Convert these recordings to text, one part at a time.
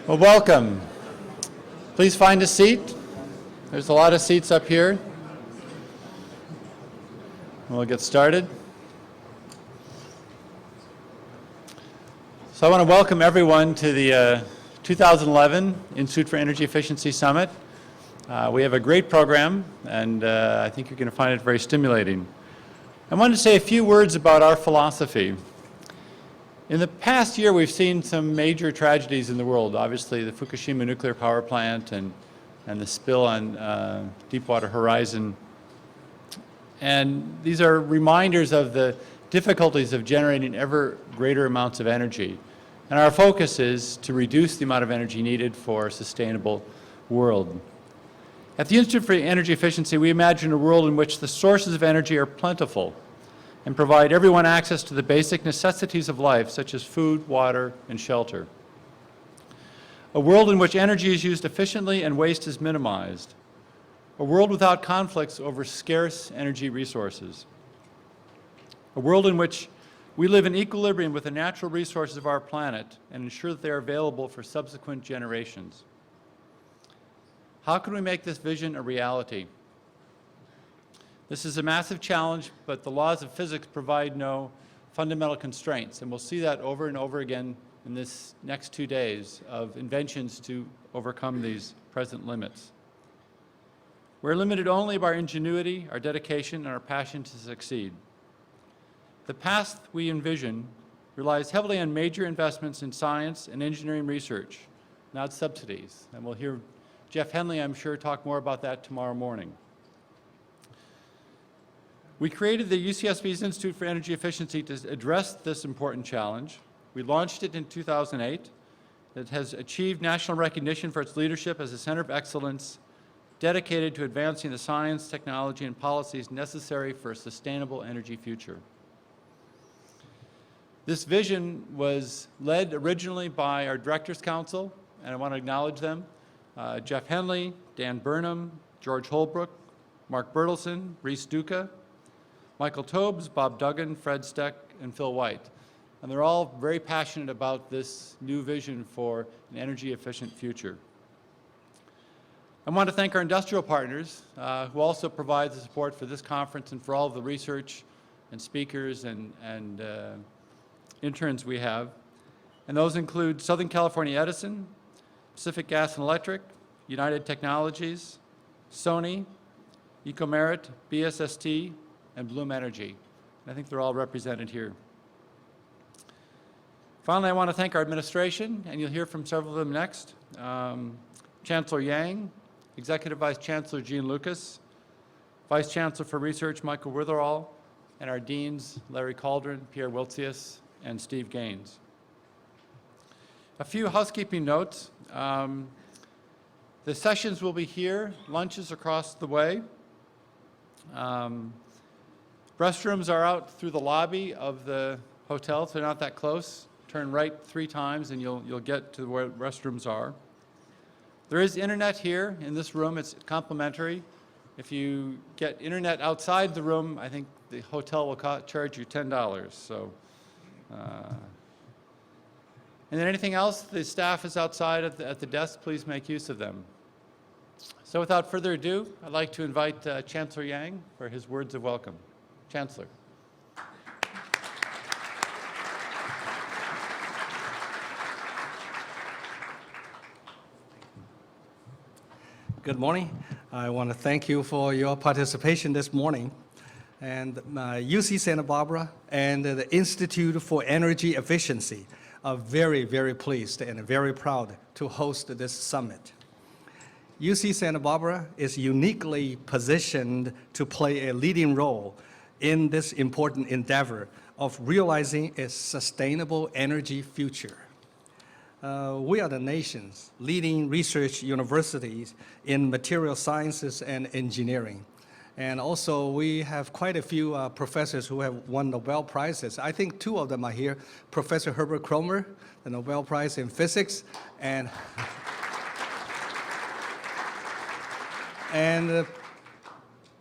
Well, welcome. Please find a seat. There's a lot of seats up here. We'll get started. So I want to welcome everyone to the 2011 Institute for Energy Efficiency Summit. We have a great program, and I think you're going to find it very stimulating. I wanted to say a few words about our philosophy. In the past year, we've seen some major tragedies in the world. Obviously, the Fukushima nuclear power plant and the spill on Deepwater Horizon. And these are reminders of the difficulties of generating ever greater amounts of energy. And our focus is to reduce the amount of energy needed for a sustainable world. At the Institute for Energy Efficiency, we imagine a world in which the sources of energy are plentiful and provide everyone access to the basic necessities of life, such as food, water, and shelter. A world in which energy is used efficiently and waste is minimized. A world without conflicts over scarce energy resources. A world in which we live in equilibrium with the natural resources of our planet and ensure that they are available for subsequent generations. How can we make this vision a reality? This is a massive challenge, but the laws of physics provide no fundamental constraints, and we'll see that over and over again in this next 2 days of inventions to overcome these present limits. We're limited only by our ingenuity, our dedication, and our passion to succeed. The path we envision relies heavily on major investments in science and engineering research, not subsidies, and we'll hear Jeff Henley, I'm sure, talk more about that tomorrow morning. We created the UCSB's Institute for Energy Efficiency to address this important challenge. We launched it in 2008. It has achieved national recognition for its leadership as a center of excellence dedicated to advancing the science, technology, and policies necessary for a sustainable energy future. This vision was led originally by our Directors Council, and I want to acknowledge them. Jeff Henley, Dan Burnham, George Holbrook, Mark Bertelsen, Reese Duca, Michael Tobes, Bob Duggan, Fred Steck, and Phil White. And they're all very passionate about this new vision for an energy-efficient future. I want to thank our industrial partners who also provide the support for this conference and for all of the research and speakers and interns we have. And those include Southern California Edison, Pacific Gas and Electric, United Technologies, Sony, Ecomerit, BSST, and Bloom Energy. I think they're all represented here. Finally, I want to thank our administration, and you'll hear from several of them next. Chancellor Yang, Executive Vice Chancellor Jean Lucas, Vice Chancellor for Research Michael Witherall, and our deans Larry Cauldron, Pierre Wiltsius, and Steve Gaines. A few housekeeping notes. The sessions will be here, lunches across the way. Restrooms are out through the lobby of the hotel, so they're not that close. Turn right 3 times and you'll get to where restrooms are. There is internet here in this room. It's complimentary. If you get internet outside the room, I think the hotel will charge you $10. So, and then anything else, the staff is outside at the desk. Please make use of them. So without further ado, I'd like to invite Chancellor Yang for his words of welcome. Chancellor. Good morning. I want to thank you for your participation this morning. And UC Santa Barbara and the Institute for Energy Efficiency are very, very pleased and very proud to host this summit. UC Santa Barbara is uniquely positioned to play a leading role in this important endeavor of realizing a sustainable energy future. We are the nation's leading research universities in material sciences and engineering. And also, we have quite a few professors who have won Nobel Prizes. I think 2 of them are here. Professor Herbert Kromer, the Nobel Prize in Physics, and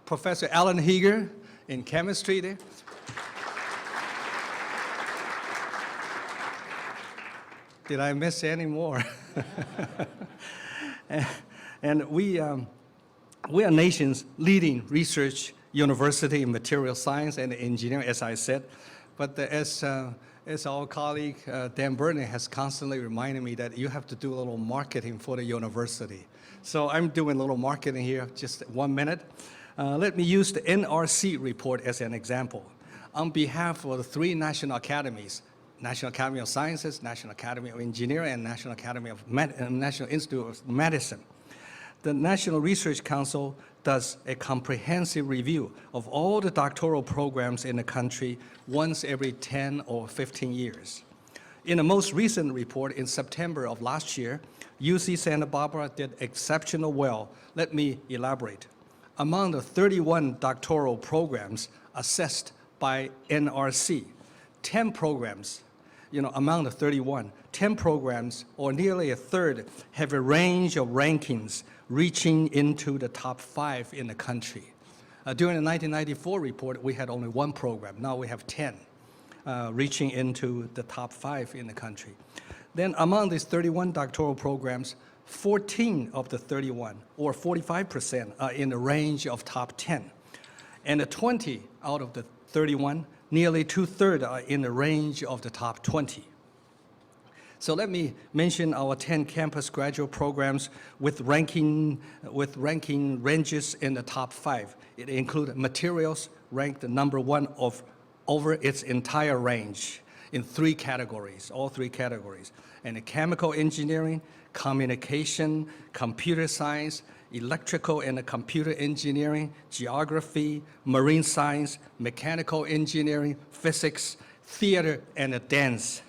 Professor Alan Heeger in chemistry there. Did I miss any more? And we are nation's leading research university in material science and engineering, as I said. But as our colleague Dan Burney has constantly reminded me that you have to do a little marketing for the university. So I'm doing a little marketing here, just 1 minute. Let me use the NRC report as an example. On behalf of the 3 national academies, National Academy of Sciences, National Academy of Engineering, and National Institute of Medicine, the National Research Council does a comprehensive review of all the doctoral programs in the country once every 10 or 15 years. In the most recent report in September of last year, UC Santa Barbara did exceptional well. Let me elaborate. Among the 31 doctoral programs assessed by NRC, 10 programs, among the 31, 10 programs, or nearly a third, have a range of rankings reaching into the top 5 in the country. During the 1994 report, we had only 1 program. Now we have 10, reaching into the top 5 in the country. Then among these 31 doctoral programs, 14 of the 31, or 45%, are in the range of top 10. And the 20 out of the 31, nearly 2/3 are in the range of the top 20. So let me mention our 10 campus graduate programs with ranking ranges in the top 5. It includes materials ranked number 1 over its entire range in 3 categories, all 3 categories. And chemical engineering, communication, computer science, electrical and computer engineering, geography, marine science, mechanical engineering, physics, theater, and dance.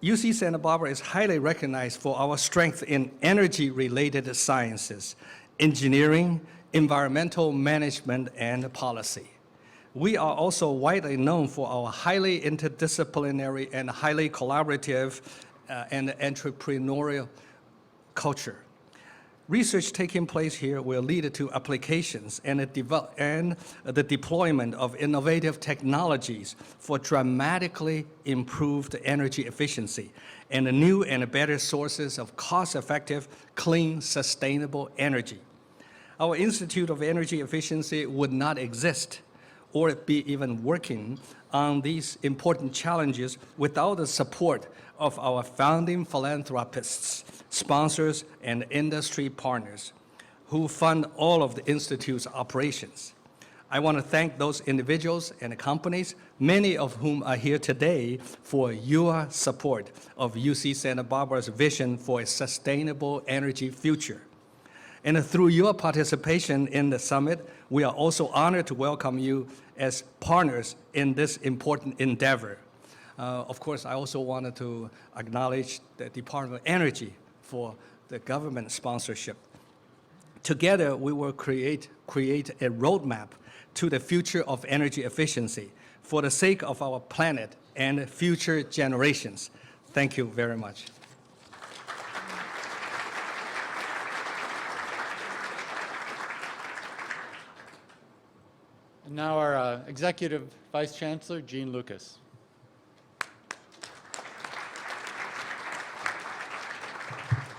UC Santa Barbara is highly recognized for our strength in energy-related sciences, engineering, environmental management, and policy. We are also widely known for our highly interdisciplinary and highly collaborative and entrepreneurial culture. Research taking place here will lead to applications and the deployment of innovative technologies for dramatically improved energy efficiency and new and better sources of cost-effective, clean, sustainable energy. Our Institute of Energy Efficiency would not exist or be even working on these important challenges without the support of our founding philanthropists, sponsors, and industry partners who fund all of the Institute's operations. I want to thank those individuals and companies, many of whom are here today, for your support of UC Santa Barbara's vision for a sustainable energy future. And through your participation in the summit, we are also honored to welcome you as partners in this important endeavor. Of course, I also wanted to acknowledge the Department of Energy for the government sponsorship. Together, we will create a roadmap to the future of energy efficiency for the sake of our planet and future generations. Thank you very much. And now our Executive Vice Chancellor, Jean Lucas.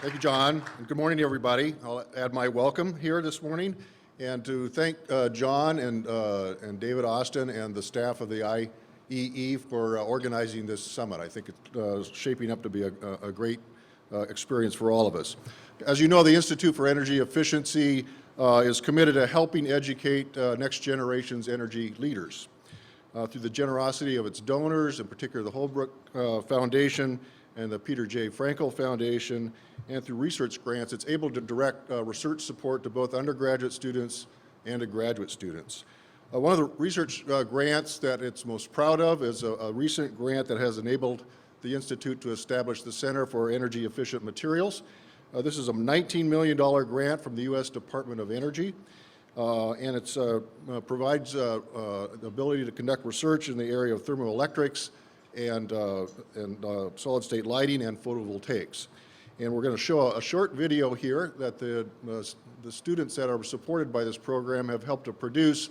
Thank you, John, and good morning to everybody. I'll add my welcome here this morning, and to thank John and David Austin and the staff of the IEE for organizing this summit. I think it's shaping up to be a great experience for all of us. As you know, the Institute for Energy Efficiency is committed to helping educate next generation's energy leaders. Through the generosity of its donors, in particular the Holbrook Foundation and the Peter J. Frankel Foundation, and through research grants, it's able to direct research support to both undergraduate students and to graduate students. One of the research grants that it's most proud of is a recent grant that has enabled the Institute to establish the Center for Energy Efficient Materials. This is a $19 million grant from the U.S. Department of Energy, and it provides the ability to conduct research in the area of thermoelectrics and solid-state lighting and photovoltaics. And we're going to show a short video here that the students that are supported by this program have helped to produce,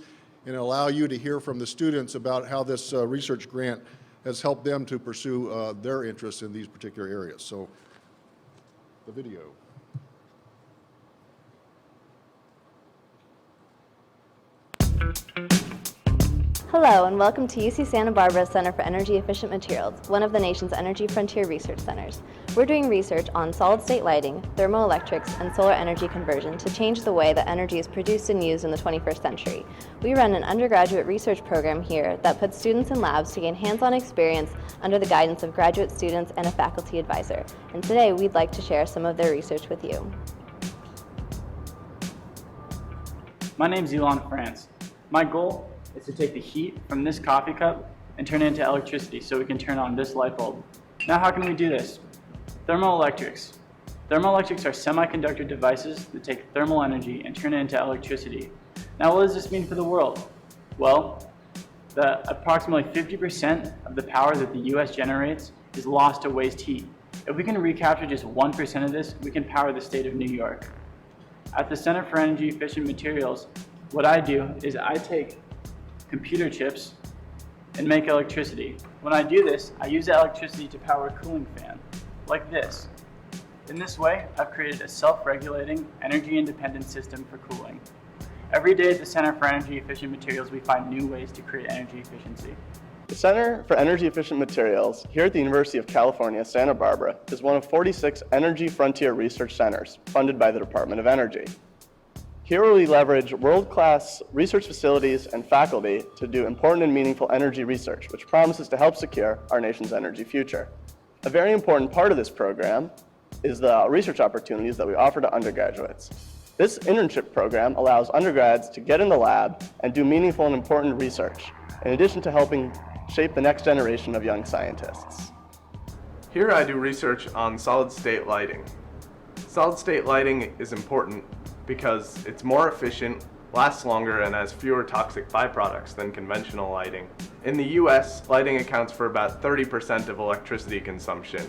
and allow you to hear from the students about how this research grant has helped them to pursue their interests in these particular areas. So, the video. Hello, and welcome to UC Santa Barbara's Center for Energy Efficient Materials, one of the nation's Energy Frontier Research Centers. We're doing research on solid-state lighting, thermoelectrics, and solar energy conversion to change the way that energy is produced and used in the 21st century. We run an undergraduate research program here that puts students in labs to gain hands-on experience under the guidance of graduate students and a faculty advisor. And today, we'd like to share some of their research with you. My name's Elon France. My goal is to take the heat from this coffee cup and turn it into electricity so we can turn on this light bulb. Now how can we do this? Thermoelectrics. Thermoelectrics are semiconductor devices that take thermal energy and turn it into electricity. Now what does this mean for the world? Well, approximately 50% of the power that the US generates is lost to waste heat. If we can recapture just 1% of this, we can power the state of New York. At the Center for Energy Efficient Materials, what I do is I take computer chips and make electricity. When I do this, I use that electricity to power a cooling fan, like this. In this way, I've created a self-regulating, energy-independent system for cooling. Every day at the Center for Energy Efficient Materials, we find new ways to create energy efficiency. The Center for Energy Efficient Materials here at the University of California, Santa Barbara is one of 46 Energy Frontier Research Centers funded by the Department of Energy. Here we leverage world-class research facilities and faculty to do important and meaningful energy research, which promises to help secure our nation's energy future. A very important part of this program is the research opportunities that we offer to undergraduates. This internship program allows undergrads to get in the lab and do meaningful and important research, in addition to helping shape the next generation of young scientists. Here I do research on solid-state lighting. Solid-state lighting is important because it's more efficient, lasts longer, and has fewer toxic byproducts than conventional lighting. In the US, lighting accounts for about 30% of electricity consumption.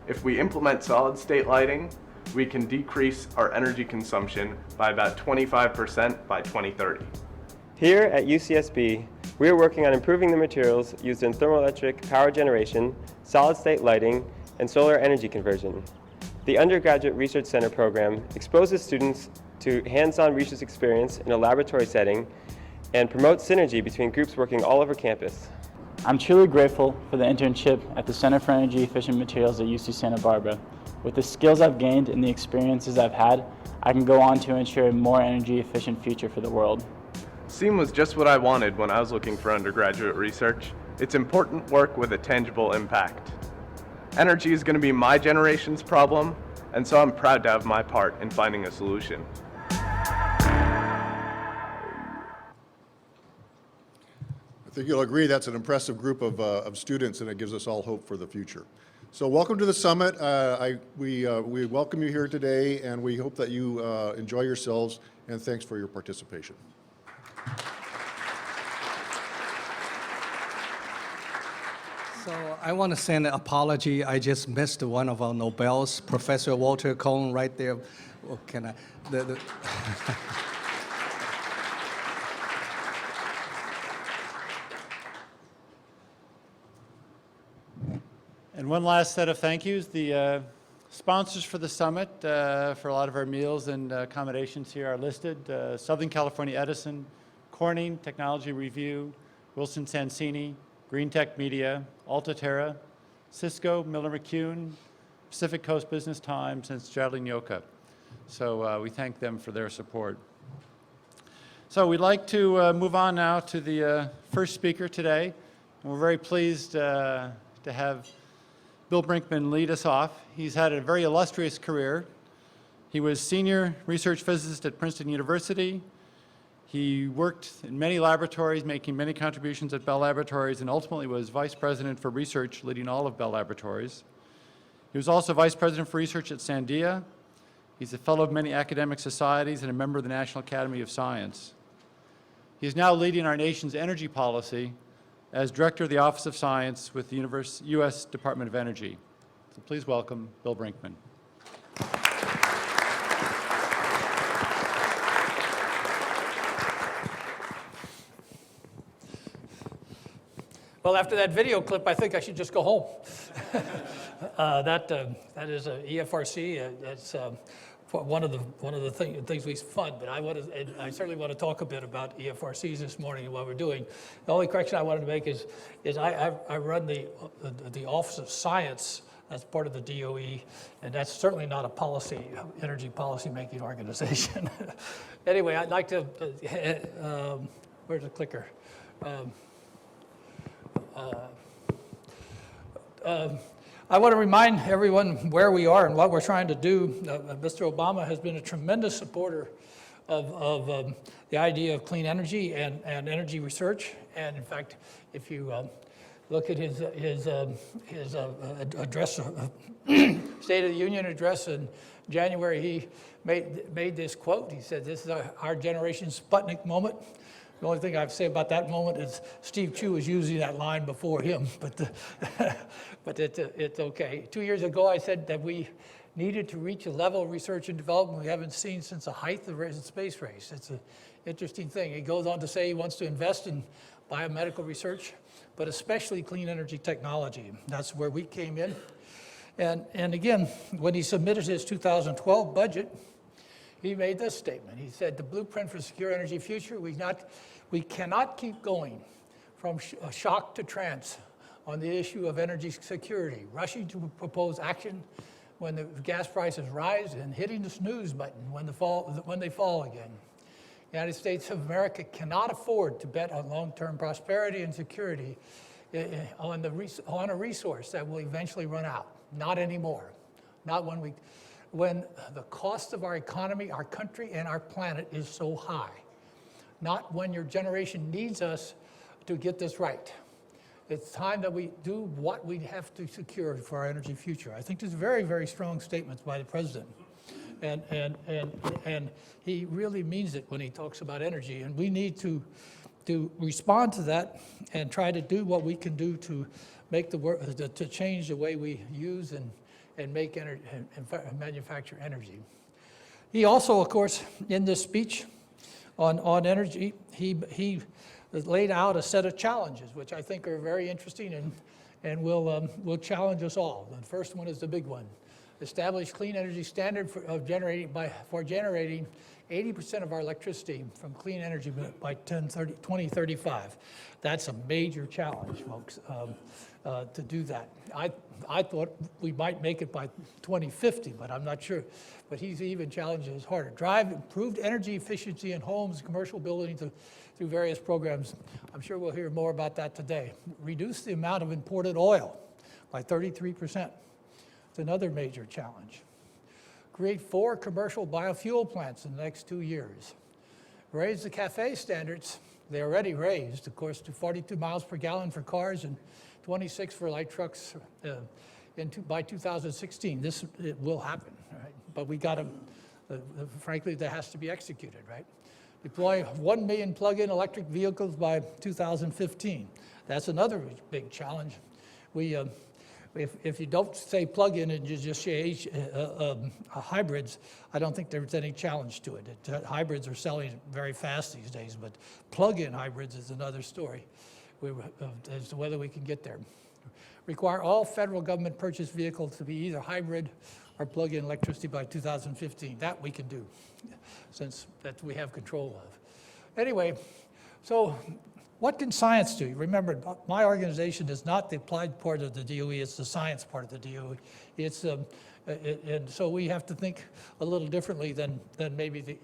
If we implement solid-state lighting, we can decrease our energy consumption by about 25% by 2030. Here at UCSB, we are working on improving the materials used in thermoelectric power generation, solid-state lighting, and solar energy conversion. The Undergraduate Research Center program exposes students to hands-on research experience in a laboratory setting and promotes synergy between groups working all over campus. I'm truly grateful for the internship at the Center for Energy Efficient Materials at UC Santa Barbara. With the skills I've gained and the experiences I've had, I can go on to ensure a more energy efficient future for the world. SEAM was just what I wanted when I was looking for undergraduate research. It's important work with a tangible impact. Energy is going to be my generation's problem, and so I'm proud to have my part in finding a solution. I think you'll agree that's an impressive group of students, and it gives us all hope for the future. So welcome to the summit. We welcome you here today, and we hope that you enjoy yourselves, and thanks for your participation. So I want to send an apology. I just missed one of our Nobels, Professor Walter Cohn, right there. Oh, can I? And one last set of thank yous. The sponsors for the summit for a lot of our meals and accommodations here are listed. Southern California Edison, Corning Technology Review, Wilson Sonsini, Green Tech Media, Altaterra, Cisco, Miller McCune, Pacific Coast Business Times, and Stradley Nyoka. So we thank them for their support. So we'd like to move on now to the first speaker today. And we're very pleased to have Bill Brinkman lead us off. He's had a very illustrious career. He was senior research physicist at Princeton University. He worked in many laboratories, making many contributions at Bell Laboratories, and ultimately was vice president for research, leading all of Bell Laboratories. He was also vice president for research at Sandia. He's a fellow of many academic societies and a member of the National Academy of Science. He is now leading our nation's energy policy as director of the Office of Science with the U.S. Department of Energy. So please welcome Bill Brinkman. Well, after that video clip, I think I should just go home. That is a EFRC. That's one of the things we fund. But I certainly want to talk a bit about EFRCs this morning and what we're doing. The only correction I wanted to make is I run the Office of Science. That's part of the DOE, and that's certainly not a energy policy making organization. Anyway, I'd like to. Where's the clicker? I want to remind everyone where we are and what we're trying to do. Mr. Obama has been a tremendous supporter of the idea of clean energy and energy research. And in fact, if you look at his address, State of the Union address in January, he made this quote. He said, "This is our generation's Sputnik moment." The only thing I have to say about that moment is Steve Chu was using that line before him, but it's okay. 2 years ago, I said that we needed to reach a level of research and development we haven't seen since the height of the space race. It's an interesting thing. He goes on to say he wants to invest in biomedical research, but especially clean energy technology. That's where we came in. And again, when he submitted his 2012 budget, he made this statement. He said, "The blueprint for secure energy future, we cannot keep going from shock to trance on the issue of energy security, rushing to propose action when the gas prices rise and hitting the snooze button when they fall again. The United States of America cannot afford to bet on long-term prosperity and security on a resource that will eventually run out. Not anymore. Not when the cost of our economy, our country, and our planet is so high. Not when your generation needs us to get this right. It's time that we do what we have to secure for our energy future." I think there's very, very strong statements by the president. And he really means it when he talks about energy. And we need to respond to that and try to do what we can do to make to change the way we use and make energy and manufacture energy. He also, of course, in this speech on energy, he laid out a set of challenges, which I think are very interesting and will challenge us all. The first one is the big one: establish clean energy standard for generating 80% of our electricity from clean energy by 2035. That's a major challenge, folks, to do that. I thought we might make it by 2050, but I'm not sure. But he's even challenged us harder. Drive improved energy efficiency in homes, commercial buildings through various programs. I'm sure we'll hear more about that today. Reduce the amount of imported oil by 33%. It's another major challenge. Create 4 commercial biofuel plants in the next 2 years. Raise the CAFE standards. They already raised, of course, to 42 miles per gallon for cars and 26 for light trucks by 2016. It will happen, right? But we got to, frankly, that has to be executed, right? Deploy 1 million plug-in electric vehicles by 2015. That's another big challenge. If you don't say plug-in and you just say hybrids, I don't think there's any challenge to it. Hybrids are selling very fast these days, but plug-in hybrids is another story as to whether we can get there. Require all federal government purchased vehicles to be either hybrid or plug-in electricity by 2015. That we can do, since that we have control of. Anyway, so what can science do? Remember, my organization is not the applied part of the DOE, it's the science part of the DOE. And so we have to think a little differently than maybe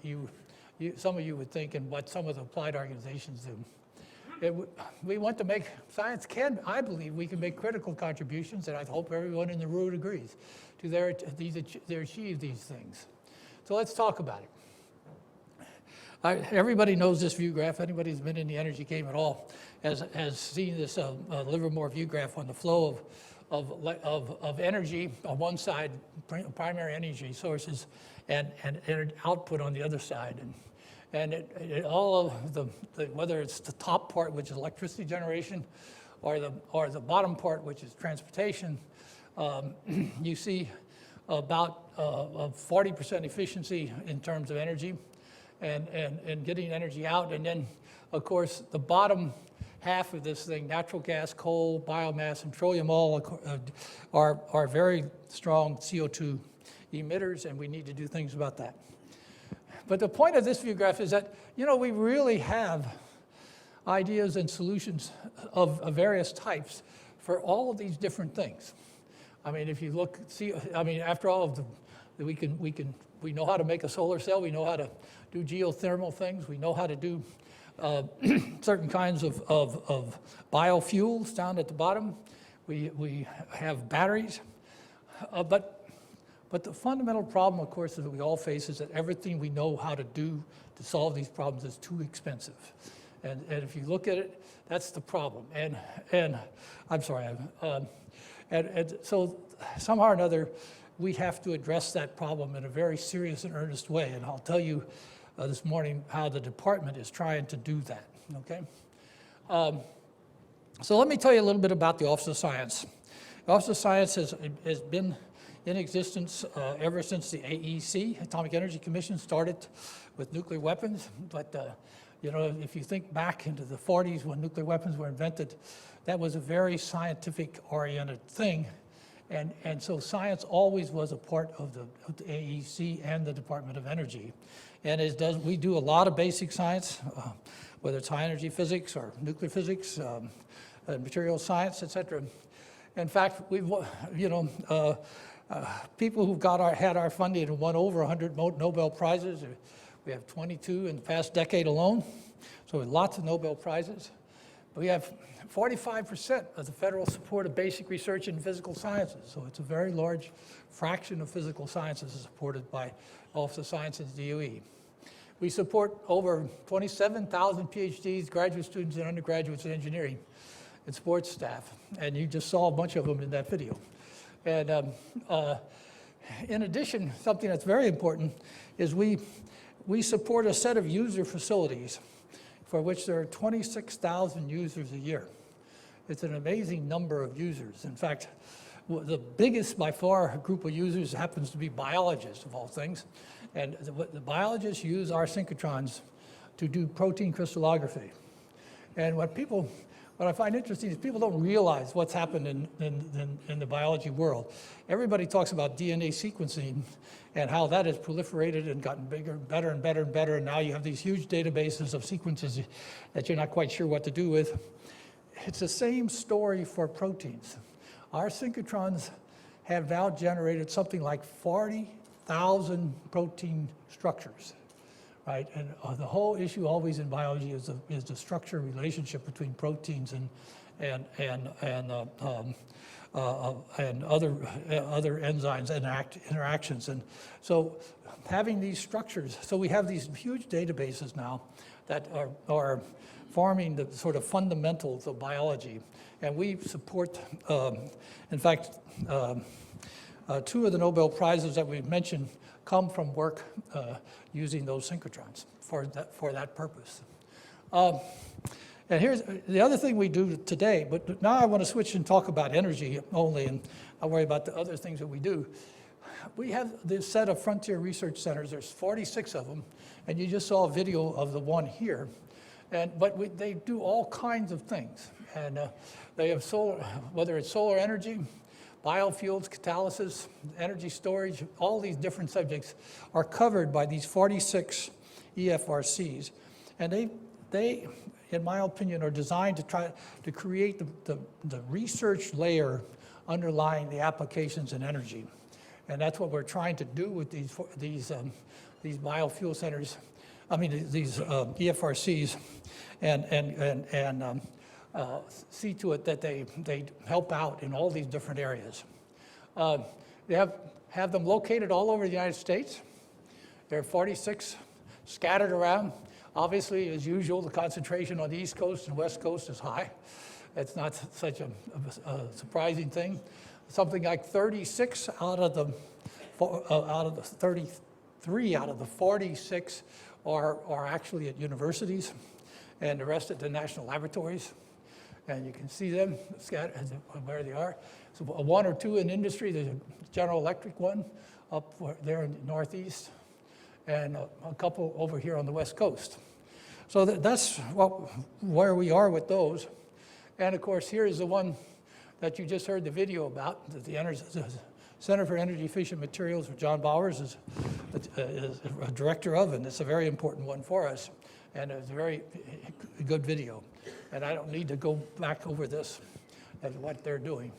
some of you would think and what some of the applied organizations do. We want to make, science can, I believe, we can make critical contributions, and I hope everyone in the room agrees, to achieve these things. So let's talk about it. Everybody knows this view graph. Anybody who's been in the energy game at all has seen this Livermore view graph on the flow of energy on one side, primary energy sources, and output on the other side. And all of whether it's the top part, which is electricity generation, or the bottom part, which is transportation, you see about 40% efficiency in terms of energy and getting energy out. And then, of course, the bottom half of this thing, natural gas, coal, biomass, and petroleum, all are very strong CO2 emitters, and we need to do things about that. But the point of this view graph is that, we really have ideas and solutions of various types for all of these different things. I mean, if you look, after all of we know how to make a solar cell, we know how to do geothermal things, we know how to do certain kinds of biofuels down at the bottom. We have batteries, but the fundamental problem, of course, that we all face is that everything we know how to do to solve these problems is too expensive. And if you look at it, that's the problem. And I'm sorry. And so somehow or another, we have to address that problem in a very serious and earnest way. And I'll tell you this morning how the department is trying to do that, okay? So let me tell you a little bit about the Office of Science. The Office of Science has been in existence ever since the AEC, Atomic Energy Commission, started with nuclear weapons. But if you think back into the 40s when nuclear weapons were invented, that was a very scientific-oriented thing. And so science always was a part of the AEC and the Department of Energy. And we do a lot of basic science, whether it's high energy physics or nuclear physics, material science, et cetera. In fact, people who've had our funding and won over 100 Nobel Prizes. We have 22 in the past decade alone, so lots of Nobel Prizes. We have 45% of the federal support of basic research in physical sciences, so it's a very large fraction of physical sciences is supported by Office of Science and DOE. We support over 27,000 PhDs, graduate students, and undergraduates in engineering and sports staff, and you just saw a bunch of them in that video. And in addition, something that's very important is we support a set of user facilities for which there are 26,000 users a year. It's an amazing number of users. In fact, the biggest by far group of users happens to be biologists of all things. And the biologists use our synchrotrons to do protein crystallography. And what I find interesting is people don't realize what's happened in the biology world. Everybody talks about DNA sequencing and how that has proliferated and gotten bigger, better and better and better, and now you have these huge databases of sequences that you're not quite sure what to do with. It's the same story for proteins. Our synchrotrons have now generated something like 40,000 protein structures. Right, and the whole issue always in biology is the structure relationship between proteins and other enzymes and interactions. And so having these structures, so we have these huge databases now that are forming the sort of fundamentals of biology, and we support. In fact, two of the Nobel Prizes that we've mentioned come from work using those synchrotrons for that purpose. And here's the other thing we do today, but now I want to switch and talk about energy only, and I'll worry about the other things that we do. We have this set of frontier research centers. There's 46 of them, and you just saw a video of the one here. But they do all kinds of things, and they have whether it's solar energy, biofuels, catalysis, energy storage, all these different subjects are covered by these 46 EFRCs. And they, in my opinion, are designed to try to create the research layer underlying the applications in energy. And that's what we're trying to do with these biofuel centers, these EFRCs, and see to it that they help out in all these different areas. They have them located all over the United States. There are 46 scattered around. Obviously, as usual, the concentration on the East Coast and West Coast is high. It's not such a surprising thing. Something like 36 out of the 33 out of the 46 are actually at universities, and the rest at the national laboratories. And you can see them scattered where they are. So one or two in industry. There's a General Electric one up there in the Northeast, and a couple over here on the West Coast. So that's where we are with those. And of course, here is the one that you just heard the video about, that the Center for Energy Efficient Materials, which John Bowers is a director of, and it's a very important one for us. And it's a very good video. And I don't need to go back over this and what they're doing.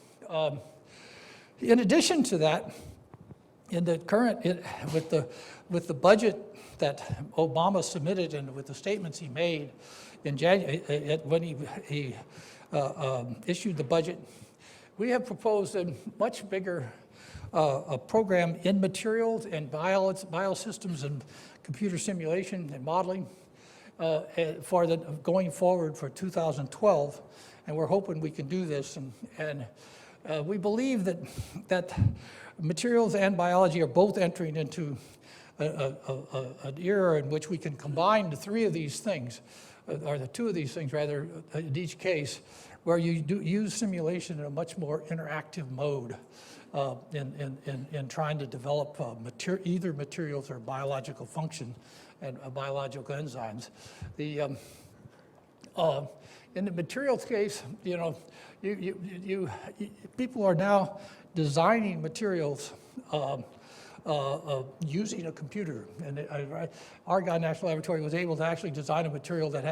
In addition to that, in the current, with the budget that Obama submitted and with the statements he made in January, when he issued the budget, we have proposed a much bigger program in materials and biosystems and computer simulation and modeling for going forward for 2012, and we're hoping we can do this. And we believe that materials and biology are both entering into an era in which we can combine the three of these things, or the two of these things rather, in each case, where you use simulation in a much more interactive mode in trying to develop either materials or biological function and biological enzymes. In the materials case, you know, people are now designing materials using a computer. And Argonne National Laboratory was able to actually design a material that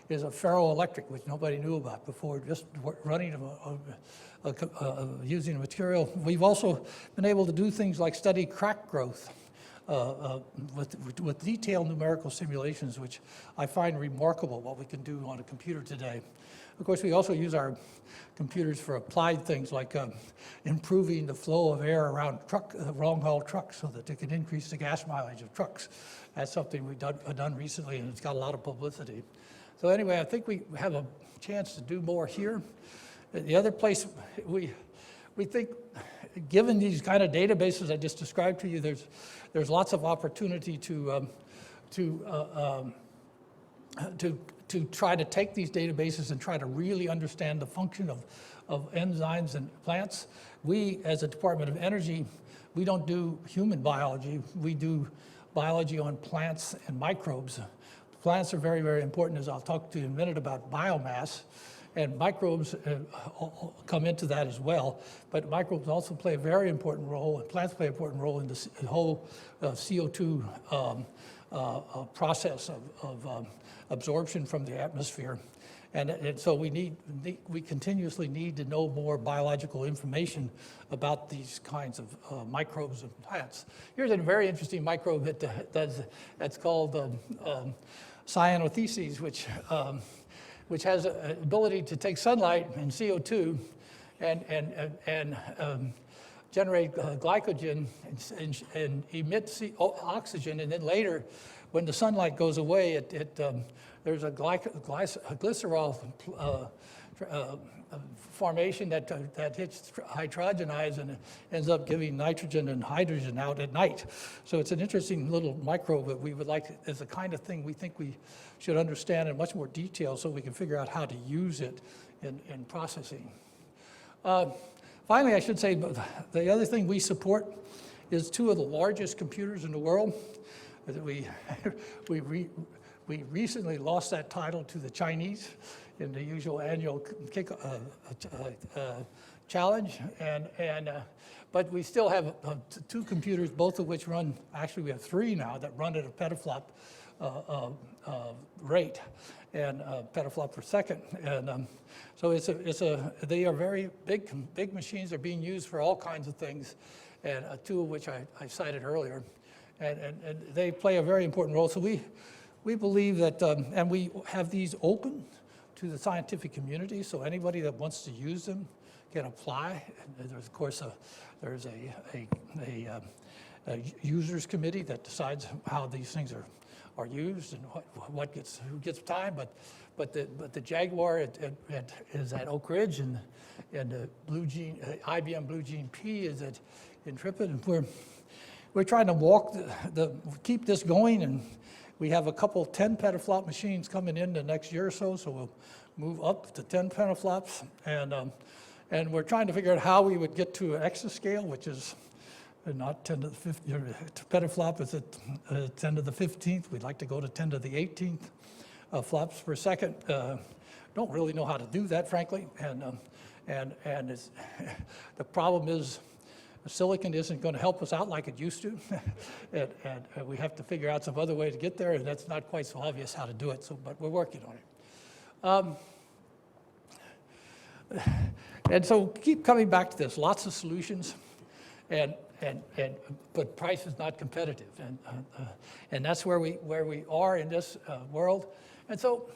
is a ferroelectric, which nobody knew about before, just running using a material. We've also been able to do things like study crack growth with detailed numerical simulations, which I find remarkable what we can do on a computer today. Of course, we also use our computers for applied things like improving the flow of air around long-haul trucks so that they can increase the gas mileage of trucks. That's something we've done recently, and it's got a lot of publicity. So anyway, I think we have a chance to do more here. The other place we think, given these kind of databases I just described to you, there's lots of opportunity to try to take these databases and try to really understand the function of enzymes and plants. We, as a Department of Energy, we don't do human biology. We do biology on plants and microbes. Plants are very, very important, as I'll talk to you in a minute about biomass. And microbes come into that as well. But microbes also play a very important role, and plants play an important role in the whole CO2 process of absorption from the atmosphere. And so we continuously need to know more biological information about these kinds of microbes and plants. Here's a very interesting microbe that's called cyanotheces, which has an ability to take sunlight and CO2 and generate glycogen and emit oxygen, and then later, when the sunlight goes away, there's a glycerol formation that hits hydrogenized and ends up giving nitrogen and hydrogen out at night. So it's an interesting little microbe that we would like, as the kind of thing we think we should understand in much more detail so we can figure out how to use it in processing. Finally, I should say the other thing we support is two of the largest computers in the world. We recently lost that title to the Chinese in the usual annual challenge, but we still have two computers, both of which run, actually we have three now that run at a petaflop rate, and petaflop per second. And so they are very big machines. They're being used for all kinds of things, and two of which I cited earlier. And they play a very important role. So we believe that, and we have these open to the scientific community, so anybody that wants to use them can apply. And there's, of course, there's a users committee that decides how these things are used and who gets time. But the Jaguar is at Oak Ridge, and the IBM Blue Gene P is at Intrepid, and we're trying to keep this going, and we have a couple 10 petaflop machines coming in the next year or so we'll move up to 10 petaflops, and we're trying to figure out how we would get to an exascale, which is not 10 to the 15th, petaflop is at 10 to the 15th. We'd like to go to 10 to the 18th. flops per second. Don't really know how to do that, frankly, and it's, the problem is silicon isn't going to help us out like it used to, and we have to figure out some other way to get there, and that's not quite so obvious how to do it. So, but we're working on it. And so keep coming back to this. Lots of solutions, but price is not competitive, and that's where we are in this world. And so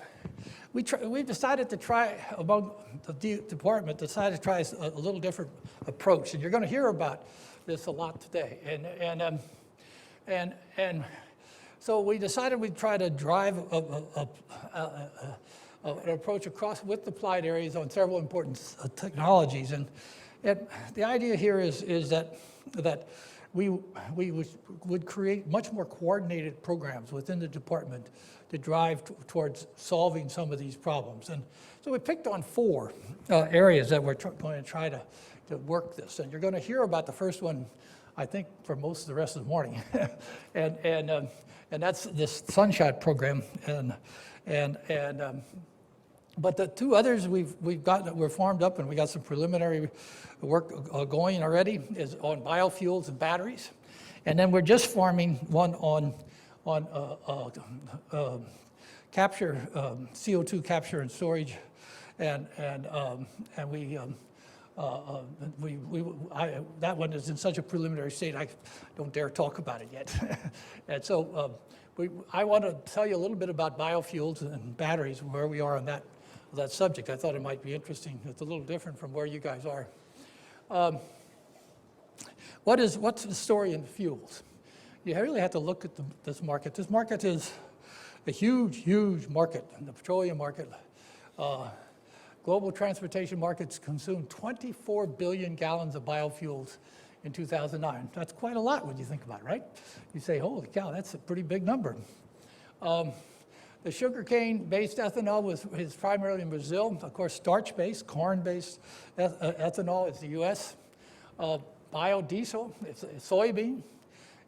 we've decided to try, among the department, decided to try a little different approach, and you're going to hear about this a lot today. And so we decided we'd try to drive an approach across with applied areas on several important technologies. And the idea here is that we would create much more coordinated programs within the department to drive towards solving some of these problems. And so we picked on 4 areas that we're going to try to work this. And you're going to hear about the first one, I think, for most of the rest of the morning. and that's this Sunshot program. But the 2 others we're formed up, and we got some preliminary work going already, is on biofuels and batteries. And then we're just forming one on capture, CO2 capture and storage, and that one is in such a preliminary state I don't dare talk about it yet. And so I want to tell you a little bit about biofuels and batteries, where we are on that subject. I thought it might be interesting. It's a little different from where you guys are. What's the story in fuels? You really have to look at this market. This market is a huge, huge market, the petroleum market. Global transportation markets consumed 24 billion gallons of biofuels in 2009. That's quite a lot when you think about it, right? You say, holy cow, that's a pretty big number. The sugarcane-based ethanol is primarily in Brazil. Of course, starch-based, corn-based ethanol is the U.S. Biodiesel, it's soybean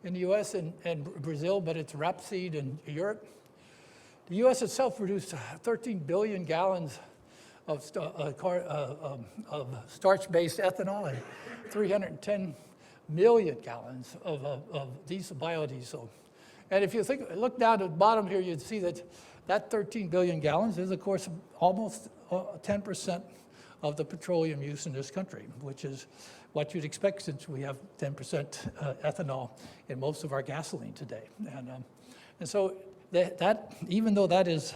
in the U.S. and Brazil, but it's rapeseed in Europe. The U.S. itself produced 13 billion gallons of starch-based ethanol and 310 million gallons of biodiesel. And if you look down at the bottom here, you'd see that 13 billion gallons is, of course, almost 10% of the petroleum use in this country, which is what you'd expect since we have 10% ethanol in most of our gasoline today. And so that even though that is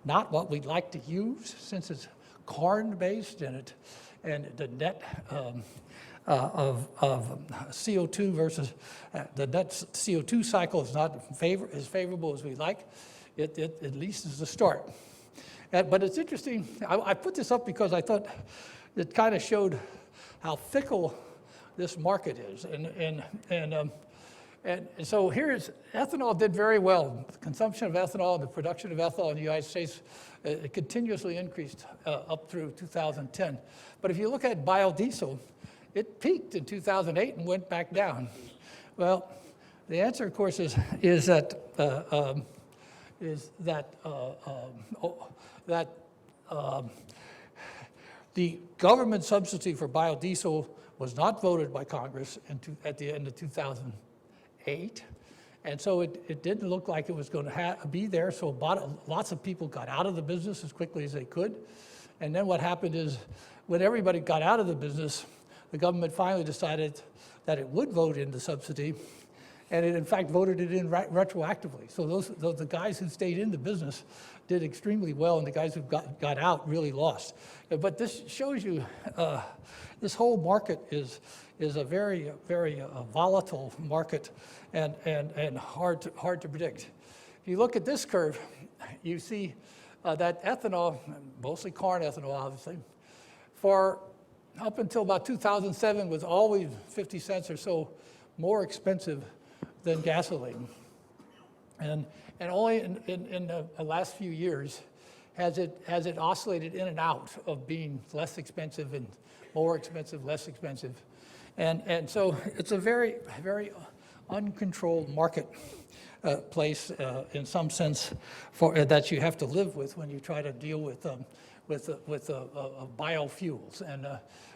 not what we'd like to use, since it's corn-based and the net of CO2 versus the net CO2 cycle is not as favorable as we like, it at least is a start. But it's interesting, I put this up because I thought it kind of showed how fickle this market is. And so here's, ethanol did very well. The consumption of ethanol and the production of ethanol in the United States it continuously increased up through 2010. But if you look at biodiesel, it peaked in 2008 and went back down. Well, the answer, of course, is that the government subsidy for biodiesel was not voted by Congress at the end of 2008. And so it didn't look like it was going to be there, so lots of people got out of the business as quickly as they could. And then what happened is, when everybody got out of the business, the government finally decided that it would vote in the subsidy, and it in fact voted it in retroactively. So the guys who stayed in the business did extremely well, and the guys who got out really lost. But this shows you this whole market is a very, very volatile market and hard to predict. If you look at this curve, you see that ethanol, mostly corn ethanol obviously, for up until about 2007 was always 50 cents or so more expensive than gasoline. And only in the last few years has it oscillated in and out of being less expensive and more expensive, less expensive. And so it's a very, very uncontrolled market. place in some sense that you have to live with when you try to deal with biofuels. And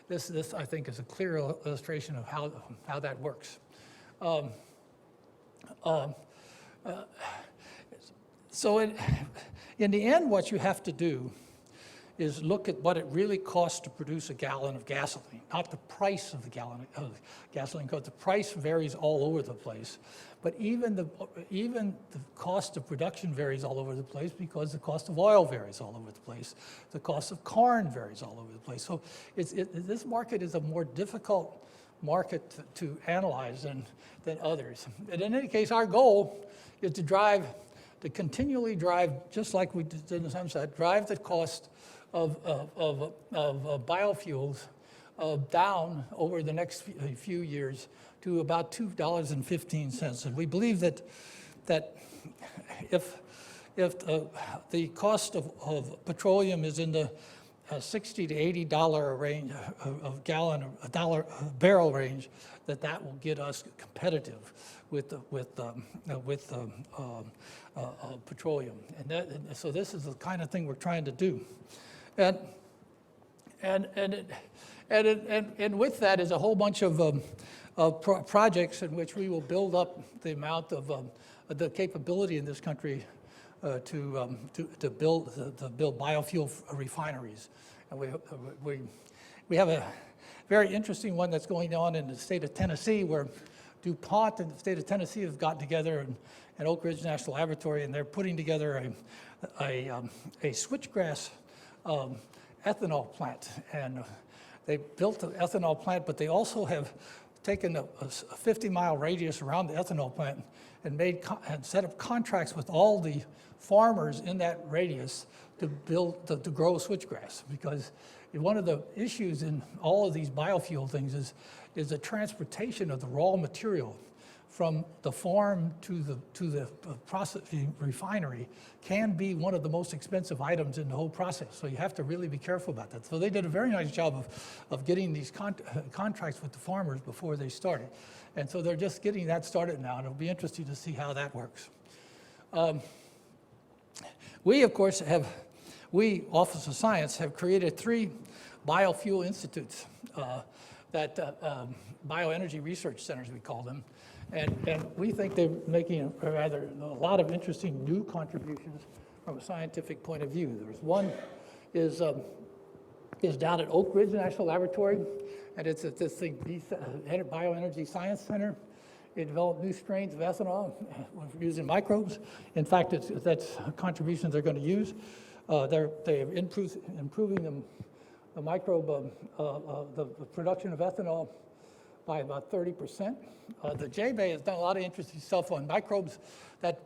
this I think is a clear illustration of how that works. So in the end, what you have to do is look at what it really costs to produce a gallon of gasoline, not the price of the gallon of gasoline, because the price varies all over the place. But even the cost of production varies all over the place because the cost of oil varies all over the place. The cost of corn varies all over the place. So this market is a more difficult market to analyze than others. But in any case, our goal is to continually drive, just like we did in the Sunshot, drive the cost of biofuels down over the next few years to about $2.15. And we believe that if the cost of petroleum is in the $60 to $80 range of barrel range, that will get us competitive with petroleum. And so this is the kind of thing we're trying to do. And with that is a whole bunch of projects in which we will build up the amount of the capability in this country to build biofuel refineries. And we have a very interesting one that's going on in the state of Tennessee, where DuPont and the state of Tennessee have gotten together in Oak Ridge National Laboratory, and they're putting together a switchgrass ethanol plant. And they built the ethanol plant, but they also have taken a 50-mile radius around the ethanol plant and set up contracts with all the farmers in that radius to grow switchgrass. Because one of the issues in all of these biofuel things is the transportation of the raw material from the farm to the processing refinery can be one of the most expensive items in the whole process. So you have to really be careful about that. So they did a very nice job of getting these contracts with the farmers before they started. And so they're just getting that started now, and it'll be interesting to see how that works. We, of course, Office of Science, have created 3 biofuel institutes, bioenergy research centers, we call them. And we think they're making a lot of interesting new contributions from a scientific point of view. There's one is down at Oak Ridge National Laboratory, and it's at this thing, Bioenergy Science Center. They developed new strains of ethanol using microbes. In fact, that's contributions they're going to use. They're improving the microbe, the production of ethanol by about 30%. The J-Bay has done a lot of interesting stuff on microbes that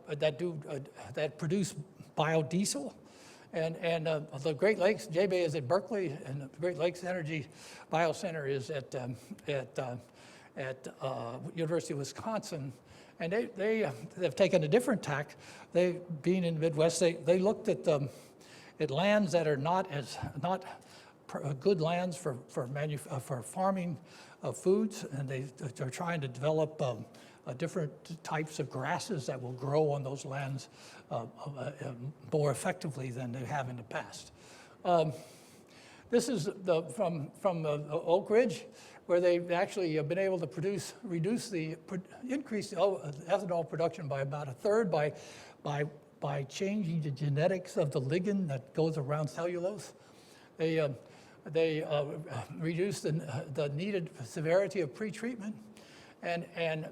produce biodiesel. And the Great Lakes, J-Bay is at Berkeley, and the Great Lakes Energy Biocenter is at University of Wisconsin. And they have taken a different tack. They, being in the Midwest, they looked at lands that are not good lands for farming foods, and they're trying to develop different types of grasses that will grow on those lands more effectively than they have in the past. This is from Oak Ridge, where they've actually been able to increase the ethanol production by about 1/3 by changing the genetics of the ligand that goes around cellulose. They reduce the needed severity of pretreatment and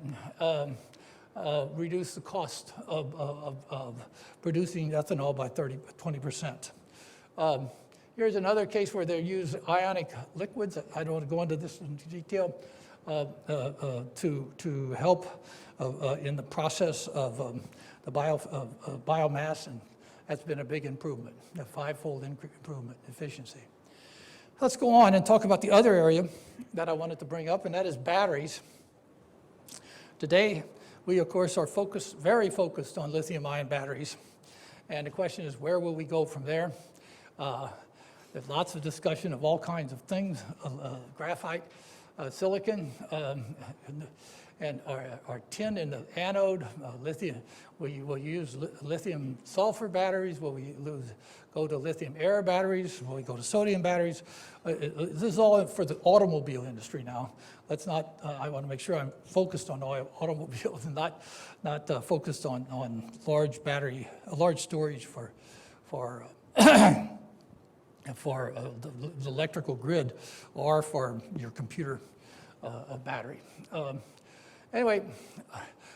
reduce the cost of producing ethanol by 20%. Here's another case where they use ionic liquids. I don't want to go into this in detail to help in the process of the biomass, and that's been a big improvement, a 5-fold improvement in efficiency. Let's go on and talk about the other area that I wanted to bring up, and that is batteries. Today, we, of course, are very focused on lithium-ion batteries, and the question is, where will we go from there? There's lots of discussion of all kinds of things, graphite silicon, and our tin in the anode, lithium. We will use lithium sulfur batteries. Will we go to lithium air batteries? Will we go to sodium batteries? This is all for the automobile industry now. Let's not. I want to make sure I'm focused on automobiles and not focused on large storage for the electrical grid or for your computer battery. Anyway,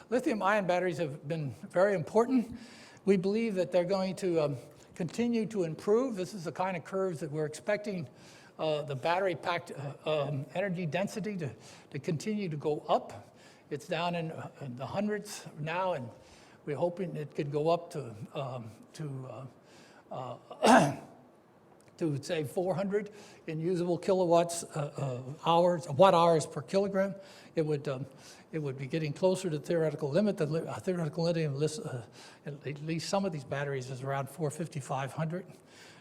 lithium-ion batteries have been very important. We believe that they're going to continue to improve. This is the kind of curves that we're expecting the battery-packed energy density to continue to go up. It's down in the hundreds now, and we're hoping it could go up to say 400 in usable watt hours per kilogram. It would be getting closer to the theoretical limit. The theoretical limit, at least some of these batteries, is around 450, 500,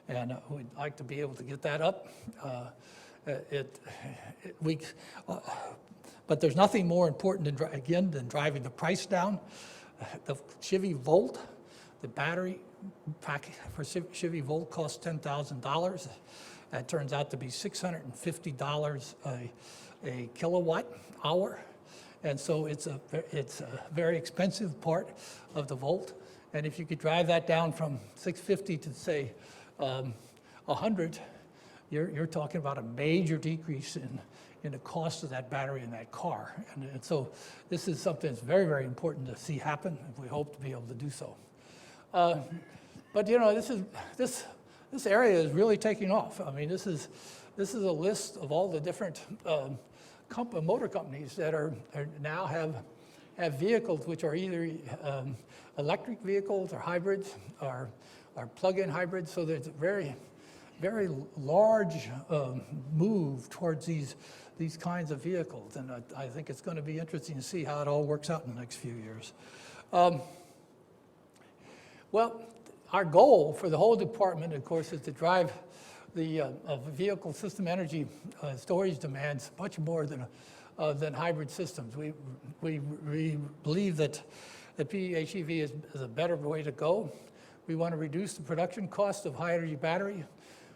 and we'd like to be able to get that up. But there's nothing more important than driving the price down. The Chevy Volt, the battery pack for Chevy Volt costs $10,000. That turns out to be $650 a kilowatt hour. And so it's a very expensive part of the Volt. And if you could drive that down from 650 to say 100, you're talking about a major decrease in the cost of that battery in that car. And so this is something that's very, very important to see happen, and we hope to be able to do so. But you know, this area is really taking off. I mean, this is a list of all the different motor companies that are now have vehicles which are either electric vehicles or hybrids or plug-in hybrids. So there's a very, very large move towards these kinds of vehicles, and I think it's going to be interesting to see how it all works out in the next few years. Well, our goal for the whole department, of course, is to drive the vehicle system energy storage demands much more than hybrid systems. We believe that the PHEV is a better way to go. We want to reduce the production cost of high energy battery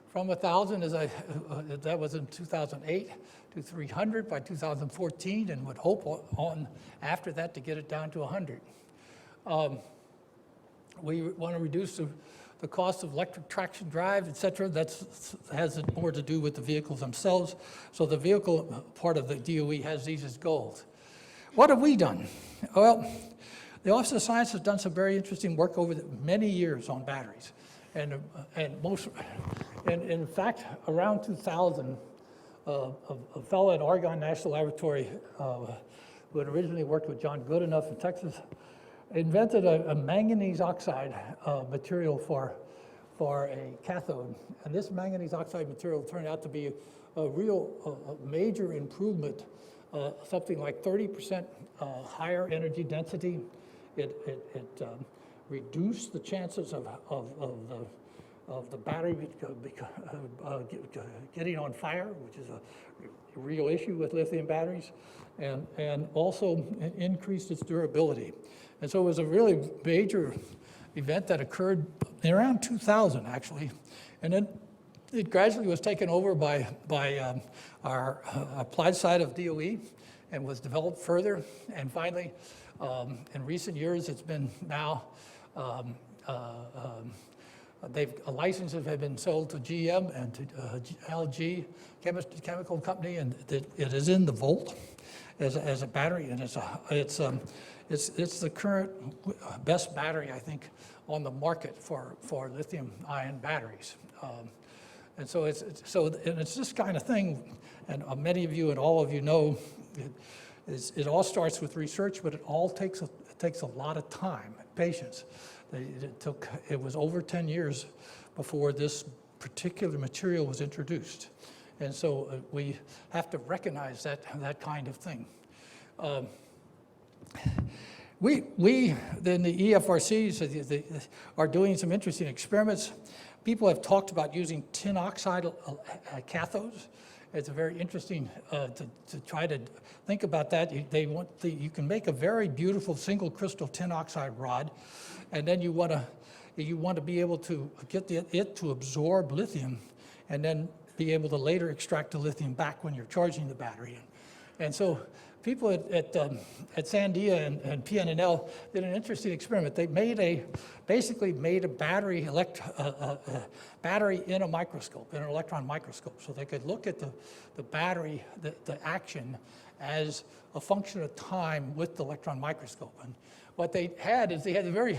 from 1,000, that was in 2008, to 300 by 2014, and would hope on after that to get it down to 100. We want to reduce the cost of electric traction drive, et cetera. That has more to do with the vehicles themselves. So the vehicle part of the DOE has these as goals. What have we done? Well, the Office of Science has done some very interesting work over many years on batteries. And in fact, around 2000, a fellow at Oregon National Laboratory who had originally worked with John Goodenough in Texas invented a manganese oxide material for a cathode. And this manganese oxide material turned out to be a major improvement, something like 30% higher energy density. It reduced the chances of the battery getting on fire, which is a real issue with lithium batteries, and also increased its durability. And so it was a really major event that occurred in around 2000, actually. And then it gradually was taken over by our applied side of DOE and was developed further. And finally, in recent years, it's been now, licenses have been sold to GM and to LG chemical company, and it is in the Volt as a battery, and it's the current best battery, I think, on the market for lithium-ion batteries. And so it's this kind of thing, and many of you and all of you know, it all starts with research, but it takes a lot of time and patience. It was over 10 years before this particular material was introduced. And so we have to recognize that kind of thing. We then the EFRCs are doing some interesting experiments. People have talked about using tin oxide cathodes, it's a very interesting to try to think about that. You can make a very beautiful single crystal tin oxide rod, and then you want to be able to get it to absorb lithium, and then be able to later extract the lithium back when you're charging the battery. And so people at Sandia and PNNL did an interesting experiment. They basically made a battery in a microscope, in an electron microscope, so they could look at the battery, the action, as a function of time with the electron microscope. And what they had is the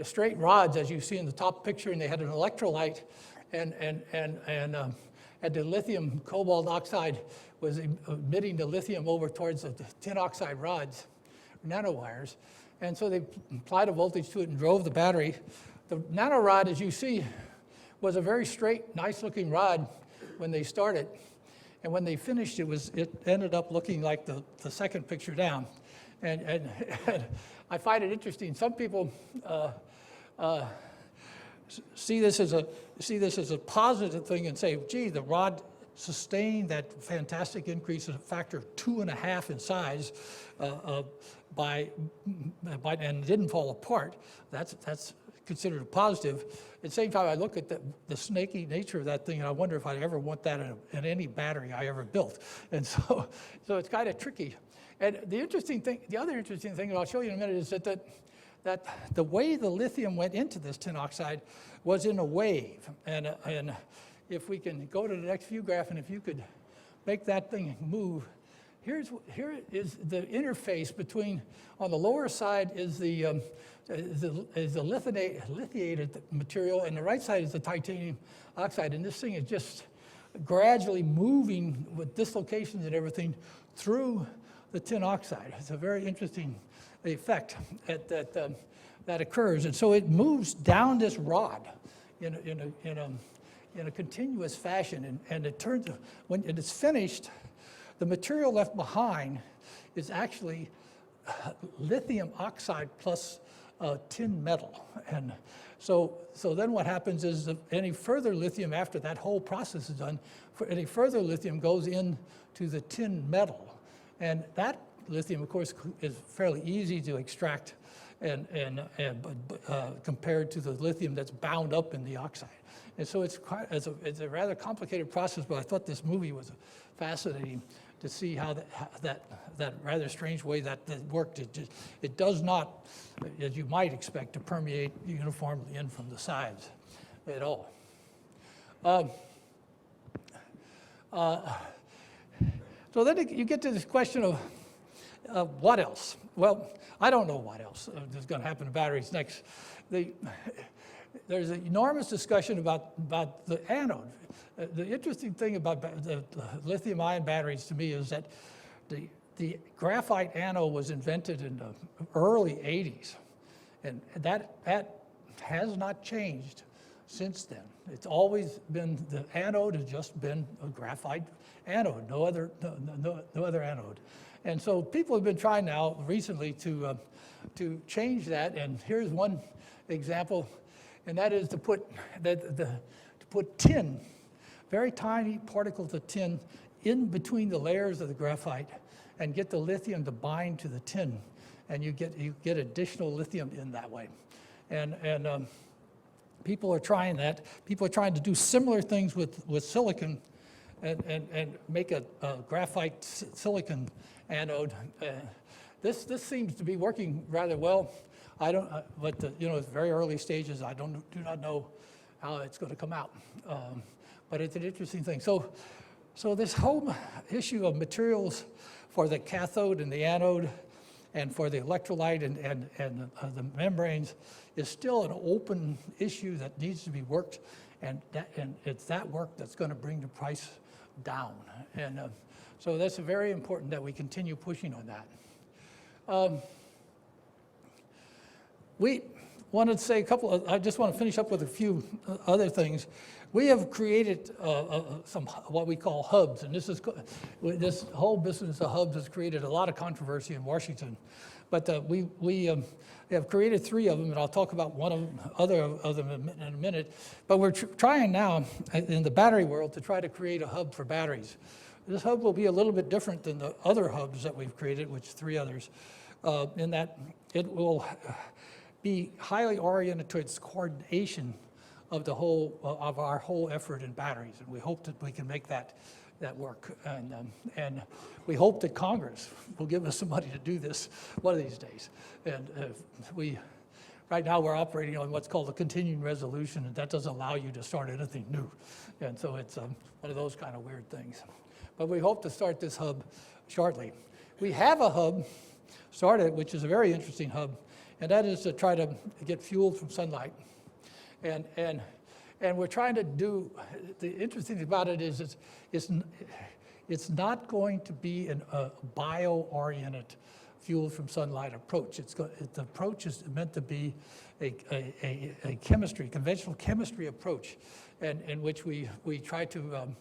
straight rods, as you see in the top picture, and they had an electrolyte, and the lithium cobalt oxide was emitting the lithium over towards the tin oxide rods, nanowires. And so they applied a voltage to it and drove the battery. The nanorod, as you see, was a very straight, nice-looking rod when they started. And when they finished, it ended up looking like the second picture down. And I find it interesting. Some people see this as a positive thing and say, gee, the rod sustained that fantastic increase of a factor of 2.5 in size and didn't fall apart. That's considered a positive. At the same time, I look at the snaky nature of that thing, and I wonder if I'd ever want that in any battery I ever built. And so it's kind of tricky. And the other interesting thing that I'll show you in a minute is that the way the lithium went into this tin oxide was in a wave. And if we can go to the next view graph, and if you could make that thing move, here is the interface between, on the lower side is the lithiated material, and the right side is the titanium oxide. And this thing is just gradually moving with dislocations and everything through the tin oxide. It's a very interesting effect that occurs. And so it moves down this rod in a continuous fashion, and it turns, when it is finished, the material left behind is actually lithium oxide plus tin metal. And so then what happens is that any further lithium after that whole process is done, any further lithium goes into the tin metal. And that lithium, of course, is fairly easy to extract compared to the lithium that's bound up in the oxide. And so it's a rather complicated process, but I thought this movie was fascinating to see how that rather strange way that worked. It does not, as you might expect, to permeate uniformly in from the sides at all. So then you get to this question of what else? Well, I don't know what else is going to happen to batteries next. There's an enormous discussion about the anode. The interesting thing about the lithium-ion batteries to me is that the graphite anode was invented in the early 80s, and that has not changed since then. It's always been, the anode has just been a graphite anode, no other anode. And so people have been trying now recently to change that, and here's one example, and that is to put tin, very tiny particles of tin, in between the layers of the graphite, and get the lithium to bind to the tin, and you get additional lithium in that way. And people are trying that. People are trying to do similar things with silicon, and make a graphite silicon anode. This seems to be working rather well. I don't, but it's very early stages. I do not know how it's going to come out, but it's an interesting thing. So this whole issue of materials for the cathode and the anode, and for the electrolyte and the membranes, is still an open issue that needs to be worked, and it's that work that's going to bring the price down. And so that's very important that we continue pushing on that. wanted to say a couple of, I just want to finish up with a few other things. We have created some what we call hubs, and this whole business of hubs has created a lot of controversy in Washington. But we have created 3 of them, and I'll talk about one of them in a minute. But we're trying now in the battery world to try to create a hub for batteries. This hub will be a little bit different than the other hubs that we've created, which 3 others, in that it will be highly oriented towards coordination of the whole of our whole effort in batteries, and we hope that we can make that work. And we hope that Congress will give us some money to do this one of these days. And right now we're operating on what's called a continuing resolution, and that doesn't allow you to start anything new. And so it's one of those kind of weird things. But we hope to start this hub shortly. We have a hub started, which is a very interesting hub, and that is to try to get fuel from sunlight. And we're trying to do, the interesting thing about it is it's not going to be a bio-oriented fuel from sunlight approach. The approach is meant to be a chemistry, conventional chemistry approach, in which we try to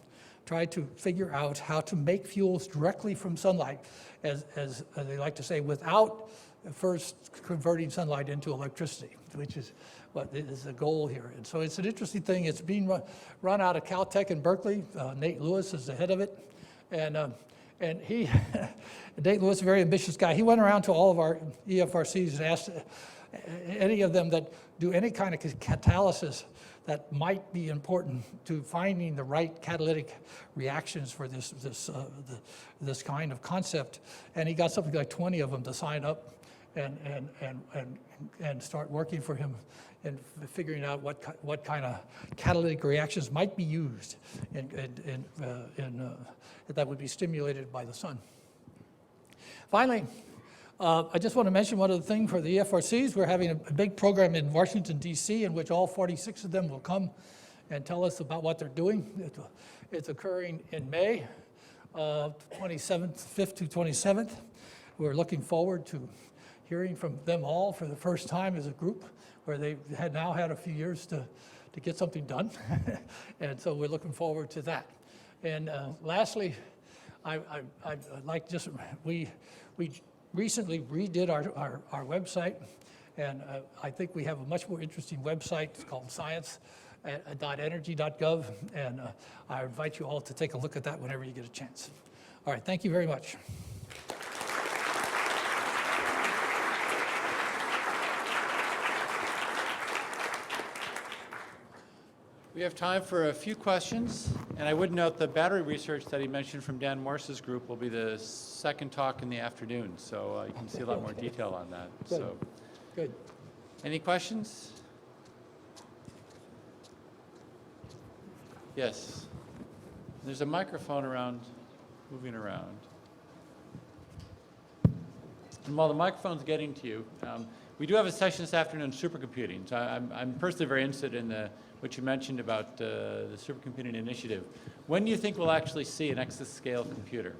figure out how to make fuels directly from sunlight, as they like to say, without first converting sunlight into electricity, which is what is the goal here. And so it's an interesting thing. It's being run out of Caltech in Berkeley. Nate Lewis is the head of it. And he, Nate Lewis, a very ambitious guy, he went around to all of our EFRCs and asked any of them that do any kind of catalysis that might be important to finding the right catalytic reactions for this kind of concept. And he got something like 20 of them to sign up and start working for him and figuring out what kind of catalytic reactions might be used that would be stimulated by the sun. Finally, I just want to mention one other thing for the EFRCs. We're having a big program in Washington, D.C., in which all 46 of them will come and tell us about what they're doing. It's occurring in May, 5th to 27th. We're looking forward to hearing from them all for the first time as a group, where they had now had a few years to get something done. And so we're looking forward to that. And lastly, I'd like just, we recently redid our website, and I think we have a much more interesting website. It's called science.energy.gov, and I invite you all to take a look at that whenever you get a chance. All right, thank you very much. We have time for a few questions, and I would note the battery research that he mentioned from Dan Morse's group will be the second talk in the afternoon, so you can see a lot more detail on that. Good. So, Good. any questions? Yes. There's a microphone moving around. And while the microphone's getting to you, we do have a session this afternoon on supercomputing. So I'm personally very interested in what you mentioned about the supercomputing initiative. When do you think we'll actually see an exascale computer?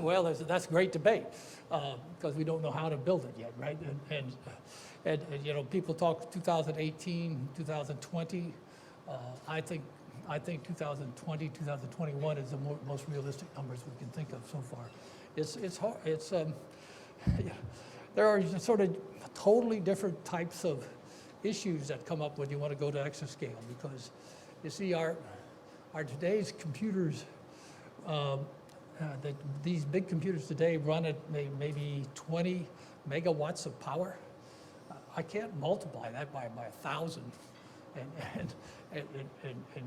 Well, that's a great debate, because we don't know how to build it yet, right? And you know, people talk 2018, 2020. I think 2020, 2021 is the most realistic numbers we can think of so far. It's hard. There are sort of totally different types of issues that come up when you want to go to exascale, because you see our today's computers, these big computers today run at maybe 20 megawatts of power. I can't multiply that by 1,000 and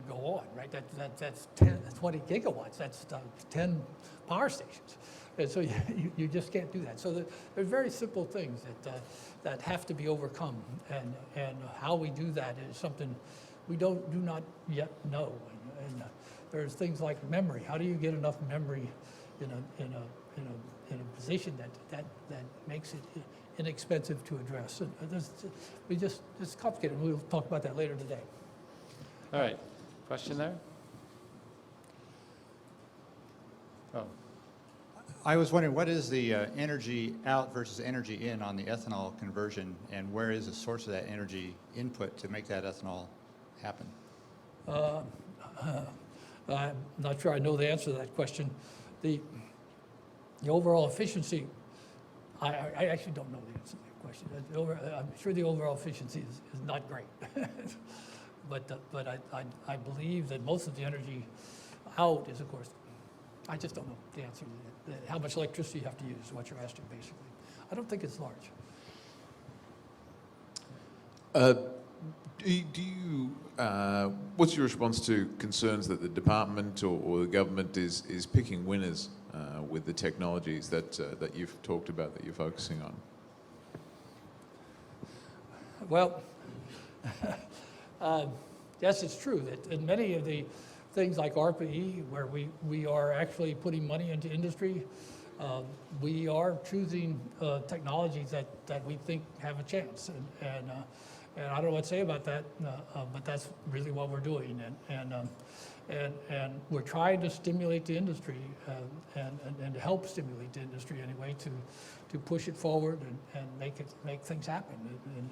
go on, right? That's 20 gigawatts. That's 10 power stations. And so you just can't do that. So there's very simple things that have to be overcome, and how we do that is something we do not yet know. And there's things like memory. How do you get enough memory in a position that makes it inexpensive to address? And it's complicated. We'll talk about that later today. All right. Question there? Oh. I was wondering, what is the energy out versus energy in on the ethanol conversion, and where is the source of that energy input to make that ethanol happen? I'm not sure I know the answer to that question. The overall efficiency, I actually don't know the answer to that question. I'm sure the overall efficiency is not great. but I believe that most of the energy out is, of course, I just don't know the answer to that. How much electricity you have to use is what you're asking, basically. I don't think it's large. What's your response to concerns that the department or the government is picking winners with the technologies that you've talked about, that you're focusing on? Well, yes, it's true that in many of the things like ARPA-E, where we are actually putting money into industry, we are choosing technologies that we think have a chance. And I don't know what to say about that, but that's really what we're doing. And we're trying to stimulate the industry and to help stimulate the industry anyway to push it forward and make things happen.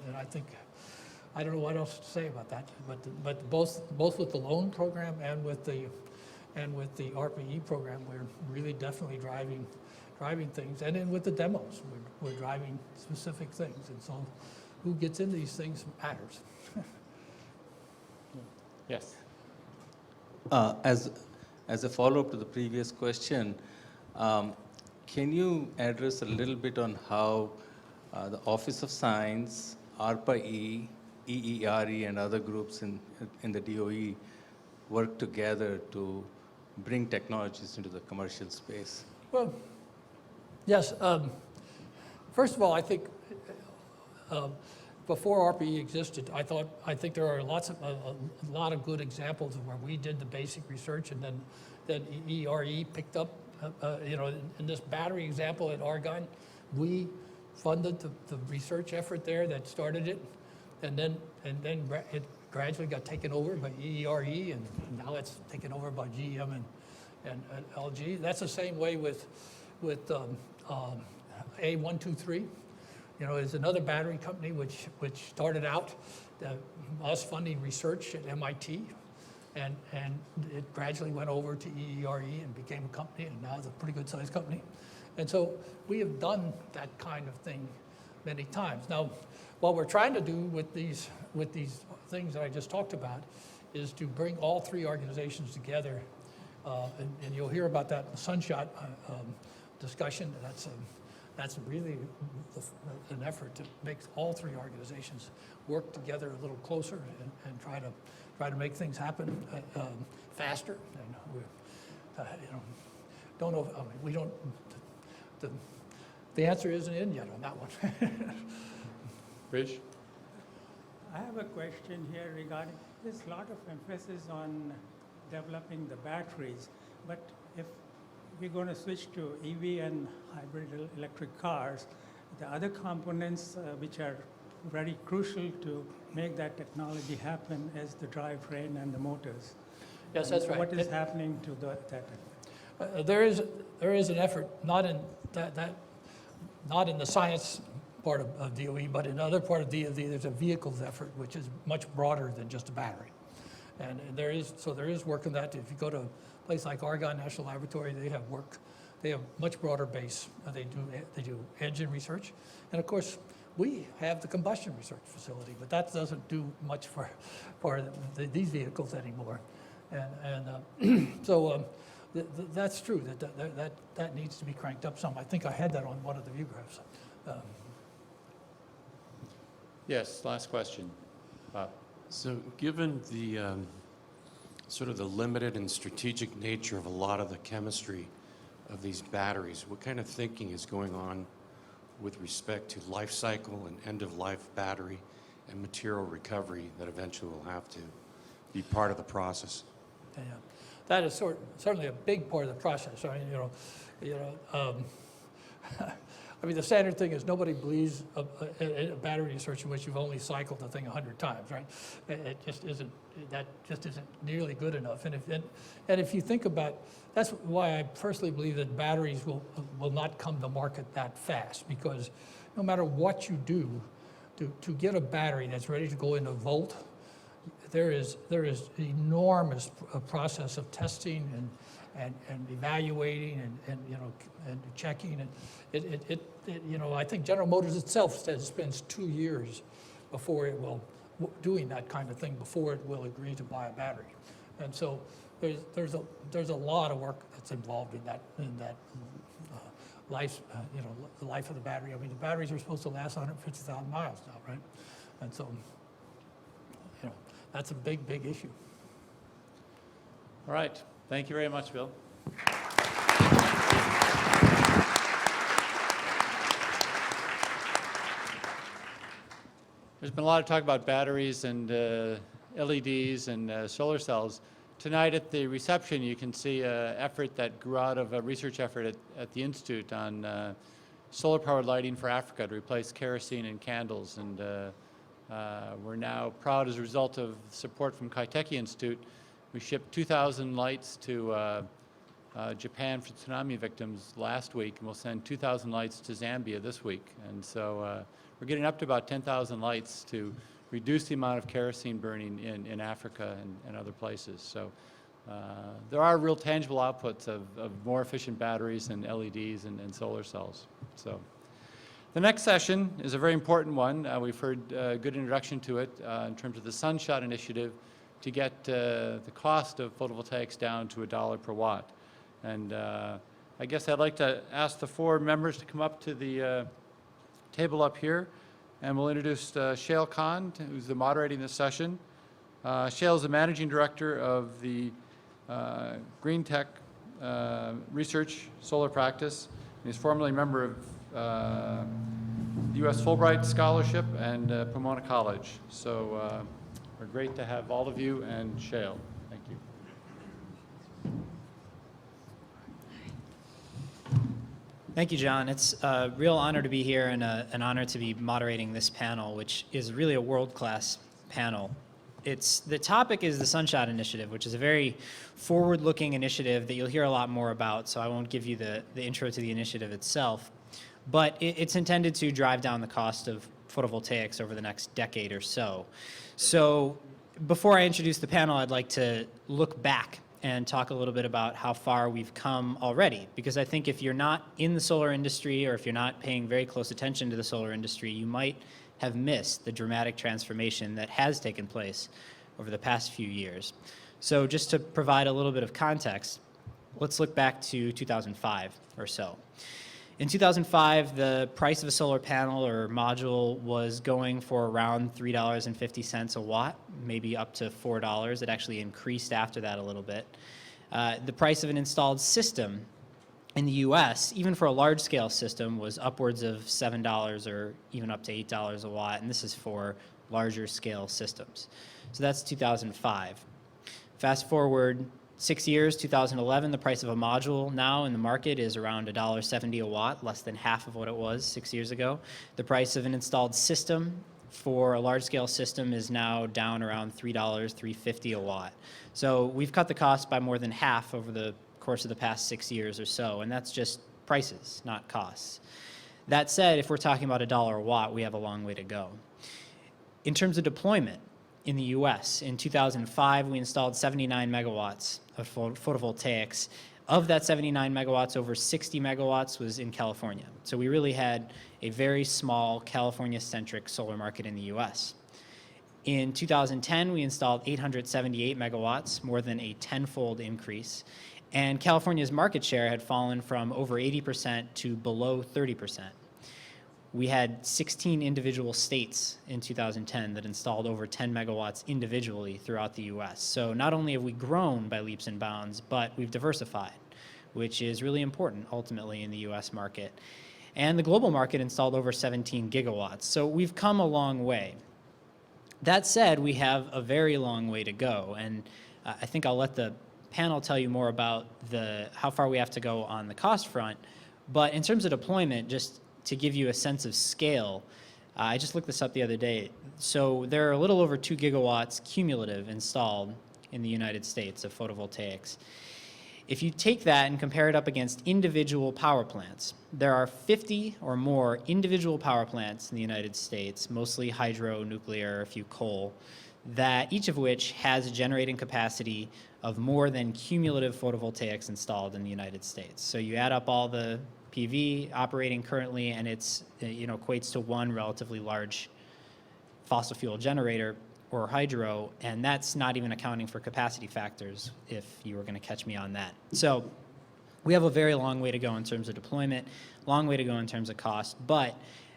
And I think, I don't know what else to say about that, but both with the loan program and with the ARPA-E program, we're really definitely driving things. And then with the demos, we're driving specific things. And so who gets into these things matters. Yes. As a follow-up to the previous question, can you address a little bit on how the Office of Science, ARPA-E, EERE, and other groups in the DOE work together to bring technologies into the commercial space? Well, yes. First of all, I think before ARPA-E existed, I think there are a lot of good examples of where we did the basic research, and then EERE picked up. In this battery example at Argonne, we funded the research effort there that started it, and then it gradually got taken over by EERE, and now it's taken over by GM and LG. That's the same way with A123. Is another battery company which started out us funding research at MIT, and it gradually went over to EERE and became a company, and now it's a pretty good sized company. And so we have done that kind of thing many times. Now, what we're trying to do with these things that I just talked about is to bring all three organizations together, and you'll hear about that in the Sunshot discussion. That's really an effort to make all three organizations work together a little closer and try to make things happen faster. And we, don't know. We don't. The answer isn't in yet on that one. Rich? I have a question here regarding, there's a lot of emphasis on developing the batteries, but if we're going to switch to EV and hybrid electric cars, the other components which are very crucial to make that technology happen is the drivetrain and the motors. Yes, that's right. What is happening to that? There is an effort, not in not in the science part of DOE, but in other part of DOE, there's a vehicles effort which is much broader than just a battery, and there is work on that. If you go to a place like Argonne National Laboratory, they have much broader base. They do engine research, and of course we have the combustion research facility, but that doesn't do much for these vehicles anymore, and so. That's true, that needs to be cranked up some. I think I had that on one of the view graphs. Yes, last question. So given the sort of the limited and strategic nature of a lot of the chemistry of these batteries, what kind of thinking is going on with respect to life cycle and end-of-life battery and material recovery that eventually will have to be part of the process? Yeah. That is certainly a big part of the process. I mean, I mean, the standard thing is nobody believes a battery research in which you've only cycled the thing 100 times, right? It just isn't, that just isn't nearly good enough. And if you think about, that's why I personally believe that batteries will not come to market that fast, because no matter what you do, to get a battery that's ready to go in a volt, there is enormous process of testing and evaluating and checking, and I think General Motors itself says it spends 2 years before it will doing that kind of thing before it will agree to buy a battery, and so there's a lot of work that's involved in that life, the life of the battery. I mean, the batteries are supposed to last 150,000 miles now, right? And so, that's a big issue. All right. Thank you very much, Bill. There's been a lot of talk about batteries and LEDs and solar cells. Tonight at the reception, you can see an effort that grew out of a research effort at the Institute on solar-powered lighting for Africa to replace kerosene and candles. And we're now proud, as a result of support from Kaiteki Institute, we shipped 2,000 lights to Japan for tsunami victims last week, and we'll send 2,000 lights to Zambia this week. And so we're getting up to about 10,000 lights to reduce the amount of kerosene burning in Africa and other places. So there are real tangible outputs of more efficient batteries and LEDs and solar cells. So the next session is a very important one. We've heard a good introduction to it in terms of the Sunshot initiative to get the cost of photovoltaics down to $1 per watt. And I guess I'd like to ask the 4 members to come up to the table up here, and we'll introduce Shail Khan, who's moderating this session. Shail is the managing director of the Green Tech Research Solar Practice. He's formerly a member of the U.S. Fulbright Scholarship and Pomona College. So we're great to have all of you and Shail. Thank you. Thank you, John. It's a real honor to be here and an honor to be moderating this panel, which is really a world-class panel. The topic is the Sunshot Initiative, which is a very forward-looking initiative that you'll hear a lot more about, so I won't give you the intro to the initiative itself. But it's intended to drive down the cost of photovoltaics over the next decade or so. So before I introduce the panel, I'd like to look back and talk a little bit about how far we've come already. Because I think if you're not in the solar industry, or if you're not paying very close attention to the solar industry, you might have missed the dramatic transformation that has taken place over the past few years. So just to provide a little bit of context, let's look back to 2005 or so. In 2005, the price of a solar panel or module was going for around $3.50 a watt, maybe up to $4. It actually increased after that a little bit. The price of an installed system in the US, even for a large-scale system, was upwards of $7 or even up to $8 a watt, and this is for larger scale systems. So that's 2005. Fast forward 6 years, 2011, the price of a module now in the market is around $1.70 a watt, less than half of what it was 6 years ago. The price of an installed system for a large-scale system is now down around $3, $3.50 a watt. So we've cut the cost by more than half over the course of the past 6 years or so, and that's just prices, not costs. That said, if we're talking about $1 a watt, we have a long way to go. In terms of deployment in the US, in 2005, we installed 79 megawatts of photovoltaics. Of that 79 megawatts, over 60 megawatts was in California. So we really had a very small California-centric solar market in the US. In 2010, we installed 878 megawatts, more than a tenfold increase. And California's market share had fallen from over 80% to below 30%. We had 16 individual states in 2010 that installed over 10 megawatts individually throughout the US. So not only have we grown by leaps and bounds, but we've diversified, which is really important ultimately in the US market. And the global market installed over 17 gigawatts. So we've come a long way. That said, we have a very long way to go. And I think I'll let the panel tell you more about how far we have to go on the cost front. But in terms of deployment, just to give you a sense of scale, I just looked this up the other day. So there are a little over 2 gigawatts cumulative installed in the United States of photovoltaics. If you take that and compare it up against individual power plants, there are 50 or more individual power plants in the United States, mostly hydro, nuclear, a few coal, that each of which has a generating capacity of more than cumulative photovoltaics installed in the United States. So you add up all the PV operating currently, and it's, equates to one relatively large fossil fuel generator or hydro, and that's not even accounting for capacity factors, if you were going to catch me on that. So we have a very long way to go in terms of deployment, long way to go in terms of cost, but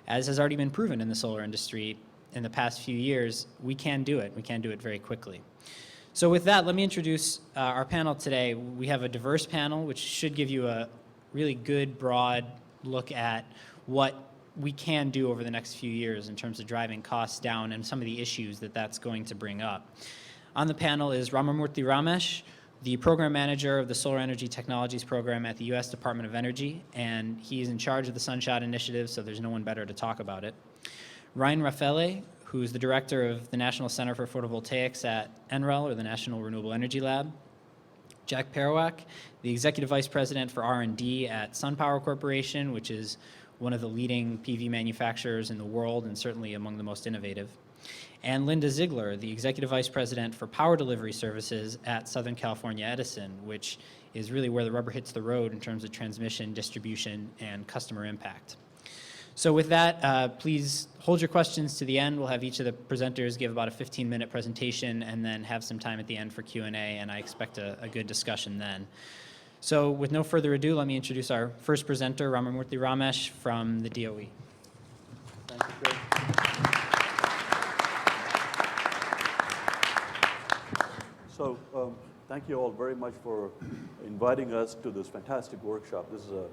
as has already been proven in the solar industry in the past few years, we can do it. We can do it very quickly. So with that, let me introduce our panel today. We have a diverse panel, which should give you a really good, broad look at what we can do over the next few years in terms of driving costs down and some of the issues that that's going to bring up. On the panel is Ramamurthy Ramesh, the program manager of the Solar Energy Technologies program at the U.S. Department of Energy, and he's in charge of the Sunshot initiative, so there's no one better to talk about it. Ryan Raffaele, who's the director of the National Center for Photovoltaics at NREL, or the National Renewable Energy Lab. Jack Perawak, the executive vice president for R&D at SunPower Corporation, which is one of the leading PV manufacturers in the world and certainly among the most innovative. And Linda Ziegler, the executive vice president for power delivery services at Southern California Edison, which is really where the rubber hits the road in terms of transmission, distribution, and customer impact. So with that, please hold your questions to the end. We'll have each of the presenters give about a 15-minute presentation and then have some time at the end for Q&A, and I expect a good discussion then. So with no further ado, let me introduce our first presenter, Ramamurthy Ramesh from the DOE. Thank you, Craig. So thank you all very much for inviting us to this fantastic workshop. This is a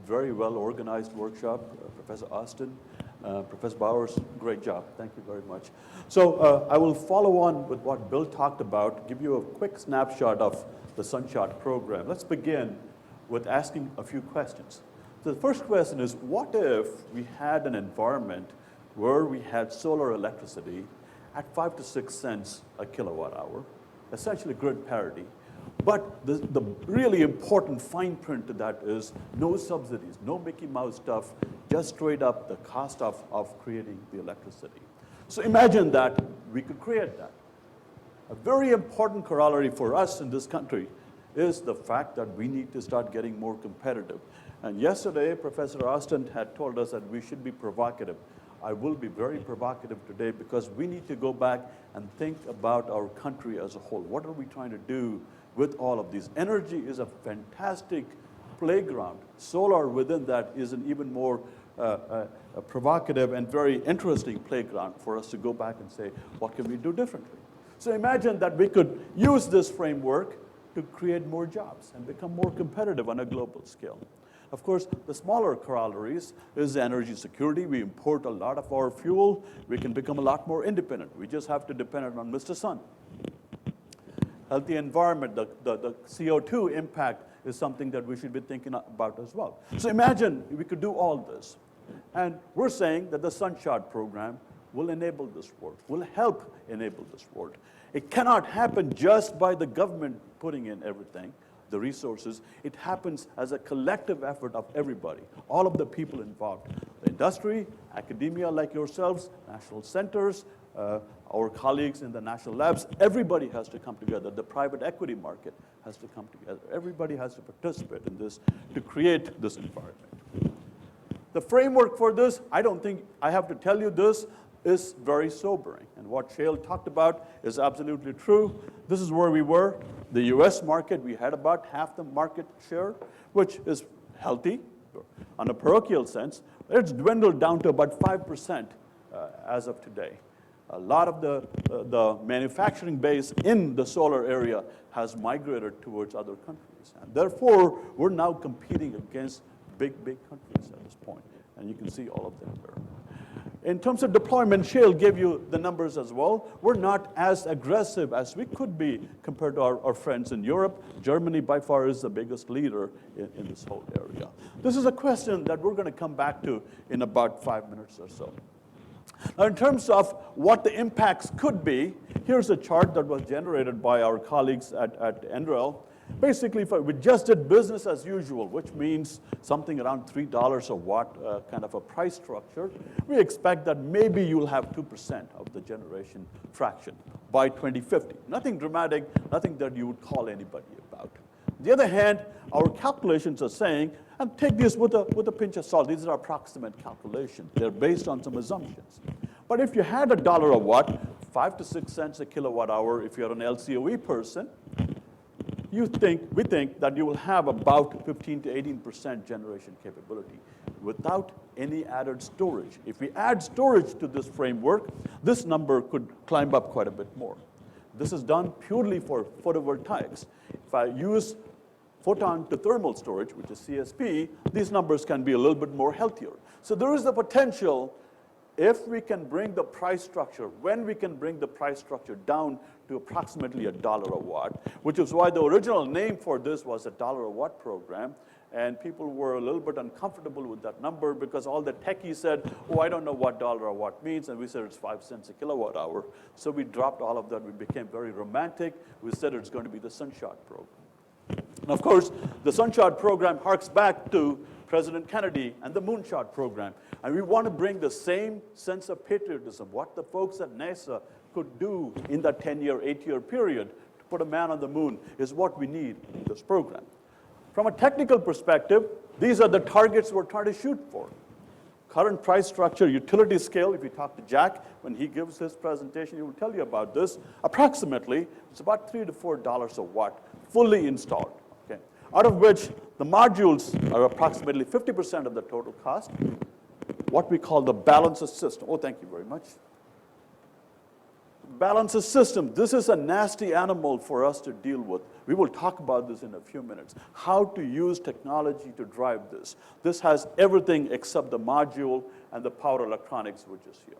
very well-organized workshop. Professor Austin, Professor Bowers, great job. Thank you very much. So I will follow on with what Bill talked about, give you a quick snapshot of the Sunshot program. Let's begin with asking a few questions. So the first question is, what if we had an environment where we had solar electricity at 5 to 6 cents a kilowatt hour, essentially grid parity? But the really important fine print to that is no subsidies, no Mickey Mouse stuff, just straight up the cost of creating the electricity. So imagine that we could create that. A very important corollary for us in this country is the fact that we need to start getting more competitive. And yesterday, Professor Austin had told us that we should be provocative. I will be very provocative today because we need to go back and think about our country as a whole. What are we trying to do with all of these? Energy is a fantastic playground. Solar within that is an even more provocative and very interesting playground for us to go back and say, what can we do differently? So imagine that we could use this framework to create more jobs and become more competitive on a global scale. Of course, the smaller corollaries is energy security. We import a lot of our fuel. We can become a lot more independent. We just have to depend on Mr. Sun. Healthy environment, the CO2 impact is something that we should be thinking about as well. So imagine we could do all this. And we're saying that the Sunshot program will enable this work, will help enable this work. It cannot happen just by the government putting in everything, the resources. It happens as a collective effort of everybody, all of the people involved. The industry, academia like yourselves, national centers, our colleagues in the national labs, everybody has to come together. The private equity market has to come together. Everybody has to participate in this to create this environment. The framework for this, I don't think I have to tell you this, is very sobering. And what Shale talked about is absolutely true. This is where we were. The US market, we had about half the market share, which is healthy on a parochial sense. It's dwindled down to about 5% as of today. A lot of the manufacturing base in the solar area has migrated towards other countries. And therefore, we're now competing against big countries at this point. And you can see all of them there. In terms of deployment, Shale gave you the numbers as well. We're not as aggressive as we could be compared to our friends in Europe. Germany by far is the biggest leader in this whole area. This is a question that we're going to come back to in about 5 minutes or so. Now, in terms of what the impacts could be, here's a chart that was generated by our colleagues at NREL. Basically, if we just did business as usual, which means something around $3 a watt kind of a price structure, we expect that maybe you'll have 2% of the generation fraction by 2050. Nothing dramatic, nothing that you would call anybody about. On the other hand, our calculations are saying, and take this with a pinch of salt, these are approximate calculations. They're based on some assumptions. But if you had $1 a watt, 5 to 6 cents a kilowatt hour, if you're an LCOE person, we think that you will have about 15 to 18% generation capability without any added storage. If we add storage to this framework, this number could climb up quite a bit more. This is done purely for photovoltaics. If I use photon to thermal storage, which is CSP, these numbers can be a little bit more healthier. So there is the potential, if we can bring the price structure, when we can bring the price structure down to approximately $1 a watt, which is why the original name for this was a $1 a watt program, and people were a little bit uncomfortable with that number because all the techies said, oh, I don't know what $1 a watt means, and we said it's 5 cents a kilowatt hour. So we dropped all of that. We became very romantic. We said it's going to be the Sunshot program. And of course, the Sunshot program harks back to President Kennedy and the Moonshot program. And we want to bring the same sense of patriotism, what the folks at NASA could do in that 10-year, 8-year period to put a man on the moon is what we need in this program. From a technical perspective, these are the targets we're trying to shoot for. Current price structure, utility scale, if you talk to Jack, when he gives his presentation, he will tell you about this. Approximately, it's about $3 to $4 a watt, fully installed. Okay? Out of which the modules are approximately 50% of the total cost. What we call the balancer system. Oh, thank you very much. Balancer system, this is a nasty animal for us to deal with. We will talk about this in a few minutes. How to use technology to drive this. This has everything except the module and the power electronics, which is here.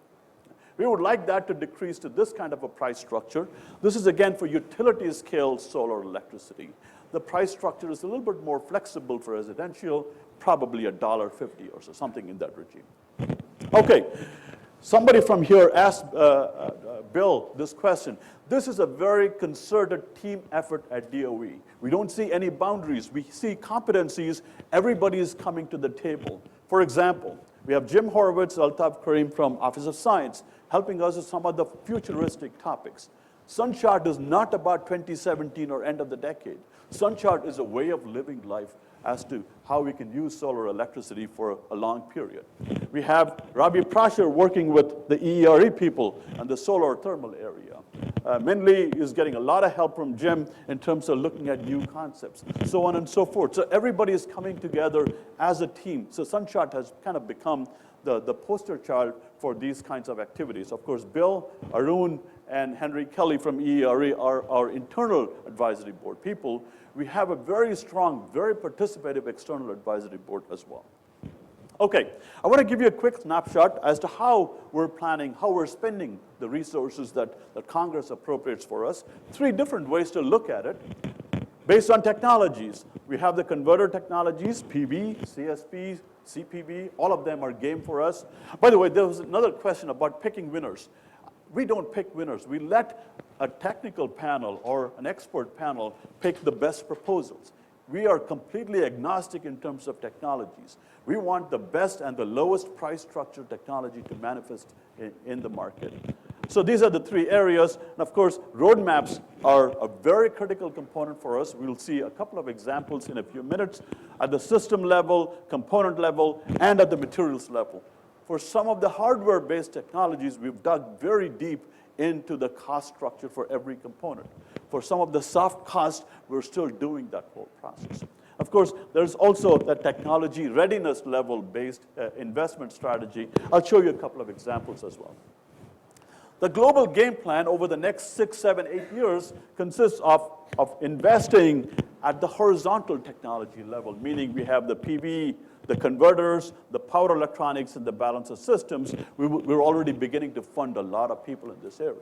We would like that to decrease to this kind of a price structure. This is, again, for utility scale solar electricity. The price structure is a little bit more flexible for residential, probably $1.50 or so, something in that regime. Okay. Somebody from here asked Bill this question. This is a very concerted team effort at DOE. We don't see any boundaries. We see competencies. Everybody is coming to the table. For example, we have Jim Horowitz, Altaf Karim from Office of Science, helping us with some of the futuristic topics. Sunshot is not about 2017 or end of the decade. Sunshot is a way of living life as to how we can use solar electricity for a long period. We have Robbie Prosher working with the EERE people and the solar thermal area. Min Lee is getting a lot of help from Jim in terms of looking at new concepts, so on and so forth. So everybody is coming together as a team. So Sunshot has kind of become the poster child for these kinds of activities. Of course, Bill, Arun, and Henry Kelly from EERE are our internal advisory board people. We have a very strong, very participative external advisory board as well. Okay, I want to give you a quick snapshot as to how we're planning, how we're spending the resources that Congress appropriates for us. 3 different ways to look at it. Based on technologies, we have the converter technologies, PV, CSP, CPV, all of them are game for us. By the way, there was another question about picking winners. We don't pick winners. We let a technical panel or an expert panel pick the best proposals. We are completely agnostic in terms of technologies. We want the best and the lowest price structure technology to manifest in the market. So these are the 3 areas. And of course, roadmaps are a very critical component for us. We'll see a couple of examples in a few minutes at the system level, component level, and at the materials level. For some of the hardware-based technologies, we've dug very deep into the cost structure for every component. For some of the soft costs, we're still doing that whole process. Of course, there's also the technology readiness level-based investment strategy. I'll show you a couple of examples as well. The global game plan over the next 6, 7, 8 years consists of investing at the horizontal technology level, meaning we have the PV, the converters, the power electronics, and the balancer systems. We're already beginning to fund a lot of people in this area.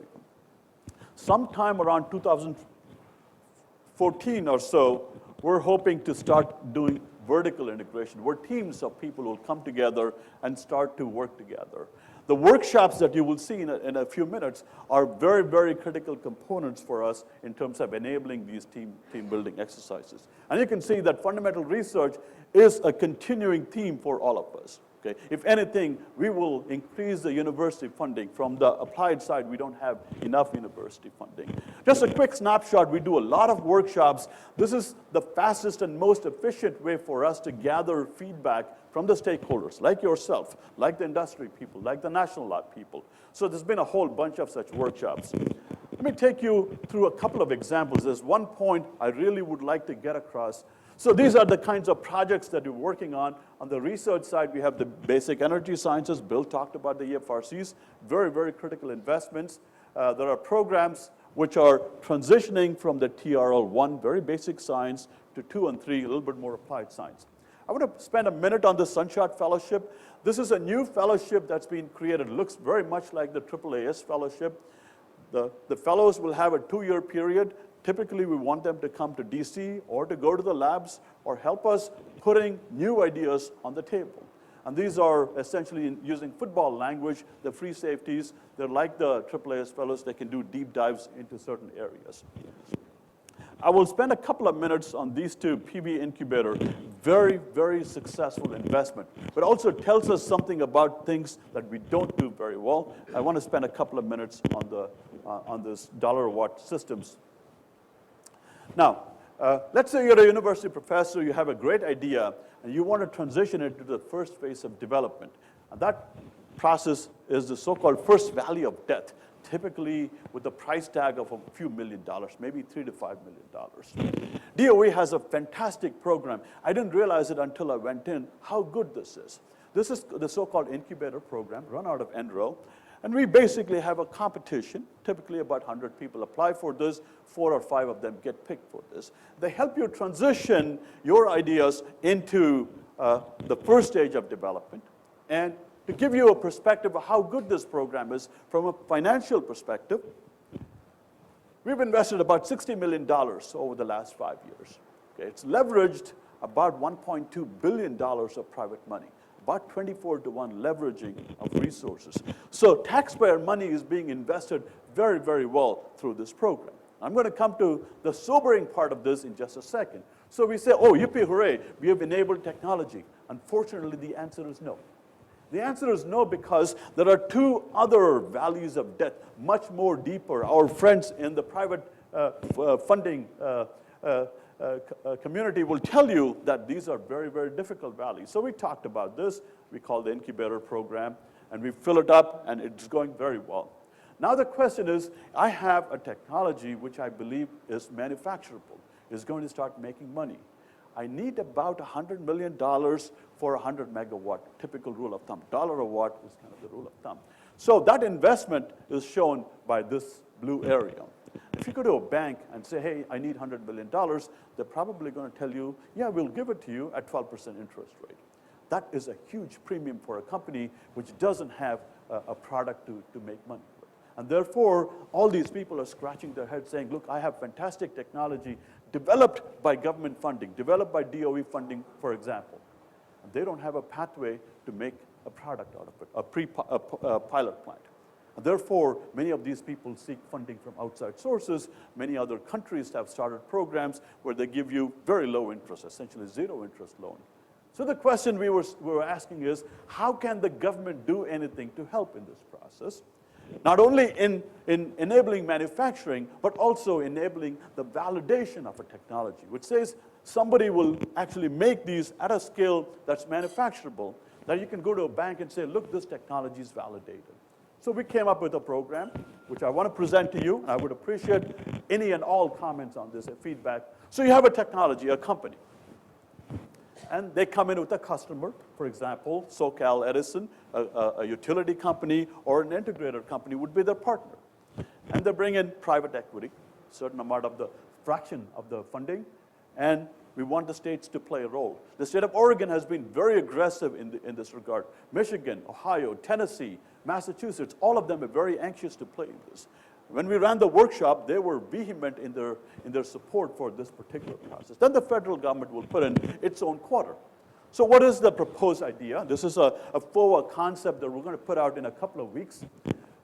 Sometime around 2014 or so, we're hoping to start doing vertical integration, where teams of people will come together and start to work together. The workshops that you will see in a few minutes are very, very critical components for us in terms of enabling these team building exercises. And you can see that fundamental research is a continuing theme for all of us. Okay? If anything, we will increase the university funding. From the applied side, we don't have enough university funding. Just a quick snapshot, we do a lot of workshops. This is the fastest and most efficient way for us to gather feedback from the stakeholders, like yourself, like the industry people, like the national lab people. So there's been a whole bunch of such workshops. Let me take you through a couple of examples. There's one point I really would like to get across. So these are the kinds of projects that we're working on. On the research side, we have the basic energy sciences. Bill talked about the EFRCs, very, very critical investments. There are programs which are transitioning from the TRL1, very basic science, to 2 and 3, a little bit more applied science. I want to spend a minute on the Sunshot Fellowship. This is a new fellowship that's been created. It looks very much like the AAAS Fellowship. The fellows will have a 2-year period. Typically, we want them to come to DC or to go to the labs or help us putting new ideas on the table. And these are essentially, using football language, the free safeties. They're like the AAAS fellows. They can do deep dives into certain areas. I will spend a couple of minutes on these two, PV Incubator. Very, very successful investment, but also tells us something about things that we don't do very well. I want to spend a couple of minutes on this dollar-watt systems. Now, let's say you're a university professor, you have a great idea, and you want to transition it to the first phase of development. And that process is the so-called first valley of death, typically with a price tag of a few $1 million, maybe $3 to $5 million. DOE has a fantastic program. I didn't realize it until I went in how good this is. This is the so-called incubator program run out of NRO. And we basically have a competition. Typically about 100 people apply for this. 4 or 5 of them get picked for this. They help you transition your ideas into the first stage of development. And to give you a perspective of how good this program is from a financial perspective, we've invested about $60 million over the last 5 years. Okay, it's leveraged about $1.2 billion of private money. About 24-to-1 leveraging of resources. So taxpayer money is being invested very, very well through this program. I'm going to come to the sobering part of this in just a second. So we say, oh, yippee, hooray, we have enabled technology. Unfortunately, the answer is no. The answer is no, because there are 2 other valleys of death, much more deeper. Our friends in the private funding community will tell you that these are very, very difficult valleys. So we talked about this. We call the incubator program, and we fill it up, and it's going very well. Now the question is, I have a technology which I believe is manufacturable, is going to start making money. I need about $100 million for 100 megawatt, typical rule of thumb. $1 a watt is kind of the rule of thumb. So that investment is shown by this blue area. If you go to a bank and say, hey, I need $100 million, they're probably going to tell you, yeah, we'll give it to you at 12% interest rate. That is a huge premium for a company which doesn't have a product to make money with. And therefore, all these people are scratching their heads saying, look, I have fantastic technology developed by government funding, developed by DOE funding, for example. And they don't have a pathway to make a product out of it, a pilot plant. And therefore, many of these people seek funding from outside sources. Many other countries have started programs where they give you very low interest, essentially 0 interest loan. So the question we were asking is, how can the government do anything to help in this process? Not only in enabling manufacturing, but also enabling the validation of a technology, which says somebody will actually make these at a scale that's manufacturable, that you can go to a bank and say, look, this technology is validated. So we came up with a program, which I want to present to you, and I would appreciate any and all comments on this and feedback. So you have a technology, a company. And they come in with a customer, for example, SoCal Edison, a utility company or an integrator company would be their partner. And they bring in private equity, a certain amount of the fraction of the funding, And we want the states to play a role. The state of Oregon has been very aggressive in this regard. Michigan, Ohio, Tennessee, Massachusetts, all of them are very anxious to play in this. When we ran the workshop, they were vehement in their support for this particular process. Then the federal government will put in its own quarter. So what is the proposed idea? This is a FOA concept that we're going to put out in a couple of weeks.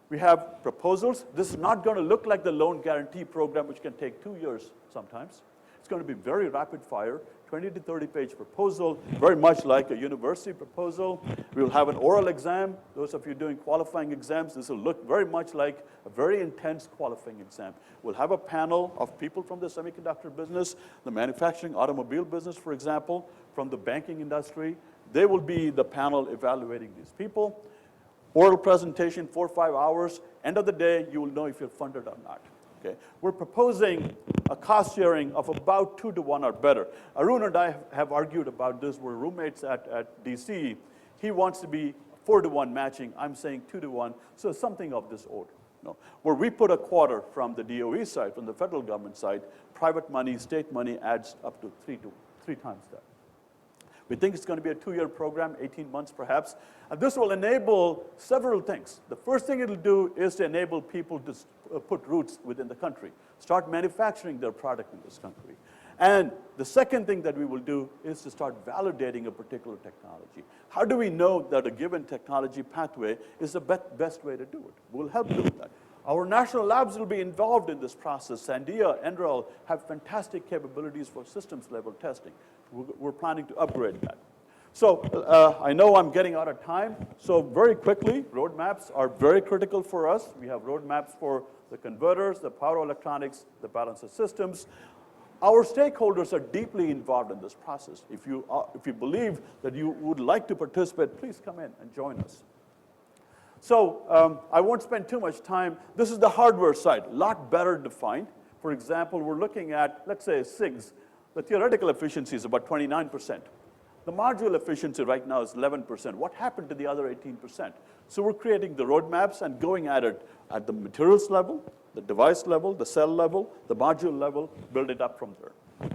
We have proposals. This is not going to look like the loan guarantee program, which can take 2 years sometimes. It's going to be very rapid fire, 20 to 30 page proposal, very much like a university proposal. We will have an oral exam. Those of you doing qualifying exams, this will look very much like a very intense qualifying exam. We'll have a panel of people from the semiconductor business, the manufacturing automobile business, for example, from the banking industry. They will be the panel evaluating these people. Oral presentation, 4 or 5 hours. End of the day, you will know if you're funded or not. Okay. We're proposing a cost sharing of about 2 to 1 or better. Arun and I have argued about this. We're roommates at DC. He wants to be 4 to 1 matching. I'm saying 2 to 1, so something of this order. No. Where we put a quarter from the DOE side, from the federal government side, private money, state money adds up to 3 times that. We think it's going to be a 2-year program, 18 months perhaps. And this will enable several things. The first thing it'll do is to enable people to put roots within the country, start manufacturing their product in this country. And the second thing that we will do is to start validating a particular technology. How do we know that a given technology pathway is the best way to do it? We'll help do that. Our national labs will be involved in this process. Sandia, NREL have fantastic capabilities for systems level testing. We're planning to upgrade that. So I know I'm getting out of time. So very quickly, roadmaps are very critical for us. We have roadmaps for the converters, the power electronics, the balance of systems. Our stakeholders are deeply involved in this process. If you believe that you would like to participate, please come in and join us. So I won't spend too much time. This is the hardware side, a lot better defined. For example, we're looking at, let's say, SIGs. The theoretical efficiency is about 29%. The module efficiency right now is 11%. What happened to the other 18%? So we're creating the roadmaps and going at it at the materials level, the device level, the cell level, the module level, build it up from there.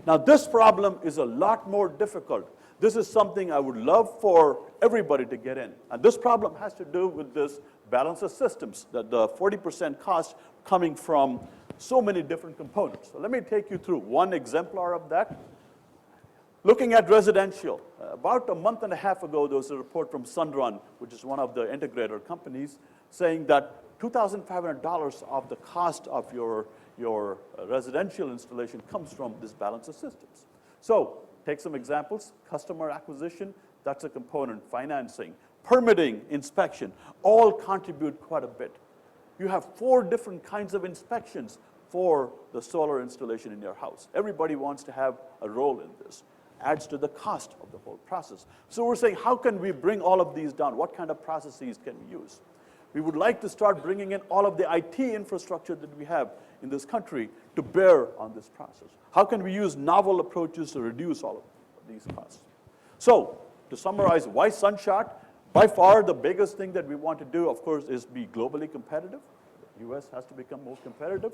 Now this problem is a lot more difficult. This is something I would love for everybody to get in. And this problem has to do with this balance of systems, the 40% cost coming from so many different components. So let me take you through one exemplar of that. Looking at residential, about a month and a half ago, there was a report from Sunrun, which is one of the integrator companies, saying that $2,500 of the cost of your residential installation comes from this balance of systems. So take some examples. Customer acquisition, that's a component. Financing, permitting, inspection, all contribute quite a bit. You have 4 different kinds of inspections for the solar installation in your house. Everybody wants to have a role in this. Adds to the cost of the whole process. So we're saying, how can we bring all of these down? What kind of processes can we use? We would like to start bringing in all of the IT infrastructure that we have in this country to bear on this process. How can we use novel approaches to reduce all of these costs? So to summarize, why Sunshot? By far, the biggest thing that we want to do, of course, is be globally competitive. The U.S. has to become more competitive.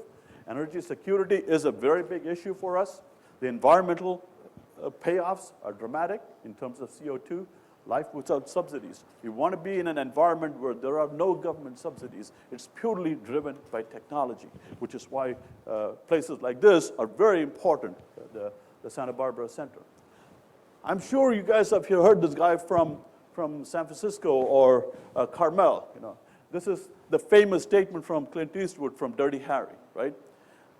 Energy security is a very big issue for us. The environmental payoffs are dramatic in terms of CO2, life without subsidies. We want to be in an environment where there are no government subsidies. It's purely driven by technology, which is why places like this are very important, the Santa Barbara Center. I'm sure you guys have heard this guy from San Francisco or Carmel. You know, this is the famous statement from Clint Eastwood from Dirty Harry, right?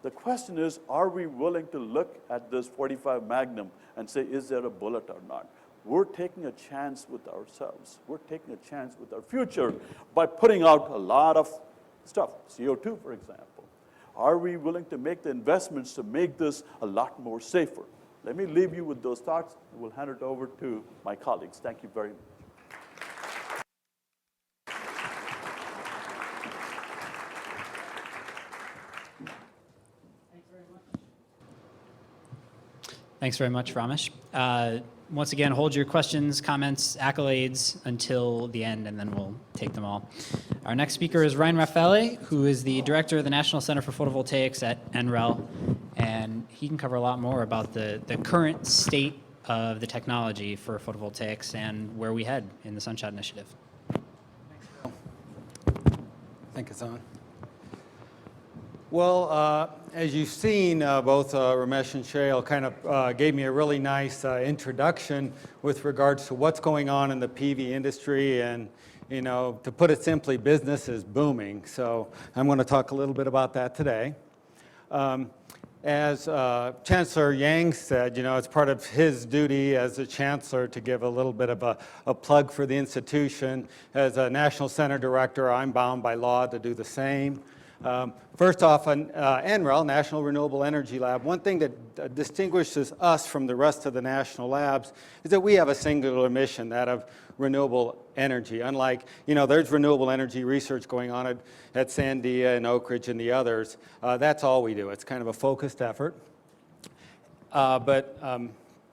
The question is, are we willing to look at this .45 Magnum and say, is there a bullet or not? We're taking a chance with ourselves. We're taking a chance with our future by putting out a lot of stuff, CO2, for example. Are we willing to make the investments to make this a lot more safer? Let me leave you with those thoughts, and we'll hand it over to my colleagues. Thank you very much. Thanks very much, Ramesh. Once again, hold your questions, comments, accolades until the end, and then we'll take them all. Our next speaker is Ryan Raffaele, who is the director of the National Center for Photovoltaics at NREL, and he can cover a lot more about the current state of the technology for photovoltaics and where we head in the Sunshot Initiative. I think it's on. Well, as you've seen, both Ramesh and Shail kind of gave me a really nice introduction with regards to what's going on in the PV industry, and to put it simply, business is booming. So I'm going to talk a little bit about that today. As Chancellor Yang said, it's part of his duty as a chancellor to give a little bit of a plug for the institution. As a National Center Director, I'm bound by law to do the same. First off, on NREL, National Renewable Energy Lab, one thing that distinguishes us from the rest of the national labs is that we have a singular mission, that of renewable energy. Unlike, there's renewable energy research going on at Sandia and Oak Ridge and the others. That's all we do. It's kind of a focused effort. But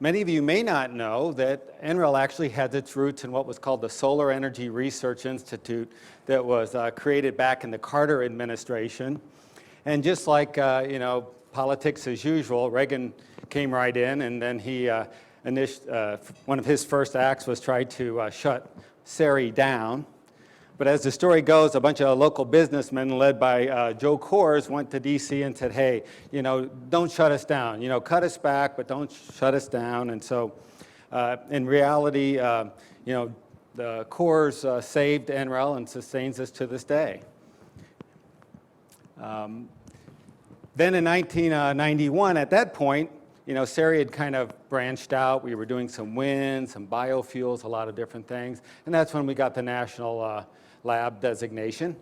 many of you may not know that NREL actually has its roots in what was called the Solar Energy Research Institute that was created back in the Carter administration. And just like, politics as usual, Reagan came right in, and then he, one of his first acts was try to shut SERI down. But as the story goes, a bunch of local businessmen led by Joe Coors went to DC and said, hey, don't shut us down. Cut us back, but don't shut us down. And so in reality, the Coors saved NREL and sustains us to this day. Then in 1991, at that point, SERI had kind of branched out. We were doing some wind, some biofuels, a lot of different things. And that's when we got the national lab designation.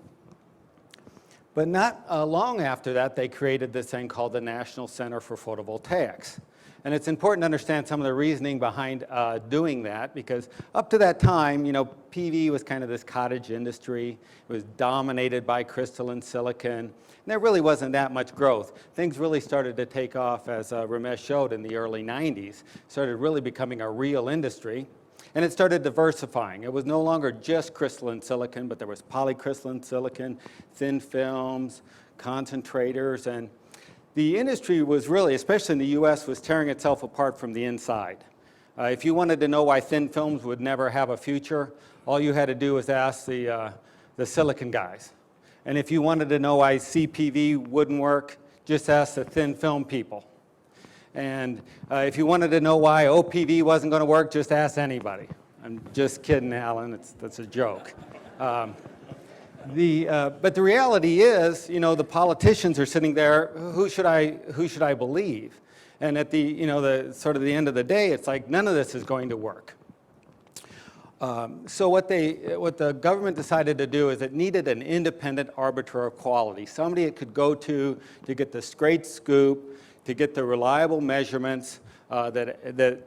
But not long after that, they created this thing called the National Center for Photovoltaics. And it's important to understand some of the reasoning behind doing that, because up to that time, PV was kind of this cottage industry. It was dominated by crystalline silicon. And there really wasn't that much growth. Things really started to take off, as Ramesh showed, in the early 90s. Started really becoming a real industry. And it started diversifying. It was no longer just crystalline silicon, but there was polycrystalline silicon, thin films, concentrators, and the industry was really, especially in the US, was tearing itself apart from the inside. If you wanted to know why thin films would never have a future, all you had to do was ask the silicon guys. And if you wanted to know why CPV wouldn't work, just ask the thin film people. And if you wanted to know why OPV wasn't going to work, just ask anybody. I'm just kidding, Alan. That's a joke. But the reality is, the politicians are sitting there. Who should I believe? And at the sort of the end of the day, it's like none of this is going to work. So what the government decided to do is it needed an independent arbiter of quality, somebody it could go to get this great scoop, to get the reliable measurements that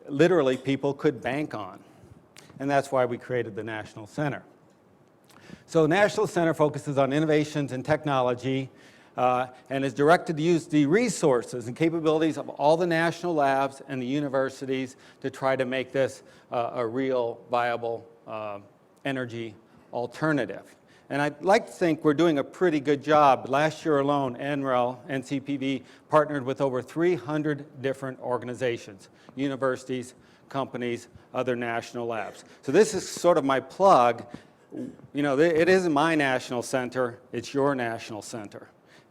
literally people could bank on. And that's why we created the National Center. So National Center focuses on innovations in technology and is directed to use the resources and capabilities of all the national labs and the universities to try to make this a real viable energy alternative. And I'd like to think we're doing a pretty good job. Last year alone, NREL, NCPV, partnered with over 300 different organizations, universities, companies, other national labs. So this is sort of my plug. It isn't my national center, it's your national center.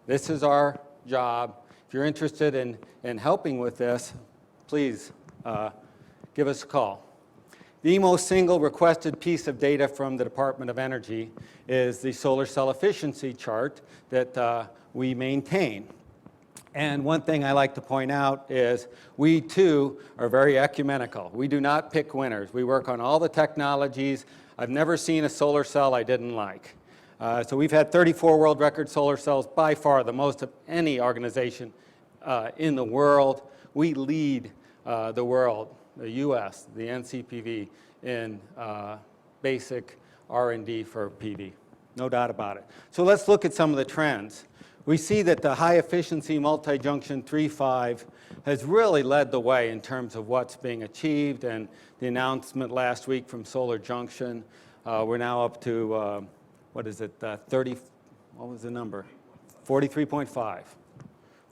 This is our job. If you're interested in helping with this, please give us a call. The most single requested piece of data from the Department of Energy is the solar cell efficiency chart that we maintain. And one thing I like to point out is we, too, are very ecumenical. We do not pick winners. We work on all the technologies. I've never seen a solar cell I didn't like. So we've had 34 world record solar cells, by far the most of any organization in the world. We lead the world, the US, the NCPV, in basic R&D for PV. No doubt about it. So let's look at some of the trends. We see that the high efficiency multi-junction 3.5 has really led the way in terms of what's being achieved, and the announcement last week from Solar Junction, we're now up to, what is it, 30, what was the number? 43.5.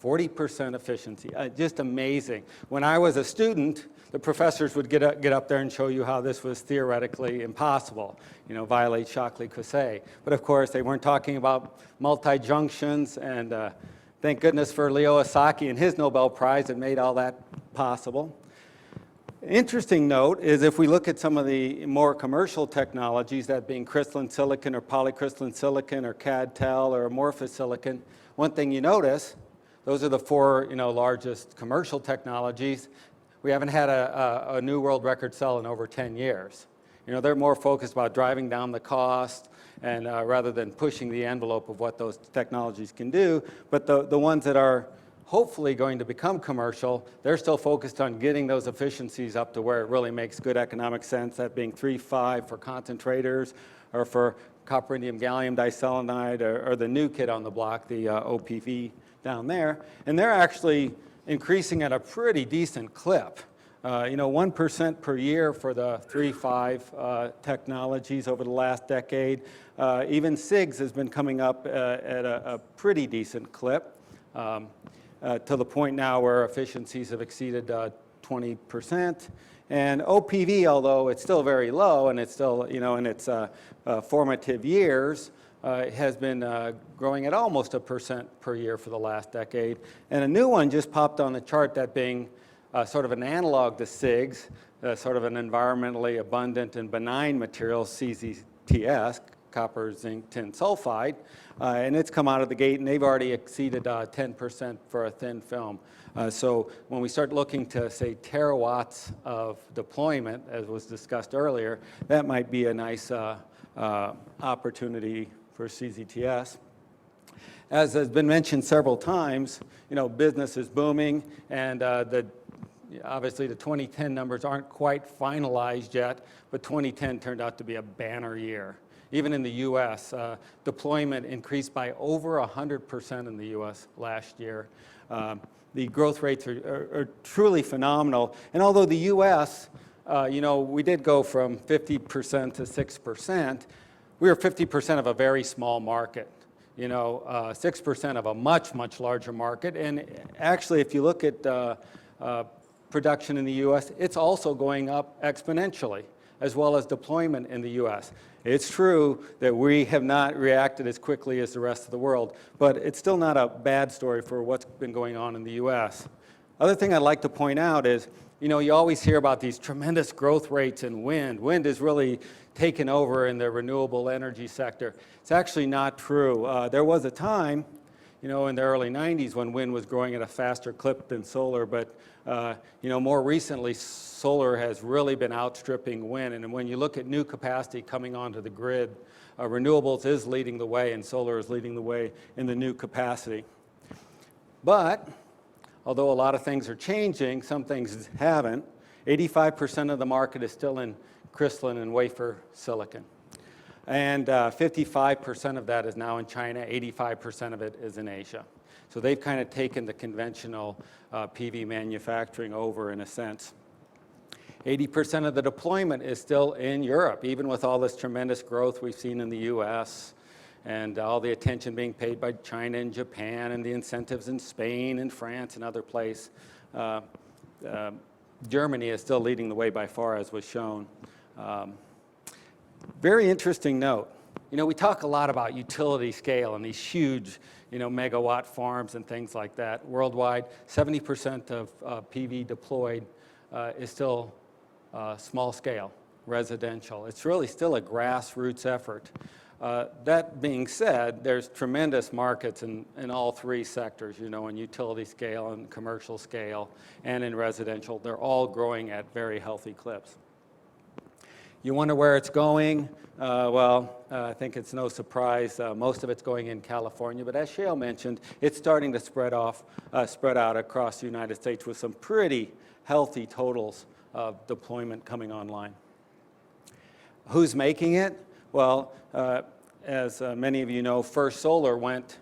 40% efficiency, just amazing. When I was a student, the professors would get up there and show you how this was theoretically impossible, violate Shockley-Cousset. But of course, they weren't talking about multi-junctions, and thank goodness for Leo Osaki and his Nobel Prize that made all that possible. Interesting note is if we look at some of the more commercial technologies, that being crystalline silicon or polycrystalline silicon or CAD-TEL or amorphous silicon, one thing you notice, those are the four largest commercial technologies. We haven't had a new world record cell in over 10 years. They're more focused about driving down the cost and rather than pushing the envelope of what those technologies can do. But the ones that are hopefully going to become commercial, they're still focused on getting those efficiencies up to where it really makes good economic sense, that being 3.5 for concentrators or for copper indium gallium diselenide or the new kid on the block, the OPV down there. And they're actually increasing at a pretty decent clip. 1% per year for the 3.5 technologies over the last decade. Even SIGs has been coming up at a pretty decent clip. To the point now where efficiencies have exceeded 20%. And OPV, although it's still very low and it's still, in its formative years, has been growing at almost 1% per year for the last decade. And a new one just popped on the chart, that being sort of an analog to SIGs, sort of an environmentally abundant and benign material, CZTS, copper, zinc, tin sulfide, and it's come out of the gate, and they've already exceeded 10% for a thin film. So when we start looking to, say, terawatts of deployment, as was discussed earlier, that might be a nice opportunity for CZTS. As has been mentioned several times, business is booming, and obviously the 2010 numbers aren't quite finalized yet, but 2010 turned out to be a banner year. Even in the U.S., deployment increased by over 100% in the U.S. last year. The growth rates are truly phenomenal. And although the U.S., we did go from 50% to 6%, we were 50% of a very small market. 6% of a much, much larger market. And actually, if you look at production in the U.S., it's also going up exponentially, as well as deployment in the U.S. It's true that we have not reacted as quickly as the rest of the world, but it's still not a bad story for what's been going on in the U.S. Other thing I'd like to point out is, you always hear about these tremendous growth rates in wind. Wind is really taken over in the renewable energy sector. It's actually not true. There was a time, in the early 90s when wind was growing at a faster clip than solar, but more recently, solar has really been outstripping wind. And when you look at new capacity coming onto the grid, renewables is leading the way, and solar is leading the way in the new capacity. But although a lot of things are changing, some things haven't. 85% of the market is still in crystalline and wafer silicon. And 55% of that is now in China, 85% of it is in Asia. So they've kind of taken the conventional PV manufacturing over in a sense. 80% of the deployment is still in Europe, even with all this tremendous growth we've seen in the US and all the attention being paid by China and Japan and the incentives in Spain and France and other places. Germany is still leading the way by far, as was shown. Very interesting note. We talk a lot about utility scale and these huge, megawatt farms and things like that. Worldwide, 70% of PV deployed is still small scale, residential. It's really still a grassroots effort. That being said, there's tremendous markets in all three sectors, in utility scale and commercial scale and in residential. They're all growing at very healthy clips. You wonder where it's going? I think it's no surprise. Most of it's going in California, but as Shale mentioned, it's starting to spread out across the United States with some pretty healthy totals of deployment coming online. Who's making it? Well, as many of you know, First Solar went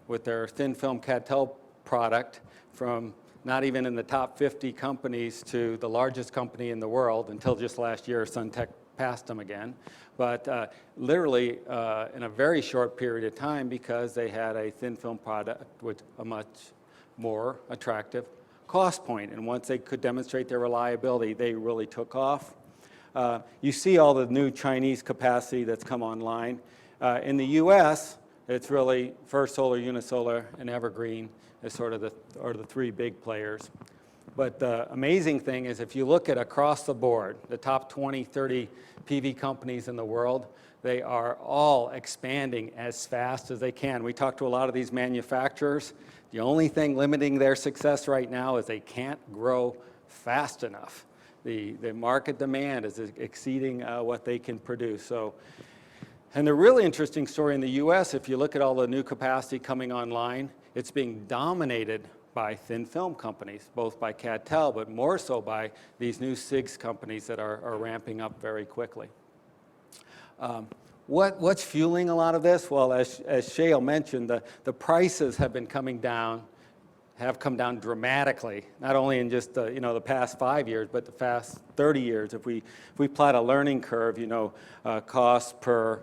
with their thin film CAD-TEL product from not even in the top 50 companies to the largest company in the world until just last year, Suntech passed them again. But literally in a very short period of time, because they had a thin film product with a much more attractive cost point. And once they could demonstrate their reliability, they really took off. You see all the new Chinese capacity that's come online. In the US, it's really First Solar, Unisolar, and Evergreen as sort of the three big players. But the amazing thing is if you look at across the board, the top 20, 30 PV companies in the world, they are all expanding as fast as they can. We talked to a lot of these manufacturers. The only thing limiting their success right now is they can't grow fast enough. The market demand is exceeding what they can produce. So, and the really interesting story in the US, if you look at all the new capacity coming online, it's being dominated by thin film companies, both by CadTel, but more so by these new SIGs companies that are ramping up very quickly. What's fueling a lot of this? Well, as Shale mentioned, the prices have been coming down, have come down dramatically, not only in just the past 5 years, but the past 30 years. If we plot a learning curve, cost per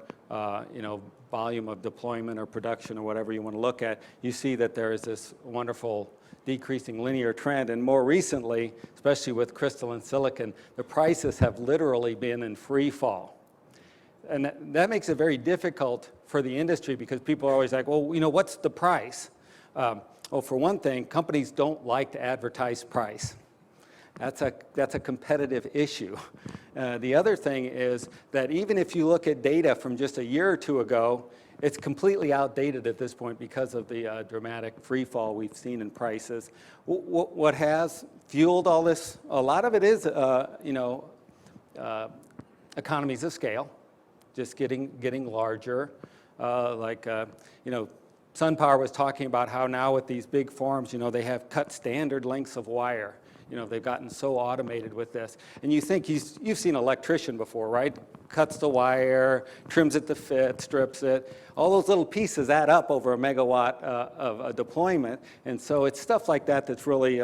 volume of deployment or production or whatever you want to look at, you see that there is this wonderful decreasing linear trend. And more recently, especially with crystalline silicon, the prices have literally been in free fall. And that makes it very difficult for the industry because people are always like, well, what's the price? Well, for one thing, companies don't like to advertise price. That's a competitive issue. The other thing is that even if you look at data from just a year or two ago, it's completely outdated at this point because of the dramatic free fall we've seen in prices. What has fueled all this? A lot of it is, economies of scale, just getting larger. SunPower was talking about how now with these big farms, they have cut standard lengths of wire. They've gotten so automated with this. And you think you've seen an electrician before, right? Cuts the wire, trims it to fit, strips it. All those little pieces add up over a megawatt of a deployment. And so it's stuff like that that's really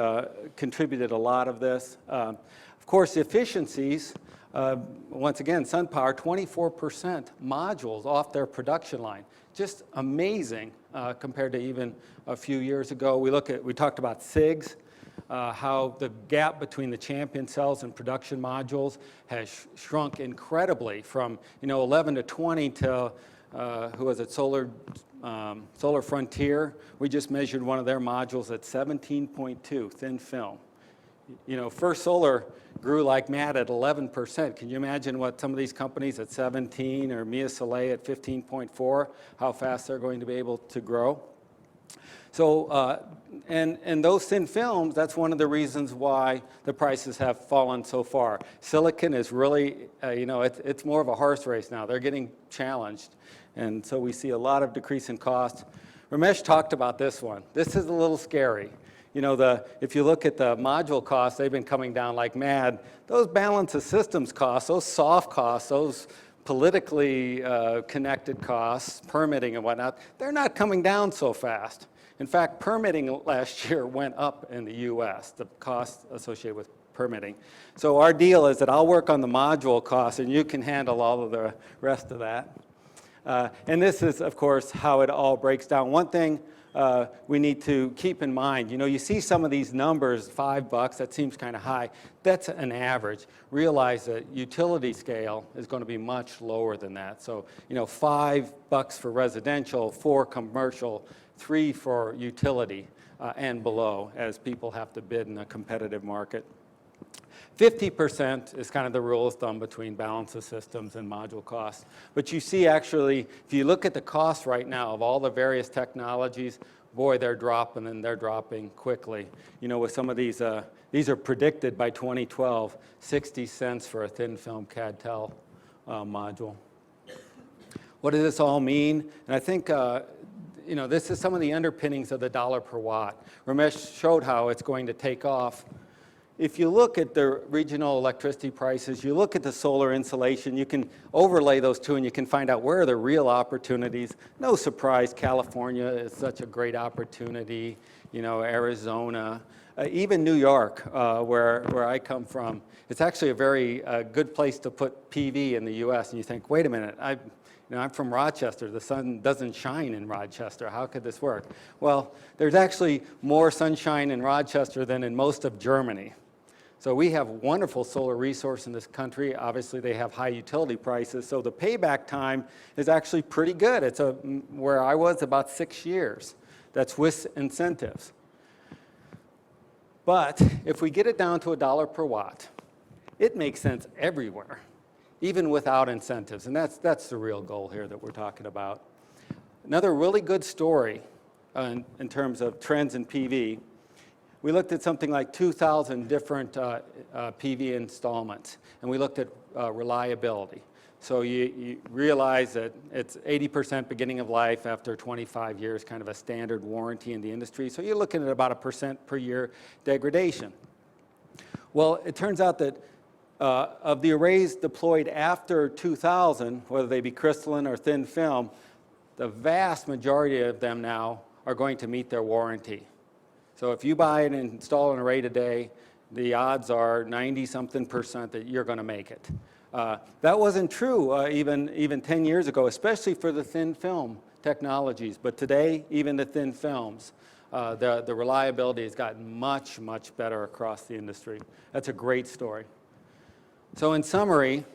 contributed a lot of this. Of course, efficiencies, once again, SunPower, 24% modules off their production line. Just amazing compared to even a few years ago. We talked about SIGs. How the gap between the champion cells and production modules has shrunk incredibly from 11 to 20 to who was it, Solar Frontier. We just measured one of their modules at 17.2 thin film. First Solar grew like mad at 11%. Can you imagine what some of these companies at 17 or Mia Soleil at 15.4, how fast they're going to be able to grow? So, and those thin films, that's one of the reasons why the prices have fallen so far. Silicon is really, it's more of a horse race now. They're getting challenged. And so we see a lot of decrease in cost. Ramesh talked about this one. This is a little scary. If you look at the module costs, they've been coming down like mad. Those balance of systems costs, those soft costs, those politically connected costs, permitting and whatnot, they're not coming down so fast. In fact, permitting last year went up in the US, the costs associated with permitting. So our deal is that I'll work on the module costs and you can handle all of the rest of that. And this is, of course, how it all breaks down. One thing we need to keep in mind, you see some of these numbers, $5, that seems kind of high. That's an average. Realize that utility scale is going to be much lower than that. So, $5 for residential, for commercial, 3 for utility and below, as people have to bid in a competitive market. 50% is kind of the rule of thumb between balance of systems and module costs. But you see actually, if you look at the cost right now of all the various technologies, boy, they're dropping and they're dropping quickly. With some of these are predicted by 2012, 60 cents for a thin film CadTel module. What does this all mean? And I think this is some of the underpinnings of the dollar per watt. Ramesh showed how it's going to take off. If you look at the regional electricity prices, you look at the solar insulation, you can overlay those two and you can find out where are the real opportunities. No surprise, California is such a great opportunity, Arizona, even New York, where I come from. It's actually a very good place to put PV in the US, and you think, wait a minute, You know, I'm from Rochester. The sun doesn't shine in Rochester. How could this work? Well, there's actually more sunshine in Rochester than in most of Germany. So we have wonderful solar resource in this country. Obviously, they have high utility prices, so the payback time is actually pretty good. It's where I was about 6 years. That's with incentives. But if we get it down to $1 per watt, it makes sense everywhere, even without incentives, and that's the real goal here that we're talking about. Another really good story in terms of trends in PV. We looked at something like 2,000 different PV installments, and we looked at reliability. So you realize that it's 80% beginning of life after 25 years, kind of a standard warranty in the industry. So you're looking at about 1% per year degradation. Well, it turns out that of the arrays deployed after 2000, whether they be crystalline or thin film, the vast majority of them now are going to meet their warranty. So if you buy and install an array today, the odds are 90-something% that you're going to make it. That wasn't true even 10 years ago, especially for the thin film technologies. But today, even the thin films, the reliability has gotten much, much better across the industry. That's a great story. So in summary,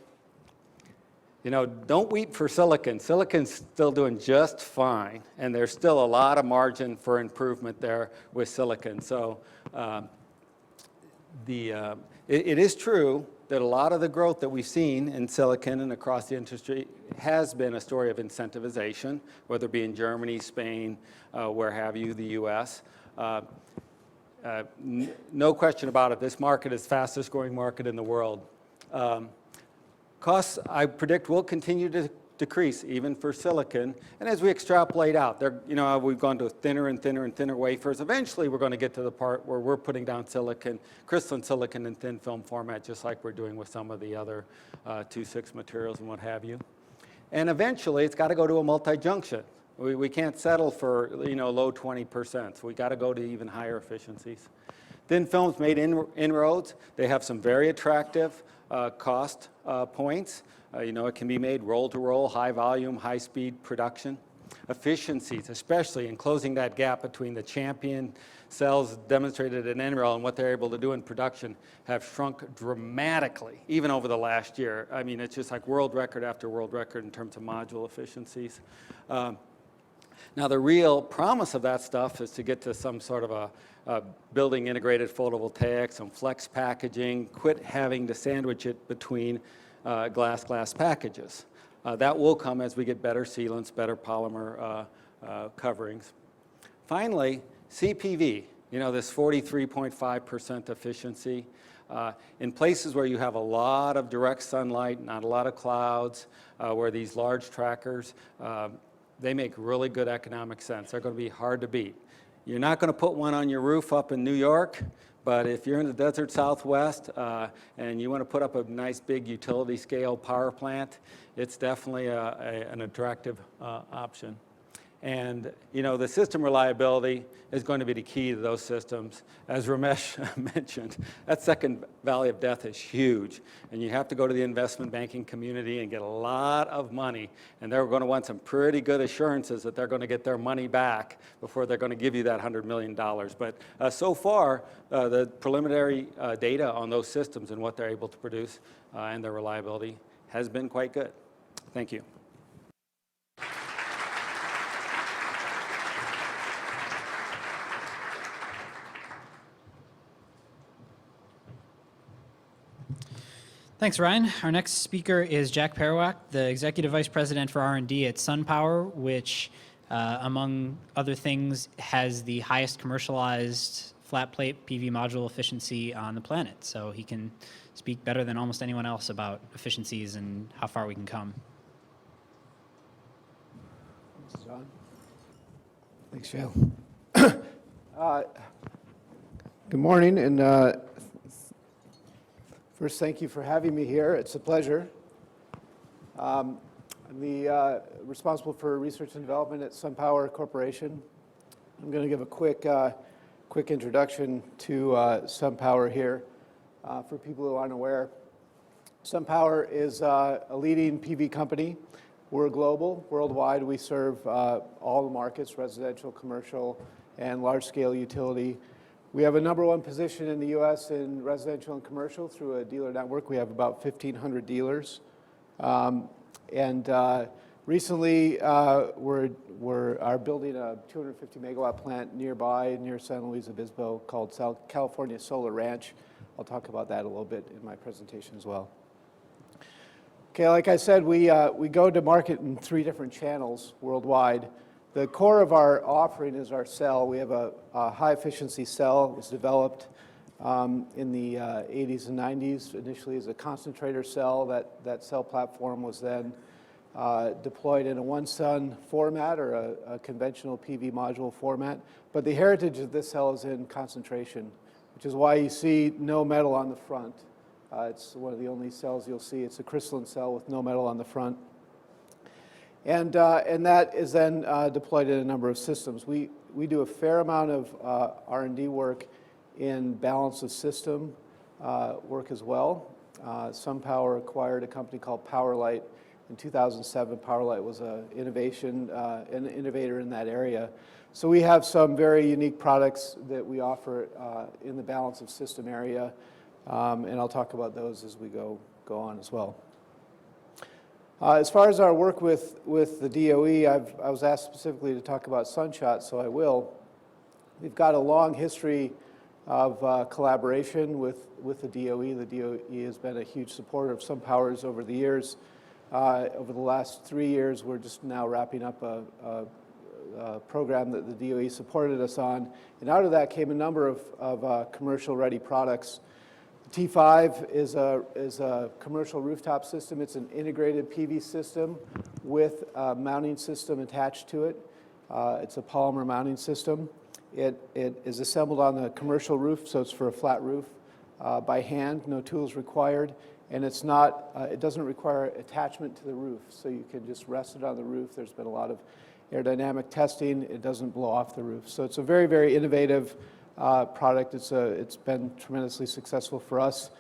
you know, don't weep for silicon. Silicon's still doing just fine, and there's still a lot of margin for improvement there with silicon. So it is true that a lot of the growth that we've seen in silicon and across the industry has been a story of incentivization, whether it be in Germany, Spain, where have you, the US. No question about it, this market is the fastest growing market in the world. Costs, I predict, will continue to decrease, even for silicon. And as we extrapolate out, you know, we've gone to thinner and thinner and thinner wafers. Eventually, we're going to get to the part where we're putting down silicon, crystalline silicon in thin film format, just like we're doing with some of the other 2,6 materials and what have you. And eventually, it's got to go to a multi-junction. We can't settle for, you know, low 20%. So we got to go to even higher efficiencies. Thin films made inroads. They have some very attractive cost points. You know, it can be made roll-to-roll, high volume, high-speed production. Efficiencies, especially in closing that gap between the champion cells demonstrated in NREL and what they're able to do in production, have shrunk dramatically, even over the last year. I mean, it's just like world record after world record in terms of module efficiencies. Now, the real promise of that stuff is to get to some sort of a building integrated photovoltaic, some flex packaging, quit having to sandwich it between glass packages. That will come as we get better sealants, better polymer coverings. Finally, CPV, you know, this 43.5% efficiency. In places where you have a lot of direct sunlight, not a lot of clouds, where these large trackers, they make really good economic sense. They're going to be hard to beat. You're not going to put one on your roof up in New York, but if you're in the desert Southwest and you want to put up a nice big utility scale power plant, it's definitely an attractive option. And you know, the system reliability is going to be the key to those systems. As Ramesh mentioned, that second valley of death is huge. And you have to go to the investment banking community and get a lot of money. And they're going to want some pretty good assurances that they're going to get their money back before they're going to give you that $100 million. But so far, the preliminary data on those systems and what they're able to produce and their reliability has been quite good. Thank you. Thanks, Ryan. Our next speaker is Jack Perawak, the Executive Vice President for R&D at SunPower, which, among other things, has the highest commercialized flat plate PV module efficiency on the planet. So he can speak better than almost anyone else about efficiencies and how far we can come. Thanks, John. Thanks, Joe. Good morning, and first, thank you for having me here. It's a pleasure. I'm the responsible for research and development at SunPower Corporation. I'm going to give a quick introduction to SunPower here for people who aren't aware. SunPower is a leading PV company We're global, worldwide. We serve all the markets, residential, commercial, and large-scale utility. We have a #1 position in the U.S. in residential and commercial through a dealer network. We have about 1,500 dealers. Recently, we are building a 250 megawatt plant nearby, near San Luis Obispo, called California Solar Ranch. I'll talk about that a little bit in my presentation as well. Okay, like I said, we go to market in 3 different channels worldwide. The core of our offering is our cell. We have a high-efficiency cell. It was developed in the 80s and 90s, initially as a concentrator cell. That cell platform was then deployed in a one-sun format or a conventional PV module format. But the heritage of this cell is in concentration, which is why you see no metal on the front. It's one of the only cells you'll see. It's a crystalline cell with no metal on the front. And that is then deployed in a number of systems. We do a fair amount of R&D work in balance of system work as well. SunPower acquired a company called PowerLight in 2007. PowerLight was an innovator in that area. So we have some very unique products that we offer in the balance of system area, and I'll talk about those as we go on as well. As far as our work with the DOE, I was asked specifically to talk about Sunshot, so I will. We've got a long history of collaboration with the DOE. The DOE has been a huge supporter of SunPower's over the years. Over the last 3 years, we're just now wrapping up a program that the DOE supported us on. And out of that came a number of commercial-ready products. The T5 is a commercial rooftop system. It's an integrated PV system with a mounting system attached to it. It's a polymer mounting system. It is assembled on the commercial roof, so it's for a flat roof by hand, no tools required. And it's not, it doesn't require attachment to the roof, so you can just rest it on the roof. There's been a lot of aerodynamic testing. It doesn't blow off the roof. So it's a very, very innovative product. It's been tremendously successful for us.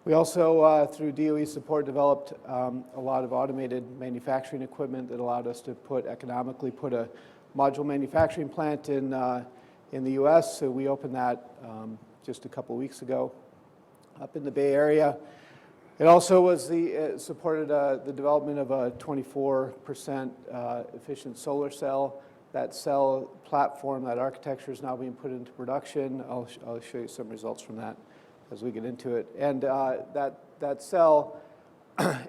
We also, through DOE support, developed a lot of automated manufacturing equipment that allowed us to economically put a module manufacturing plant in the U.S. So we opened that just a couple weeks ago up in the Bay Area. It also was supported the development of a 24% efficient solar cell. That cell platform, that architecture is now being put into production. I'll show you some results from that as we get into it. And that cell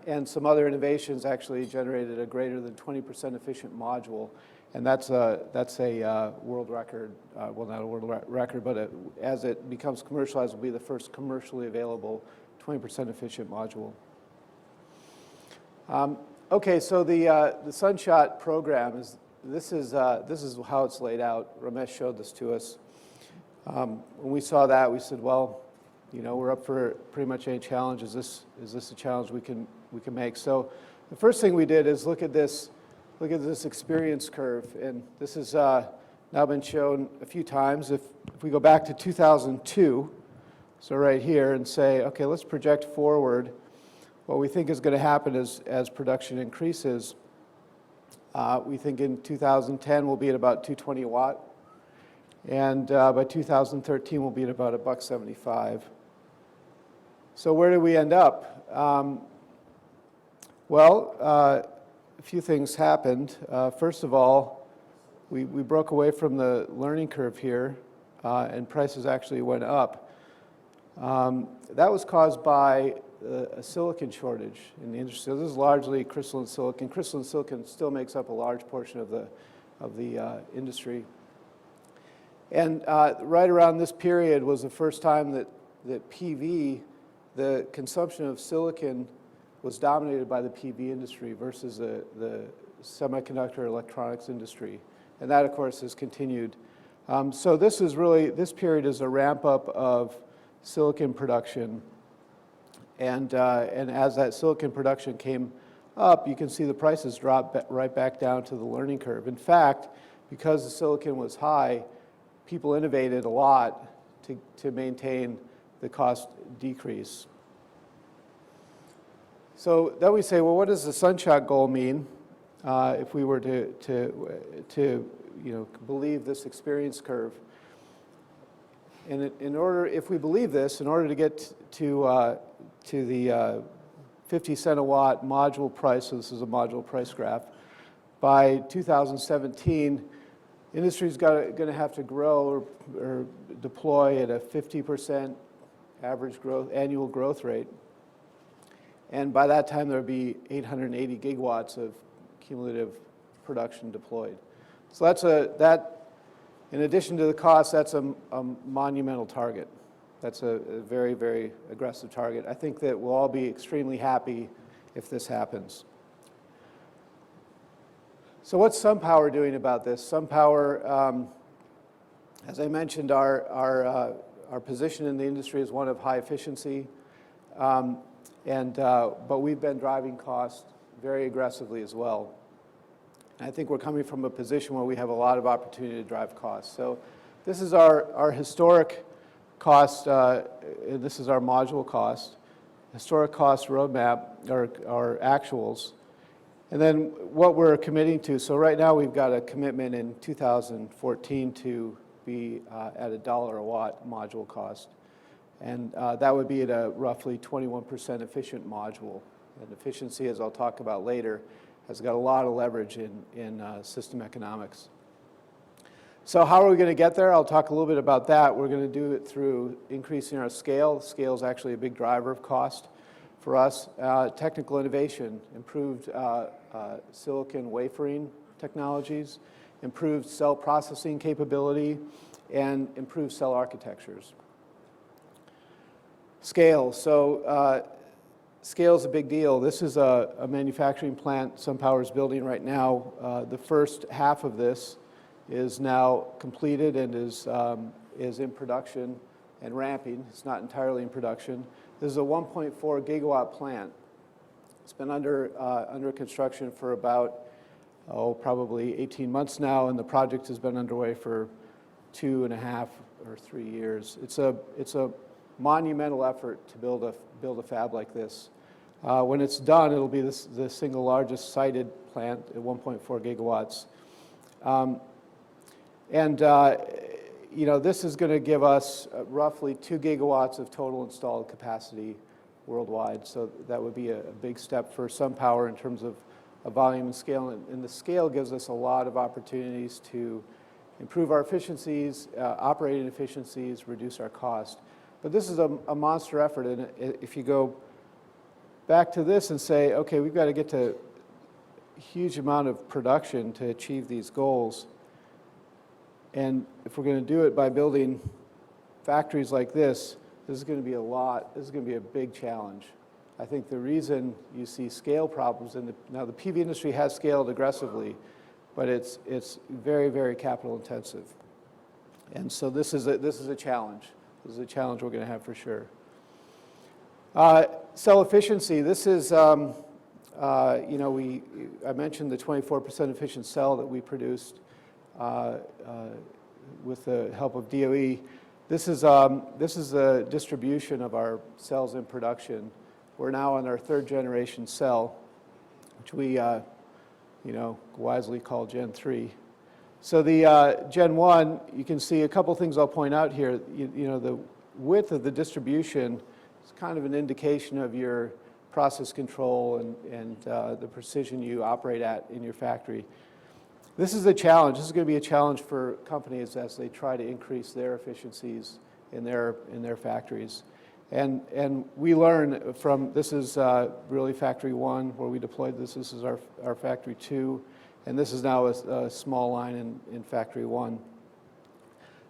and some other innovations actually generated a greater than 20% efficient module. And that's a world record, well, not a world record, but as it becomes commercialized, will be the first commercially available 20% efficient module. Okay, so the Sunshot program this is how it's laid out. Ramesh showed this to us. When we saw that, we said, well, you know, we're up for pretty much any challenge. Is this a challenge we can make? So the first thing we did is look at this experience curve, and this has now been shown a few times. If we go back to 2002, so right here, and say, okay, let's project forward what we think is going to happen as production increases. We think in 2010 we'll be at about 220 watt, and by 2013 we'll be at about $1.75. So where did we end up? Well, a few things happened. First of all, we broke away from the learning curve here, and prices actually went up. That was caused by a silicon shortage in the industry. So this is largely crystalline silicon. Crystalline silicon still makes up a large portion of the industry. And right around this period was the first time that PV, the consumption of silicon, was dominated by the PV industry versus the semiconductor electronics industry. And that, of course, has continued. So this period is a ramp up of silicon production, and as that silicon production came up, you can see the prices dropped right back down to the learning curve. In fact, because the silicon was high, people innovated a lot to maintain the cost decrease. So then we say, well, what does the Sunshot goal mean? if we were to believe this experience curve. And if we believe this, in order to get to the 50 cent a watt module price, so this is a module price graph, by 2017, industry's going to have to grow or deploy at a 50% average growth, annual growth rate. And by that time, there would be 880 gigawatts of cumulative production deployed. So in addition to the cost, that's a monumental target. That's a very, very aggressive target. I think that we'll all be extremely happy if this happens. So what's SunPower doing about this? SunPower, as I mentioned, our position in the industry is one of high efficiency, but we've been driving costs very aggressively as well. And I think we're coming from a position where we have a lot of opportunity to drive costs. So this is our historic cost, this is our module cost, historic cost roadmap, our actuals. And then what we're committing to, so right now we've got a commitment in 2014 to be at $1 a watt module cost. And that would be at a roughly 21% efficient module. And efficiency, as I'll talk about later, has got a lot of leverage in system economics. So how are we going to get there? I'll talk a little bit about that. We're going to do it through increasing our scale. Scale is actually a big driver of cost for us. Technical innovation, improved silicon wafering technologies, improved cell processing capability, and improved cell architectures. Scale. So scale is a big deal. This is a manufacturing plant SunPower is building right now. The first half of this is now completed and is in production and ramping. It's not entirely in production. This is a 1.4 gigawatt plant. It's been under construction for about, probably 18 months now, and the project has been underway for 2.5 or 3 years. It's a monumental effort to build a fab like this. When it's done, it'll be the single largest sited plant at 1.4 gigawatts. This is going to give us roughly 2 gigawatts of total installed capacity worldwide. So that would be a big step for SunPower in terms of volume and scale. And the scale gives us a lot of opportunities to improve our efficiencies, operating efficiencies, reduce our cost. But this is a monster effort. And if you go back to this and say, okay, we've got to get to a huge amount of production to achieve these goals. And if we're going to do it by building factories like this is going to be this is going to be a big challenge. I think the reason you see scale problems, now the PV industry has scaled aggressively, but it's very, very capital intensive. And so this is a challenge. This is a challenge we're going to have for sure. Cell efficiency, this is, I mentioned the 24% efficient cell that we produced with the help of DOE. This is the distribution of our cells in production. We're now on our 3rd generation cell, which we wisely call Gen 3. So the Gen 1, you can see a couple things I'll point out here. The width of the distribution is kind of an indication of your process control and the precision you operate at in your factory. This is a challenge. This is going to be a challenge for companies as they try to increase their efficiencies in their factories. And we learn from, this is really factory 1 where we deployed this. This is our factory 2, and this is now a small line in factory 1.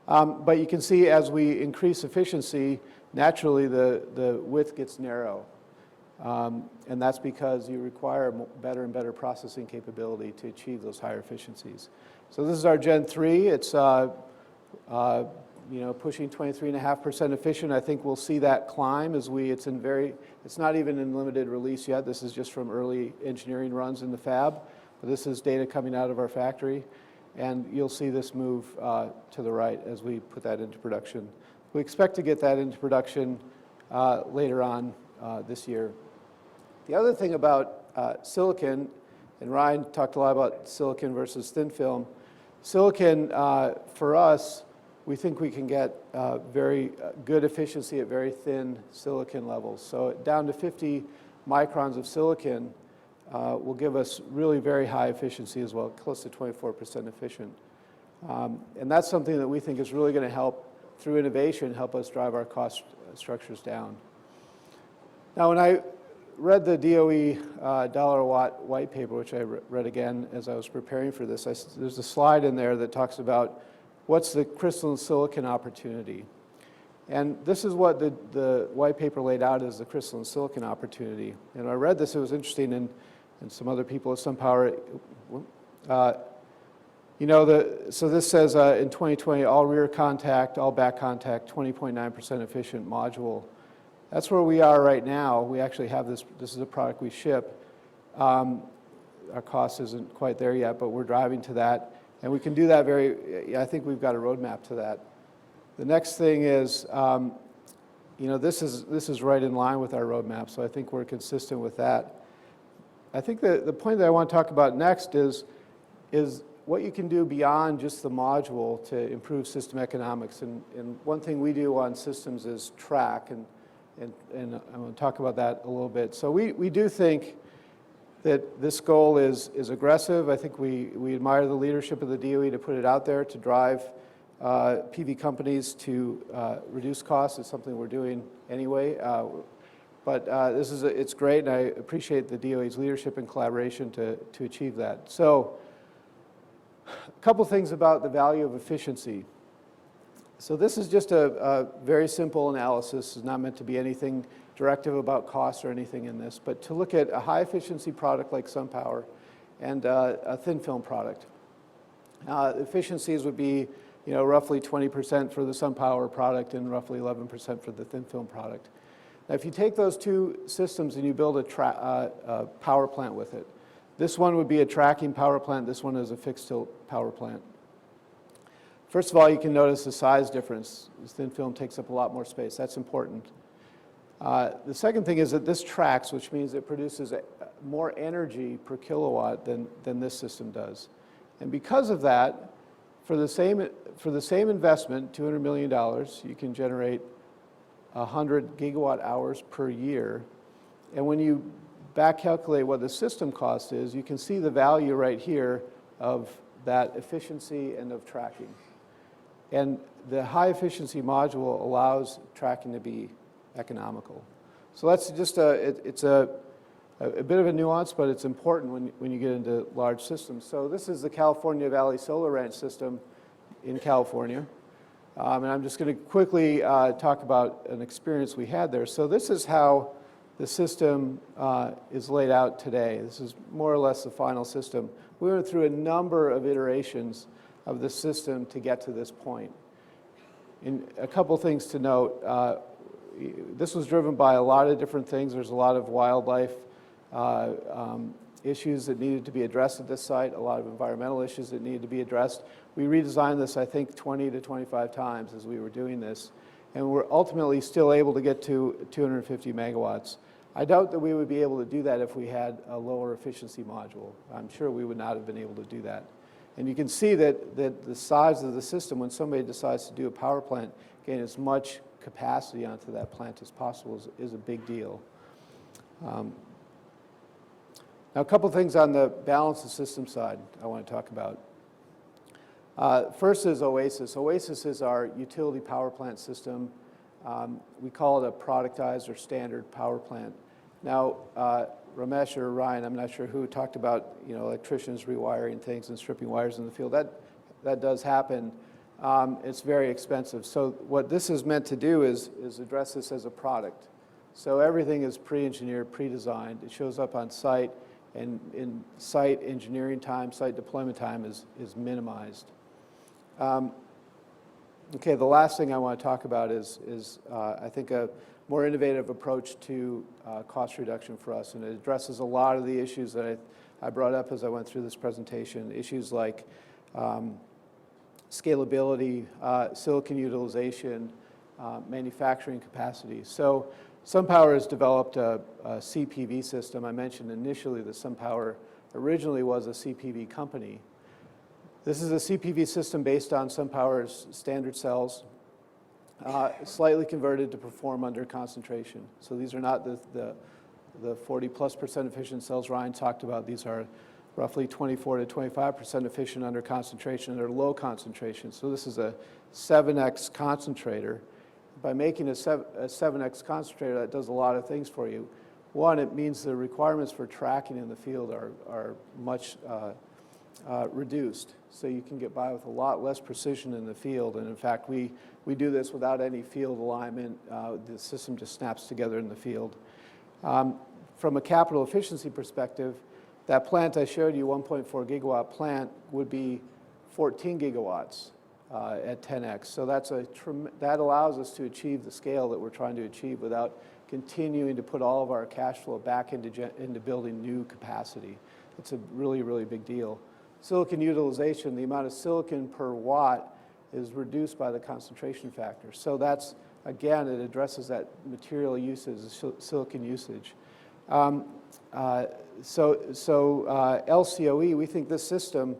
But you can see as we increase efficiency, naturally the width gets narrow. And that's because you require better and better processing capability to achieve those higher efficiencies. So this is our Gen 3. It's pushing 23.5% efficient. I think we'll see that climb as it's not even in limited release yet. This is just from early engineering runs in the fab. But this is data coming out of our factory. And you'll see this move to the right as we put that into production. We expect to get that into production later on this year. The other thing about silicon And Ryan talked a lot about silicon versus thin film. Silicon, for us, we think we can get very good efficiency at very thin silicon levels. So down to 50 microns of silicon will give us really very high efficiency as well, close to 24% efficient. And that's something that we think is really going to help, through innovation, help us drive our cost structures down. Now, when I read the DOE dollar a watt white paper, which I read again as I was preparing for this, there's a slide in there that talks about what's the crystalline silicon opportunity. And this is what the white paper laid out as the crystalline silicon opportunity. And I read this, it was interesting, and some other people at SunPower, so this says in 2020, all rear contact, all back contact, 20.9% efficient module. That's where we are right now. We actually have this is a product we ship. Our cost isn't quite there yet, but we're driving to that. And we can do that I think we've got a roadmap to that. The next thing is, this is right in line with our roadmap, so I think we're consistent with that. I think the point that I want to talk about next is what you can do beyond just the module to improve system economics. And one thing we do on systems is track, and I'm going to talk about that a little bit. So we do think that this goal is aggressive. I think we admire the leadership of the DOE to put it out there to drive PV companies to reduce costs. It's something we're doing anyway. But it's great, and I appreciate the DOE's leadership and collaboration to achieve that. So a couple things about the value of efficiency. So this is just a very simple analysis. It's not meant to be anything directive about costs or anything in this, but to look at a high efficiency product like SunPower and a thin film product. Efficiencies would be roughly 20% for the SunPower product and roughly 11% for the thin film product. Now, if you take those two systems and you build a power plant with it, this one would be a tracking power plant, this one is a fixed tilt power plant. First of all, you can notice the size difference. This thin film takes up a lot more space. That's important. The second thing is that this tracks, which means it produces more energy per kilowatt than this system does. And because of that, for the same investment, $200 million, you can generate 100 gigawatt hours per year. And when you back calculate what the system cost is, you can see the value right here of that efficiency and of tracking. And the high efficiency module allows tracking to be economical. So that's just it's a bit of a nuance, but it's important when you get into large systems. So this is the California Valley Solar Ranch system in California. And I'm just going to quickly talk about an experience we had there. So this is how the system is laid out today. This is more or less the final system. We went through a number of iterations of the system to get to this point. And a couple things to note. This was driven by a lot of different things. There's a lot of wildlife issues that needed to be addressed at this site, a lot of environmental issues that needed to be addressed. We redesigned this, I think, 20 to 25 times as we were doing this. And we're ultimately still able to get to 250 megawatts. I doubt that we would be able to do that if we had a lower efficiency module. I'm sure we would not have been able to do that. And you can see that the size of the system, when somebody decides to do a power plant, gain as much capacity onto that plant as possible is a big deal. Now, a couple things on the balance of system side I want to talk about. First is Oasis. Oasis is our utility power plant system. We call it a productized or standard power plant. Now, Ramesh or Ryan, I'm not sure who, talked about electricians rewiring things and stripping wires in the field. That does happen. It's very expensive. So what this is meant to do is address this as a product. So everything is pre-engineered, pre-designed. It shows up on site, and in site engineering time, site deployment time is minimized. Okay, the last thing I want to talk about is I think a more innovative approach to cost reduction for us, and it addresses a lot of the issues that I brought up as I went through this presentation, issues like scalability, silicon utilization, manufacturing capacity. So SunPower has developed a CPV system. I mentioned initially the SunPower originally was a CPV company. This is a CPV system based on SunPower's standard cells, slightly converted to perform under concentration. So these are not the 40+% efficient cells Ryan talked about. These are roughly 24 to 25% efficient under concentration. They're low concentration. So this is a 7x concentrator. By making a 7x concentrator, that does a lot of things for you. One, it means the requirements for tracking in the field are much reduced. So you can get by with a lot less precision in the field. And in fact, we do this without any field alignment. The system just snaps together in the field. From a capital efficiency perspective, that plant I showed you, 1.4 gigawatt plant, would be 14 gigawatts at 10x. So that allows us to achieve the scale that we're trying to achieve without continuing to put all of our cash flow back into building new capacity. It's a really, really big deal. Silicon utilization, the amount of silicon per watt is reduced by the concentration factor. So that's, again, it addresses that material usage, silicon usage. LCOE, we think this system,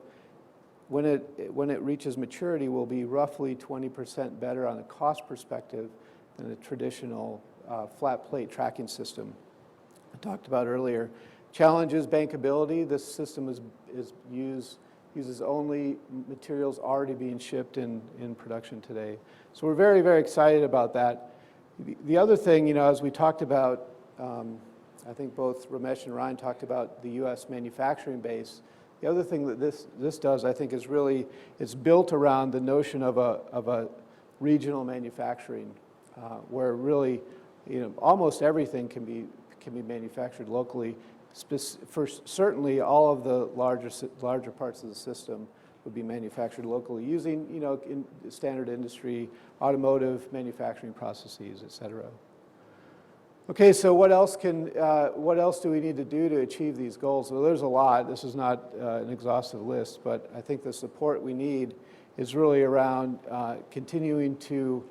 when it reaches maturity, will be roughly 20% better on a cost perspective than a traditional flat plate tracking system I talked about earlier. Challenge is bankability. This system uses only materials already being shipped in production today. So we're very, very excited about that. The other thing, as we talked about, I think both Ramesh and Ryan talked about the U.S. manufacturing base. The other thing that this does, I think, is really, it's built around the notion of a regional manufacturing, where really, almost everything can be manufactured locally. Certainly, all of the larger parts of the system would be manufactured locally using, in standard industry, automotive manufacturing processes, et cetera. Okay, so what else do we need to do to achieve these goals? Well, there's a lot. This is not an exhaustive list, but I think the support we need is really around continuing to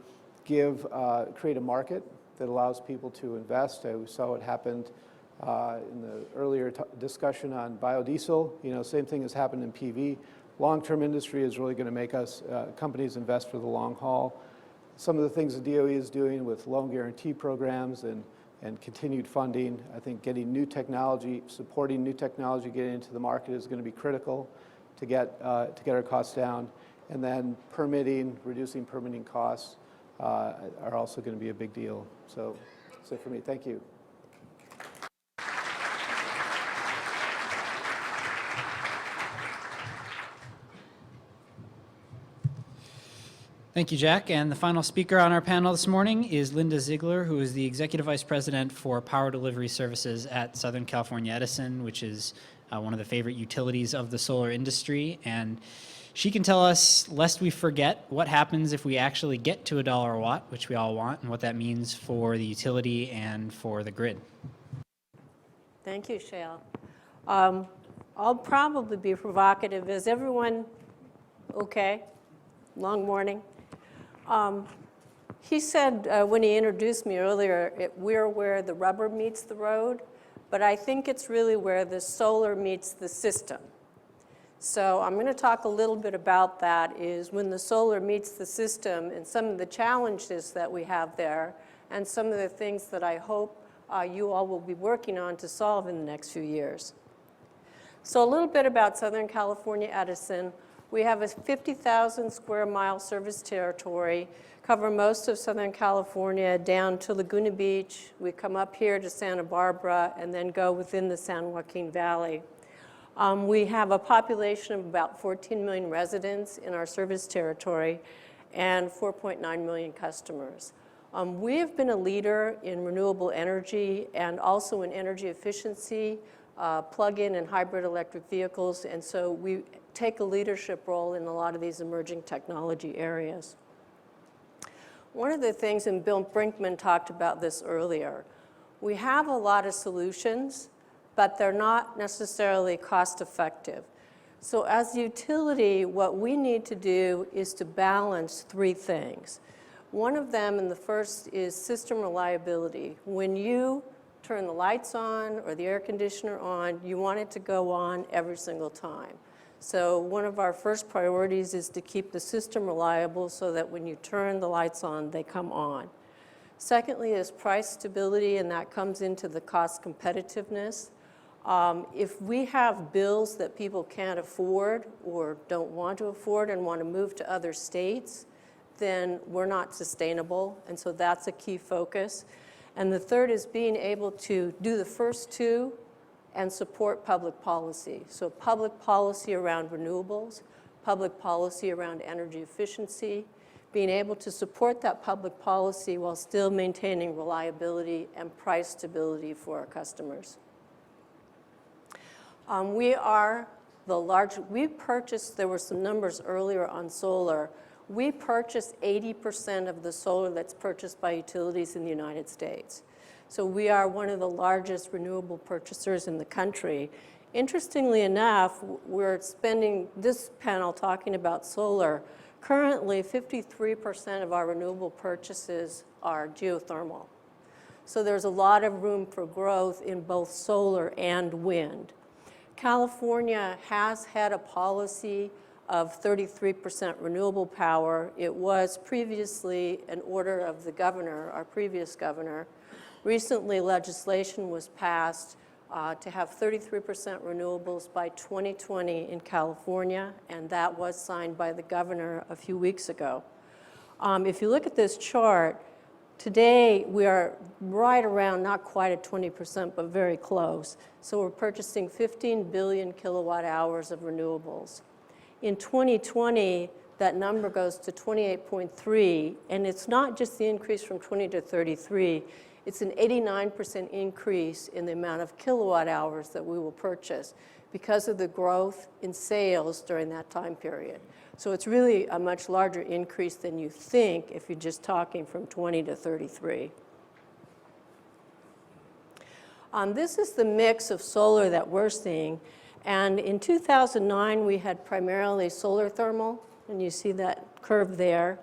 create a market that allows people to invest. We saw what happened in the earlier discussion on biodiesel. Same thing has happened in PV. Long-term industry is really going to make companies invest for the long haul. Some of the things the DOE is doing with loan guarantee programs and continued funding, I think getting new technology, supporting new technology, getting into the market is going to be critical to get our costs down. And then reducing permitting costs are also going to be a big deal. So that's it for me. Thank you. Thank you, Jack. And the final speaker on our panel this morning is Linda Ziegler, who is the Executive Vice President for Power Delivery Services at Southern California Edison, which is one of the favorite utilities of the solar industry. And she can tell us, lest we forget, what happens if we actually get to $1 a watt, which we all want, and what that means for the utility and for the grid. Thank you, Shale. I'll probably be provocative. Is everyone okay? Long morning. He said when he introduced me earlier, we're where the rubber meets the road, but I think it's really where the solar meets the system. So I'm going to talk a little bit about that, is when the solar meets the system and some of the challenges that we have there and some of the things that I hope you all will be working on to solve in the next few years. So a little bit about Southern California Edison. We have a 50,000 square mile service territory, cover most of Southern California down to Laguna Beach. We come up here to Santa Barbara and then go within the San Joaquin Valley. We have a population of about 14 million residents in our service territory and 4.9 million customers. We have been a leader in renewable energy and also in energy efficiency, plug-in and hybrid electric vehicles, and so we take a leadership role in a lot of these emerging technology areas. One of the things, and Bill Brinkman talked about this earlier, we have a lot of solutions, but they're not necessarily cost effective. So as a utility, what we need to do is to balance three things. One of them, and the first, is system reliability. When you turn the lights on or the air conditioner on, you want it to go on every single time. So one of our first priorities is to keep the system reliable so that when you turn the lights on, they come on. Secondly is price stability, and that comes into the cost competitiveness. If we have bills that people can't afford or don't want to afford and want to move to other states, then we're not sustainable, and so that's a key focus. And the third is being able to do the first two and support public policy. So public policy around renewables, public policy around energy efficiency, being able to support that public policy while still maintaining reliability and price stability for our customers. We are the large, we purchased, there were some numbers earlier on solar. We purchase 80% of the solar that's purchased by utilities in the United States. So we are one of the largest renewable purchasers in the country. Interestingly enough, we're spending this panel talking about solar. Currently, 53% of our renewable purchases are geothermal. So there's a lot of room for growth in both solar and wind. California has had a policy of 33% renewable power. It was previously an order of the governor, our previous governor. Recently, legislation was passed to have 33% renewables by 2020 in California, and that was signed by the governor a few weeks ago. If you look at this chart, today we are right around, not quite at 20%, but very close. So we're purchasing 15 billion kilowatt hours of renewables. In 2020, that number goes to 28.3, and it's not just the increase from 20 to 33, it's an 89% increase in the amount of kilowatt hours that we will purchase because of the growth in sales during that time period. So it's really a much larger increase than you think if you're just talking from 20 to 33. This is the mix of solar that we're seeing. And in 2009, we had primarily solar thermal, and you see that curve there.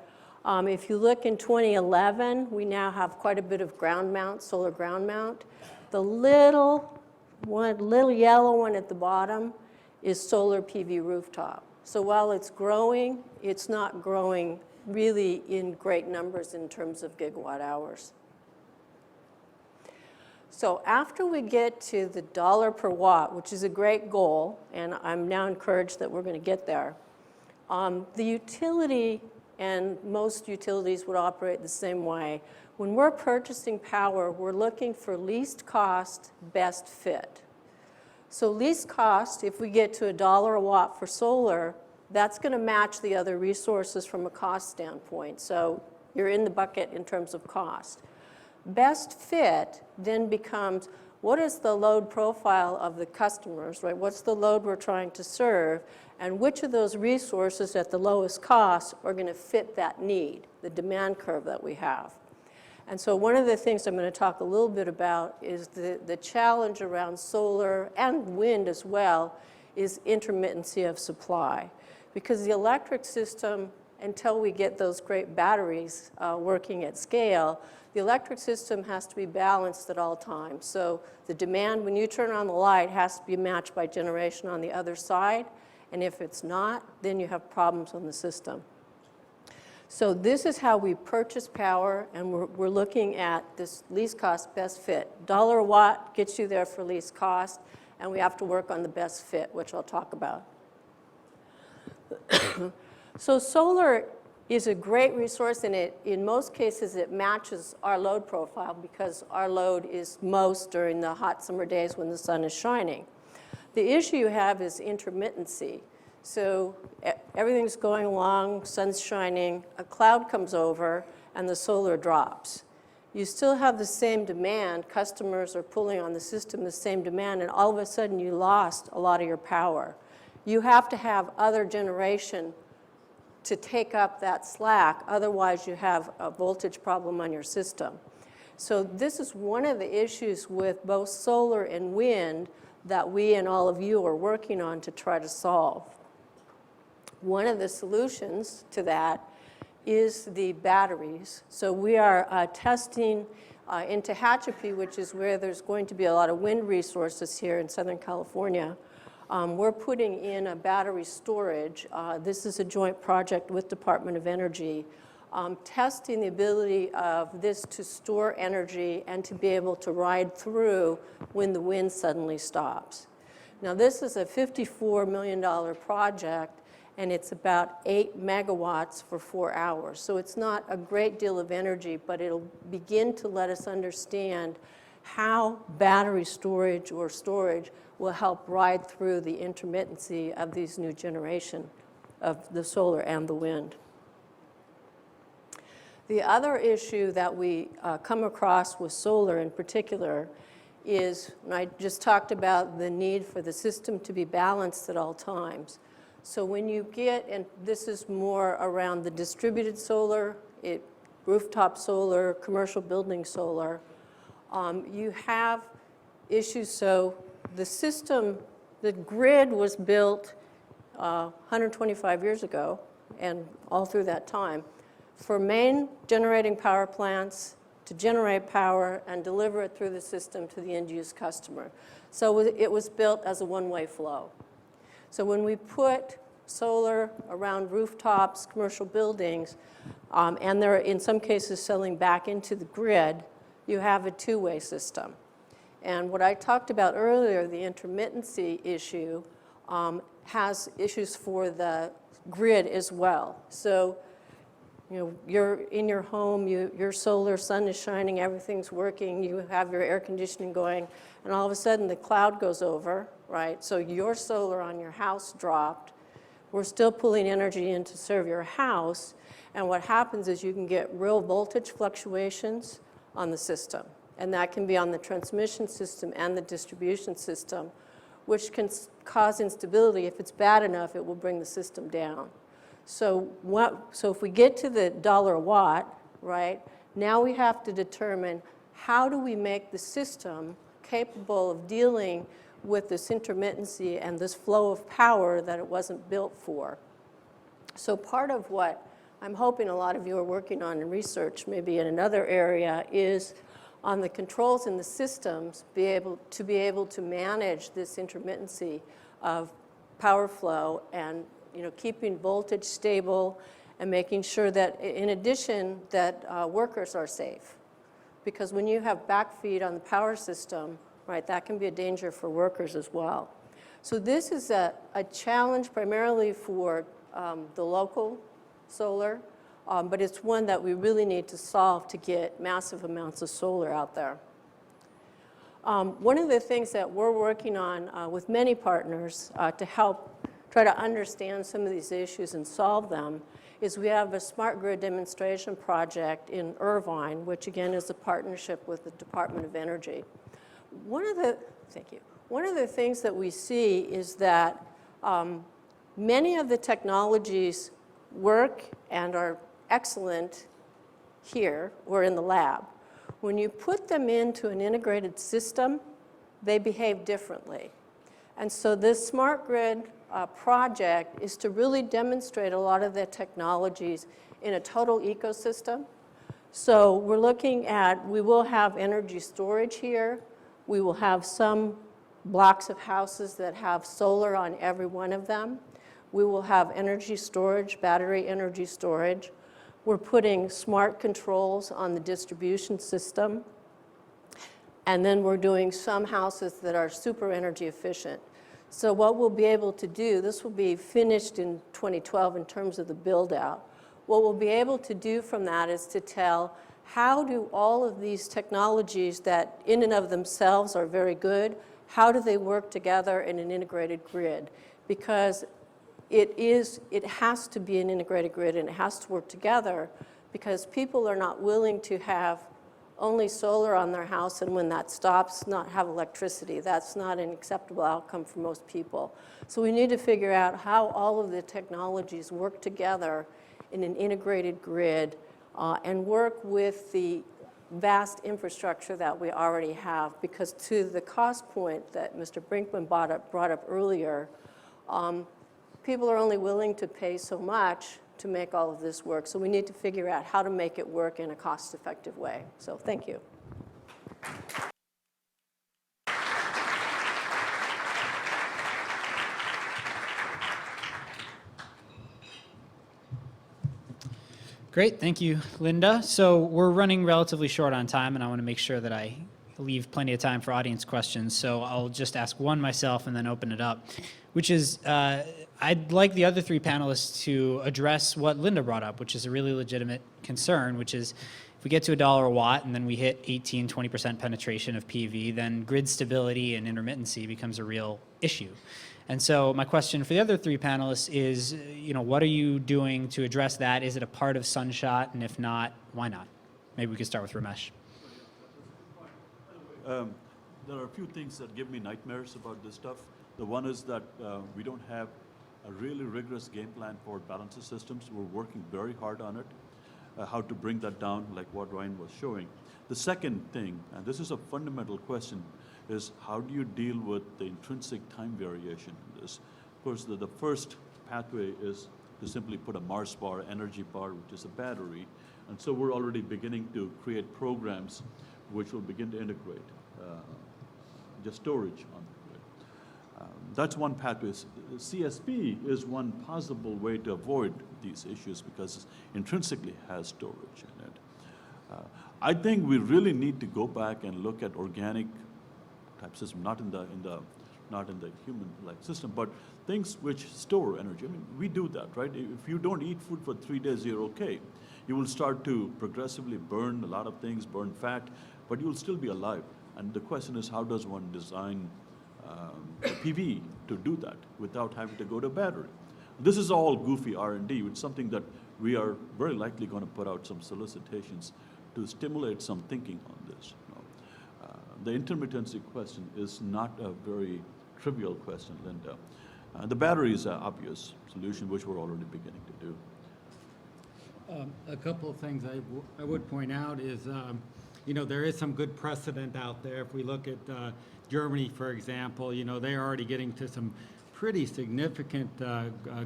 If you look in 2011, we now have quite a bit of ground mount, solar ground mount. The little yellow one at the bottom is solar PV rooftop. So while it's growing, it's not growing really in great numbers in terms of gigawatt hours. So after we get to the dollar per watt, which is a great goal, and I'm now encouraged that we're going to get there, the utility, and most utilities would operate the same way. When we're purchasing power, we're looking for least cost, best fit. So least cost, if we get to $1 a watt for solar, that's going to match the other resources from a cost standpoint. So you're in the bucket in terms of cost. Best fit then becomes, what is the load profile of the customers, right? What's the load we're trying to serve? And which of those resources at the lowest cost are going to fit that need, the demand curve that we have? And so one of the things I'm going to talk a little bit about is the challenge around solar and wind as well is intermittency of supply. Because the electric system, until we get those great batteries working at scale, the electric system has to be balanced at all times. So the demand, when you turn on the light, has to be matched by generation on the other side. And if it's not, then you have problems on the system. So this is how we purchase power, and we're looking at this least cost, best fit. $1 a watt gets you there for least cost, and we have to work on the best fit, which I'll talk about. So solar is a great resource, and in most cases it matches our load profile because our load is most during the hot summer days when the sun is shining. The issue you have is intermittency. So everything's going along, sun's shining, a cloud comes over, and the solar drops. You still have the same demand. Customers are pulling on the system the same demand, and all of a sudden you lost a lot of your power. You have to have other generation to take up that slack, otherwise you have a voltage problem on your system. So this is one of the issues with both solar and wind that we and all of you are working on to try to solve. One of the solutions to that is the batteries. So we are testing In Tehachapi, which is where there's going to be a lot of wind resources here in Southern California, we're putting in a battery storage. This is a joint project with Department of Energy, testing the ability of this to store energy and to be able to ride through when the wind suddenly stops. Now, this is a $54 million project, and it's about 8 megawatts for 4 hours. So it's not a great deal of energy, but it'll begin to let us understand how battery storage or storage will help ride through the intermittency of these new generation of the solar and the wind. The other issue that we come across with solar in particular is, and I just talked about the need for the system to be balanced at all times. So when you get, and this is more around the distributed solar, rooftop solar, commercial building solar, you have issues. So the system, the grid was built 125 years ago, and all through that time, for main generating power plants to generate power and deliver it through the system to the end-use customer. So it was built as a one-way flow. So when we put solar around rooftops, commercial buildings, and they're in some cases selling back into the grid, you have a two-way system. And what I talked about earlier, the intermittency issue, has issues for the grid as well. So, you know, you're in your home, your solar, sun is shining, everything's working, you have your air conditioning going, and all of a sudden the cloud goes over, right? So your solar on your house dropped. We're still pulling energy in to serve your house, and what happens is you can get real voltage fluctuations on the system, and that can be on the transmission system and the distribution system, which can cause instability. If it's bad enough, it will bring the system down. So if we get to the dollar a watt, right, now we have to determine how do we make the system capable of dealing with this intermittency and this flow of power that it wasn't built for. So part of what I'm hoping a lot of you are working on in research, maybe in another area, is on the controls in the systems, be able to manage this intermittency of power flow and, you know, keeping voltage stable and making sure that, in addition, that workers are safe. Because when you have backfeed on the power system, right, that can be a danger for workers as well. So this is a challenge primarily for the local solar, but it's one that we really need to solve to get massive amounts of solar out there. One of the things that we're working on with many partners to help try to understand some of these issues and solve them is we have a smart grid demonstration project in Irvine, which again is a partnership with the Department of Energy. One of the things that we see is that many of the technologies work and are excellent here or in the lab. When you put them into an integrated system, they behave differently. And so this smart grid project is to really demonstrate a lot of the technologies in a total ecosystem. So we're looking at, we will have energy storage here. We will have some blocks of houses that have solar on every one of them. We will have energy storage, battery energy storage. We're putting smart controls on the distribution system. And then we're doing some houses that are super energy efficient. So what we'll be able to do, this will be finished in 2012 in terms of the build out. What we'll be able to do from that is to tell how do all of these technologies that in and of themselves are very good, how do they work together in an integrated grid? Because it has to be an integrated grid and it has to work together because people are not willing to have only solar on their house and when that stops, not have electricity. That's not an acceptable outcome for most people. So we need to figure out how all of the technologies work together in an integrated grid and work with the vast infrastructure that we already have, because to the cost point that Mr. Brinkman brought up earlier, people are only willing to pay so much to make all of this work. So we need to figure out how to make it work in a cost-effective way. So thank you. Great, thank you, Linda. So we're running relatively short on time, and I want to make sure that I leave plenty of time for audience questions. So I'll just ask one myself and then open it up, which is I'd like the other three panelists to address what Linda brought up, which is a really legitimate concern, which is if we get to $1 a watt and then we hit 18, 20% penetration of PV, then grid stability and intermittency becomes a real issue. And so my question for the other three panelists is, what are you doing to address that? Is it a part of Sunshot? And if not, why not? Maybe we could start with Ramesh. There are a few things that give me nightmares about this stuff. The one is that we don't have a really rigorous game plan for balancer systems. We're working very hard on it, how to bring that down, like what Ryan was showing. The second thing, and this is a fundamental question, is how do you deal with the intrinsic time variation in this? Of course, the first pathway is to simply put a Mars bar, energy bar, which is a battery. And so we're already beginning to create programs which will begin to integrate just storage on the grid. That's one pathway. CSP is one possible way to avoid these issues because it intrinsically has storage in it. I think we really need to go back and look at organic type system, not in the human-like system, but things which store energy. I mean, we do that, right? If you don't eat food for 3 days, you're okay. You will start to progressively burn a lot of things, burn fat, but you will still be alive. And the question is, how does one design PV to do that without having to go to battery? This is all goofy R&D. It's something that we are very likely going to put out some solicitations to stimulate some thinking on this. The intermittency question is not a very trivial question, Linda. The battery is an obvious solution, which we're already beginning to do. A couple of things I would point out is, there is some good precedent out there. If we look at Germany, for example, they're already getting to some pretty significant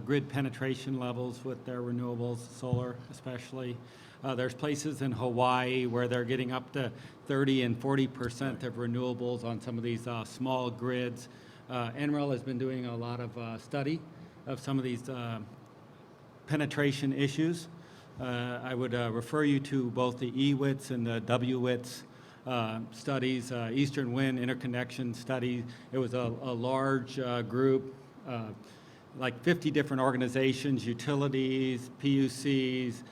grid penetration levels with their renewables, solar especially. There's places in Hawaii where they're getting up to 30 and 40% of renewables on some of these small grids. NREL has been doing a lot of study of some of these penetration issues. I would refer you to both the EWITS and the WWITS studies, Eastern Wind Interconnection Study. It was a large group, like 50 different organizations, utilities, PUCs,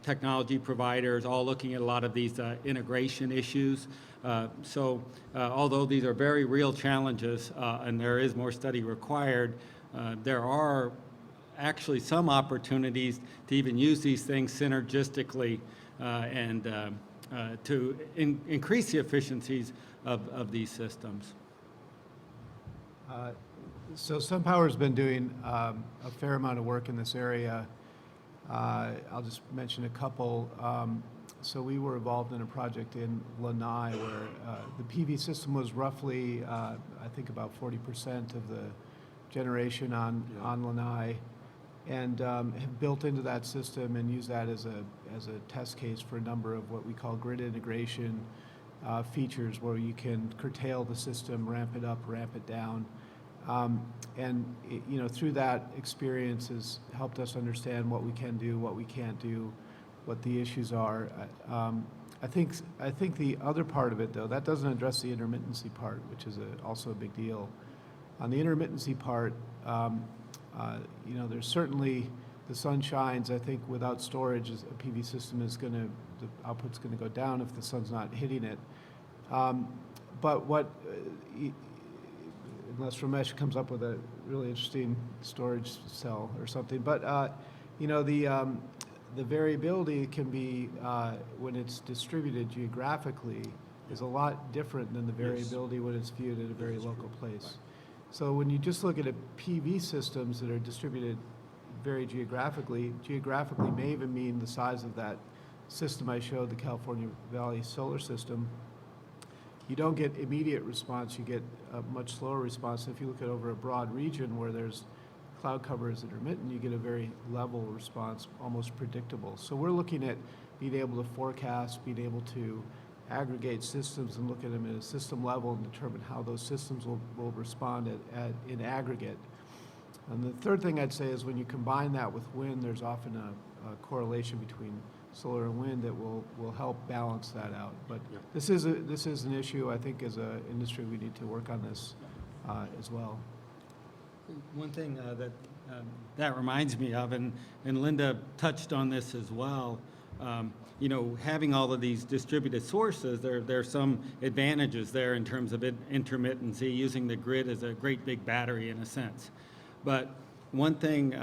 technology providers, all looking at a lot of these integration issues. So although these are very real challenges and there is more study required, there are actually some opportunities to even use these things synergistically and to increase the efficiencies of these systems. So SunPower's been doing a fair amount of work in this area. I'll just mention a couple. So we were involved in a project in Lanai where the PV system was roughly, I think about 40% of the generation on Lanai, and have built into that system and use that as a test case for a number of what we call grid integration features where you can curtail the system, ramp it up, ramp it down. Through that experience has helped us understand what we can do, what we can't do, what the issues are. I think the other part of it, though, that doesn't address the intermittency part, which is also a big deal. On the intermittency part, there's certainly the sun shines. I think without storage, a PV system the output's going to go down if the sun's not hitting it. But unless Ramesh comes up with a really interesting storage cell or something. But the variability can be when it's distributed geographically is a lot different than the variability when it's viewed at a very local place. So when you just look at PV systems that are distributed very geographically may even mean the size of that system I showed, the California Valley solar system. You don't get immediate response, you get a much slower response. If you look at over a broad region where there's cloud cover is intermittent, you get a very level response, almost predictable. So we're looking at being able to forecast, being able to aggregate systems and look at them at a system level and determine how those systems will respond in aggregate. And the third thing I'd say is when you combine that with wind, there's often a correlation between solar and wind that will help balance that out. But this is an issue, I think, as an industry we need to work on this as well. One thing that reminds me of, and Linda touched on this as well, you know, having all of these distributed sources, there are some advantages there in terms of intermittency, using the grid as a great big battery in a sense. But one thing,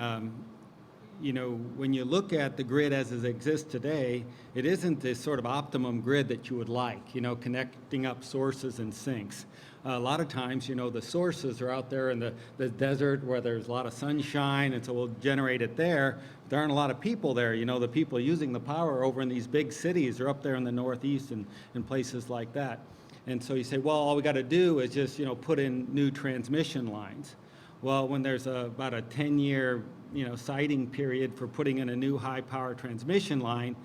you know, when you look at the grid as it exists today, it isn't this sort of optimum grid that you would like, you know, connecting up sources and sinks. A lot of times, you know, the sources are out there in the desert where there's a lot of sunshine, and so we'll generate it there. There aren't a lot of people there. You know, the people using the power over in these big cities are up there in the Northeast and places like that. And so you say, well, all we got to do is just, you know, put in new transmission lines. Well, when there's about a 10-year, you know, siting period for putting in a new high-power transmission line,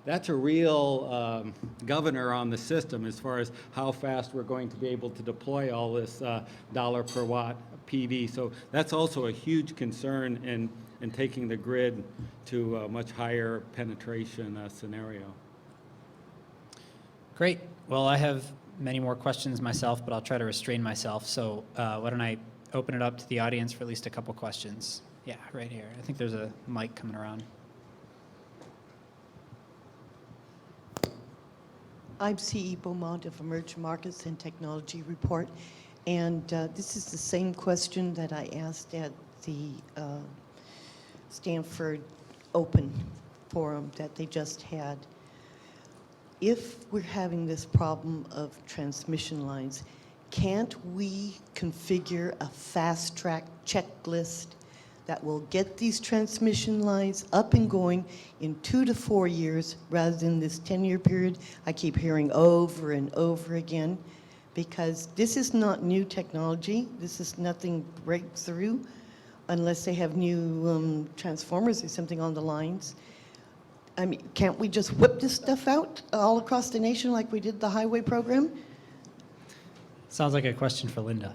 that's a real governor on the system as far as how fast we're going to be able to deploy all this dollar per watt PV. So that's also a huge concern in taking the grid to a much higher penetration scenario. Great. Well, I have many more questions myself, but I'll try to restrain myself. So why don't I open it up to the audience for at least a couple questions? Yeah, right here. I think there's a mic coming around. I'm C.E. Beaumont of Emerging Markets and Technology Report, and this is the same question that I asked at the Stanford Open Forum that they just had. If we're having this problem of transmission lines, can't we configure a fast-track checklist that will get these transmission lines up and going in 2 to 4 years rather than this 10-year period I keep hearing over and over again? Because this is not new technology. This is nothing breakthrough unless they have new transformers or something on the lines. I mean, can't we just whip this stuff out all across the nation like we did the highway program? Sounds like a question for Linda.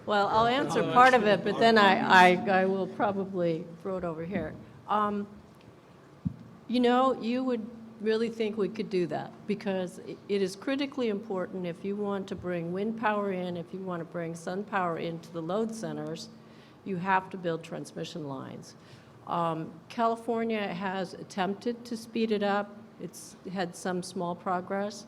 Well, I'll answer part of it, but then I will probably throw it over here. You know, you would really think we could do that because it is critically important if you want to bring wind power in, if you want to bring sun power into the load centers, you have to build transmission lines. California has attempted to speed it up. It's had some small progress.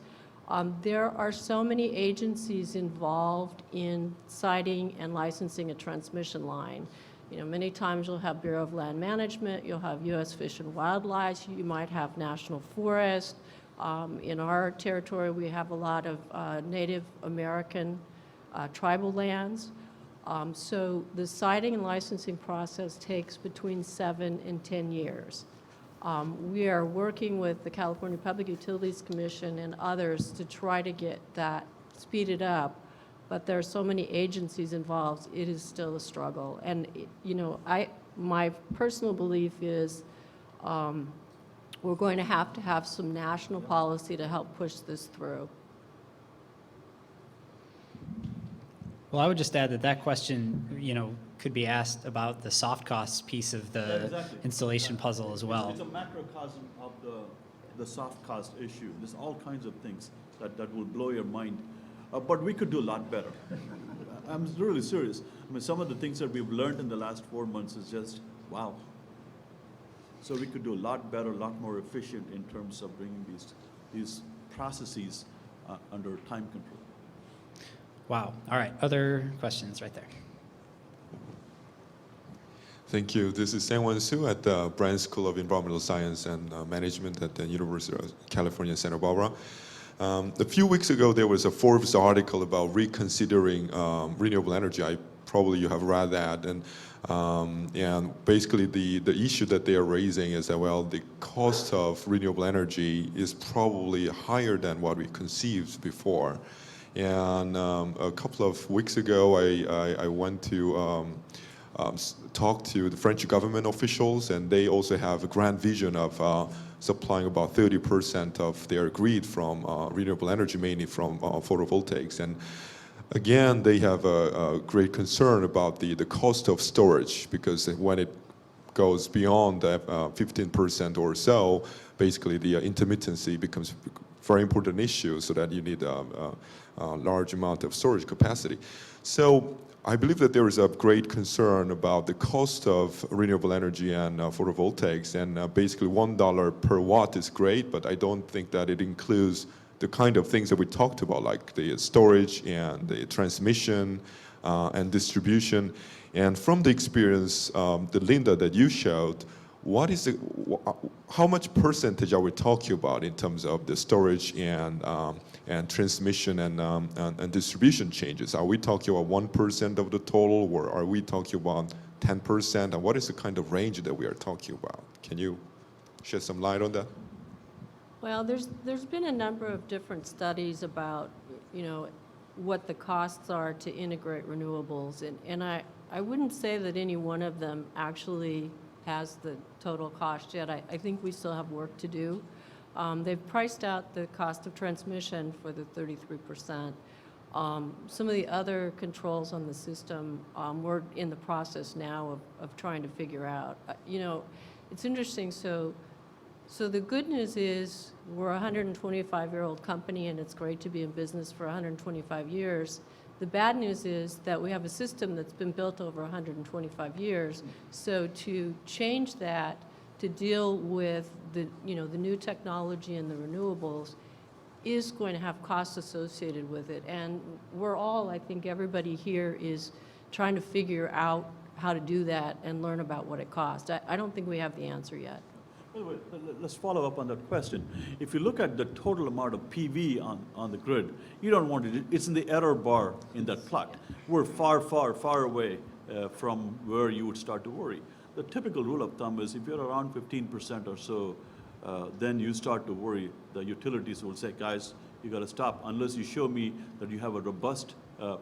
There are so many agencies involved in siting and licensing a transmission line. You know, many times you'll have Bureau of Land Management, you'll have U.S. Fish and Wildlife, you might have National Forest. In our territory, we have a lot of Native American tribal lands. So the siting and licensing process takes between 7 and 10 years. We are working with the California Public Utilities Commission and others to try to get that speeded up, but there are so many agencies involved, it is still a struggle. And, you know, my personal belief is we're going to have some national policy to help push this through. Well, I would just add that question, you know, could be asked about the soft costs piece of the installation puzzle as well. It's a macrocosm of the soft cost issue. There's all kinds of things that will blow your mind. But we could do a lot better. I'm really serious. I mean, some of the things that we've learned in the last 4 months is just, wow. So we could do a lot better, a lot more efficient in terms of bringing these processes under time control. Wow. All right. Other questions right there. Thank you. This is Sang-Won Soo at the Brand School of Environmental Science and Management at the University of California, Santa Barbara. A few weeks ago, there was a Forbes article about reconsidering renewable energy. Probably you have read that. And basically the issue that they are raising is that, well, the cost of renewable energy is probably higher than what we conceived before. And a couple of weeks ago, I went to talked to the French government officials, and they also have a grand vision of supplying about 30% of their grid from renewable energy, mainly from photovoltaics. And again, they have a great concern about the cost of storage, because when it goes beyond 15% or so, basically the intermittency becomes a very important issue, so that you need a large amount of storage capacity. So I believe that there is a great concern about the cost of renewable energy and photovoltaics, and basically $1 per watt is great, but I don't think that it includes the kind of things that we talked about, like the storage and the transmission and distribution. And from the experience, the Linda that you showed, how much percentage are we talking about in terms of the storage and transmission and distribution changes? Are we talking about 1% of the total, or are we talking about 10%? And what is the kind of range that we are talking about? Can you shed some light on that? Well, there's been a number of different studies about, what the costs are to integrate renewables, and I wouldn't say that any one of them actually has the total cost yet. I think we still have work to do. They've priced out the cost of transmission for the 33%. Some of the other controls on the system, we're in the process now of trying to figure out. It's interesting. So the good news is we're a 125-year-old company, and it's great to be in business for 125 years. The bad news is that we have a system that's been built over 125 years. So to change that, to deal with the new technology and the renewables, is going to have costs associated with it. And we're all, I think everybody here is trying to figure out how to do that and learn about what it costs. I don't think we have the answer yet. By the way, let's follow up on that question. If you look at the total amount of PV on the grid, you don't want it. It's in the error bar in that plot. We're far, far, far away from where you would start to worry. The typical rule of thumb is if you're around 15% or so, then you start to worry. The utilities will say, guys, you got to stop unless you show me that you have a robust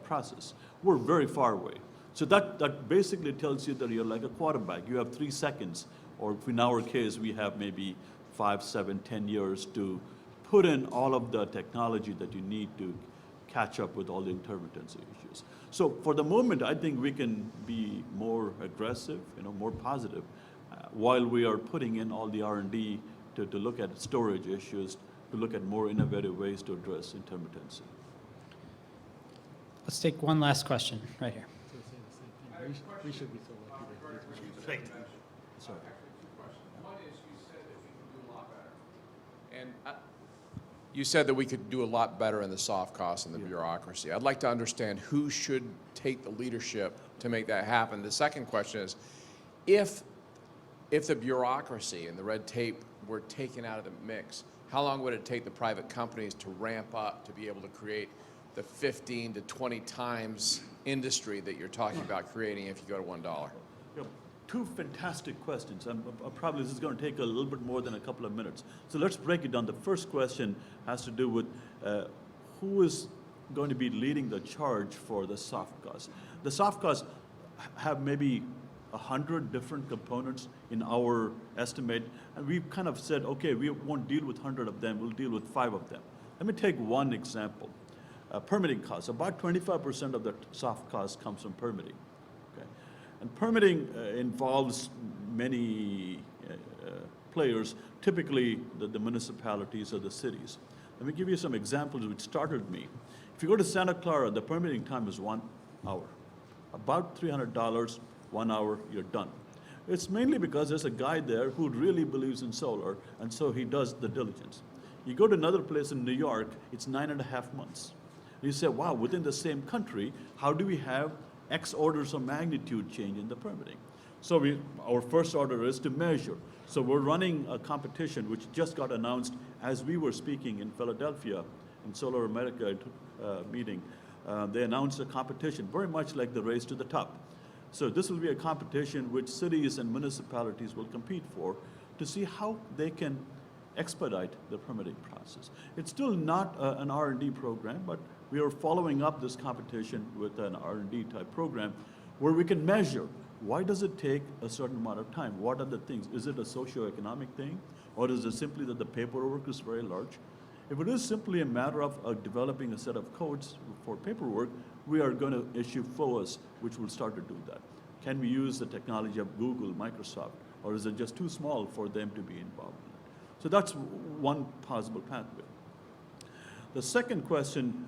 process. We're very far away. So that basically tells you that you're like a quarterback. You have 3 seconds. Or in our case, we have maybe 5, 7, 10 years to put in all of the technology that you need to catch up with all the intermittency issues. So for the moment, I think we can be more aggressive, more positive, while we are putting in all the R&D to look at storage issues, to look at more innovative ways to address intermittency. Let's take one last question right here. We should be so lucky. Great. Sorry. And you said that we could do a lot better in the soft costs and the bureaucracy. I'd like to understand who should take the leadership to make that happen. The second question is, if the bureaucracy and the red tape were taken out of the mix, how long would it take the private companies to ramp up to be able to create the 15 to 20 times industry that you're talking about creating if you go to $1? Two fantastic questions, and probably this is going to take a little bit more than a couple of minutes. So let's break it down. The first question has to do with who is going to be leading the charge for the soft costs. The soft costs have maybe 100 different components in our estimate, and we've kind of said, okay, we won't deal with 100 of them, we'll deal with 5 of them. Let me take one example. Permitting costs. About 25% of the soft costs comes from permitting. And permitting involves many players, typically the municipalities or the cities. Let me give you some examples which startled me. If you go to Santa Clara, the permitting time is 1 hour. About $300, 1 hour, you're done. It's mainly because there's a guy there who really believes in solar, and so he does the diligence. You go to another place in New York, it's 9.5 months. You say, wow, within the same country, how do we have X orders of magnitude change in the permitting? So our first order is to measure. So we're running a competition which just got announced as we were speaking in Philadelphia in Solar America meeting. They announced a competition, very much like the race to the top. So this will be a competition which cities and municipalities will compete for to see how they can expedite the permitting process. It's still not an R&D program, but we are following up this competition with an R&D type program where we can measure Why does it take a certain amount of time? What are the things? Is it a socioeconomic thing? Or is it simply that the paperwork is very large? If it is simply a matter of developing a set of codes for paperwork, we are going to issue FOAs, which will start to do that. Can we use the technology of Google, Microsoft, or is it just too small for them to be involved in it? So that's one possible pathway. The second question,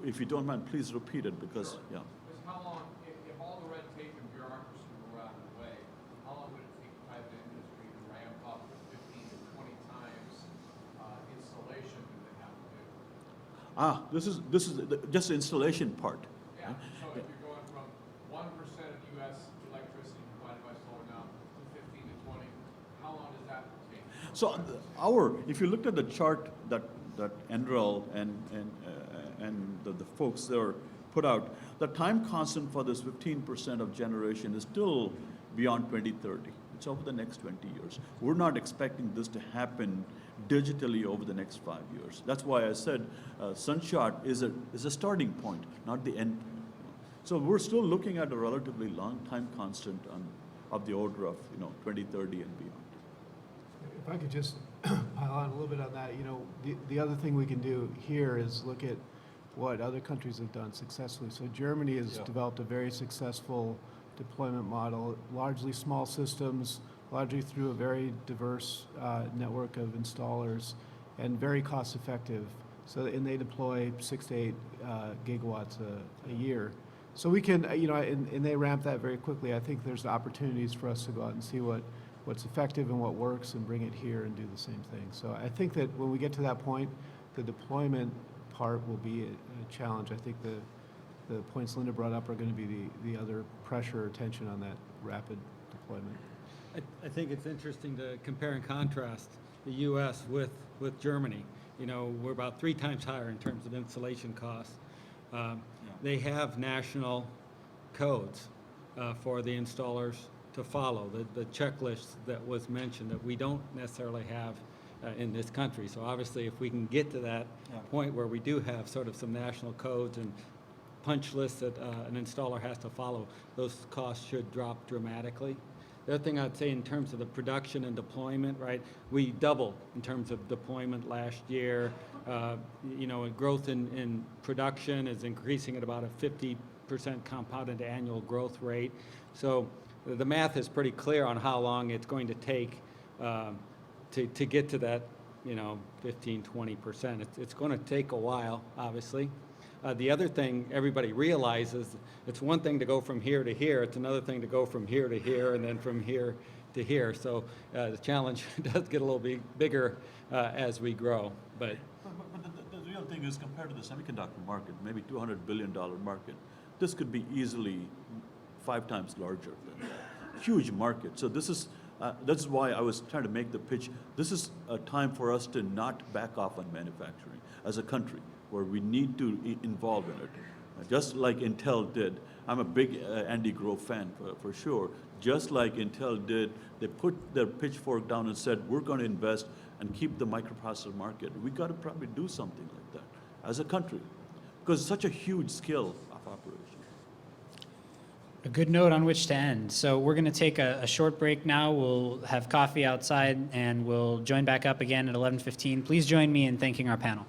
if you don't mind, please repeat it because, yeah. How long, if all the red tape and bureaucracy were out of the way, how long would it take private industry to ramp up 15 to 20 times installation that they have to do? This is just the installation part. Yeah, so if you're going from 1% of U.S. electricity provided by solar now to 15 to 20, how long does that take? So if you looked at the chart that NREL and the folks there put out, the time constant for this 15% of generation is still beyond 2030. It's over the next 20 years. We're not expecting this to happen digitally over the next 5 years. That's why I said Sunshot is a starting point, not the end. So we're still looking at a relatively long time constant of the order of 2030 and beyond. If I could just pile on a little bit on that, the other thing we can do here is look at what other countries have done successfully. So Germany has developed a very successful deployment model, largely small systems, largely through a very diverse network of installers, and very cost effective. So, and they deploy 6 to 8 gigawatts a year. So we can, and they ramp that very quickly. I think there's opportunities for us to go out and see what's effective and what works and bring it here and do the same thing. So I think that when we get to that point, the deployment part will be a challenge. I think the points Linda brought up are going to be the other pressure or tension on that rapid deployment. I think it's interesting to compare and contrast the U.S. with Germany. We're about 3 times higher in terms of installation costs. They have national codes for the installers to follow, the checklist that was mentioned that we don't necessarily have in this country. So obviously if we can get to that point where we do have sort of some national codes and punch lists that an installer has to follow, those costs should drop dramatically. The other thing I'd say in terms of the production and deployment, right, we doubled in terms of deployment last year. Growth in production is increasing at about a 50% compounded annual growth rate. So the math is pretty clear on how long it's going to take to get to that, 15, 20%. It's going to take a while, obviously. The other thing everybody realizes, it's one thing to go from here to here, it's another thing to go from here to here, and then from here to here. So the challenge does get a little bit bigger as we grow. But the real thing is, compared to the semiconductor market, maybe $200 billion market, this could be easily 5 times larger than that. Huge market. So this is why I was trying to make the pitch. This is a time for us to not back off on manufacturing as a country, where we need to involve in it. Just like Intel did. I'm a big Andy Grove fan for sure. Just like Intel did, they put their pitchfork down and said, we're going to invest and keep the microprocessor market. We got to probably do something like that as a country, because it's such a huge scale of operation. A good note on which to end. So we're going to take a short break now. We'll have coffee outside, and we'll join back up again at 11:15. Please join me in thanking our panel.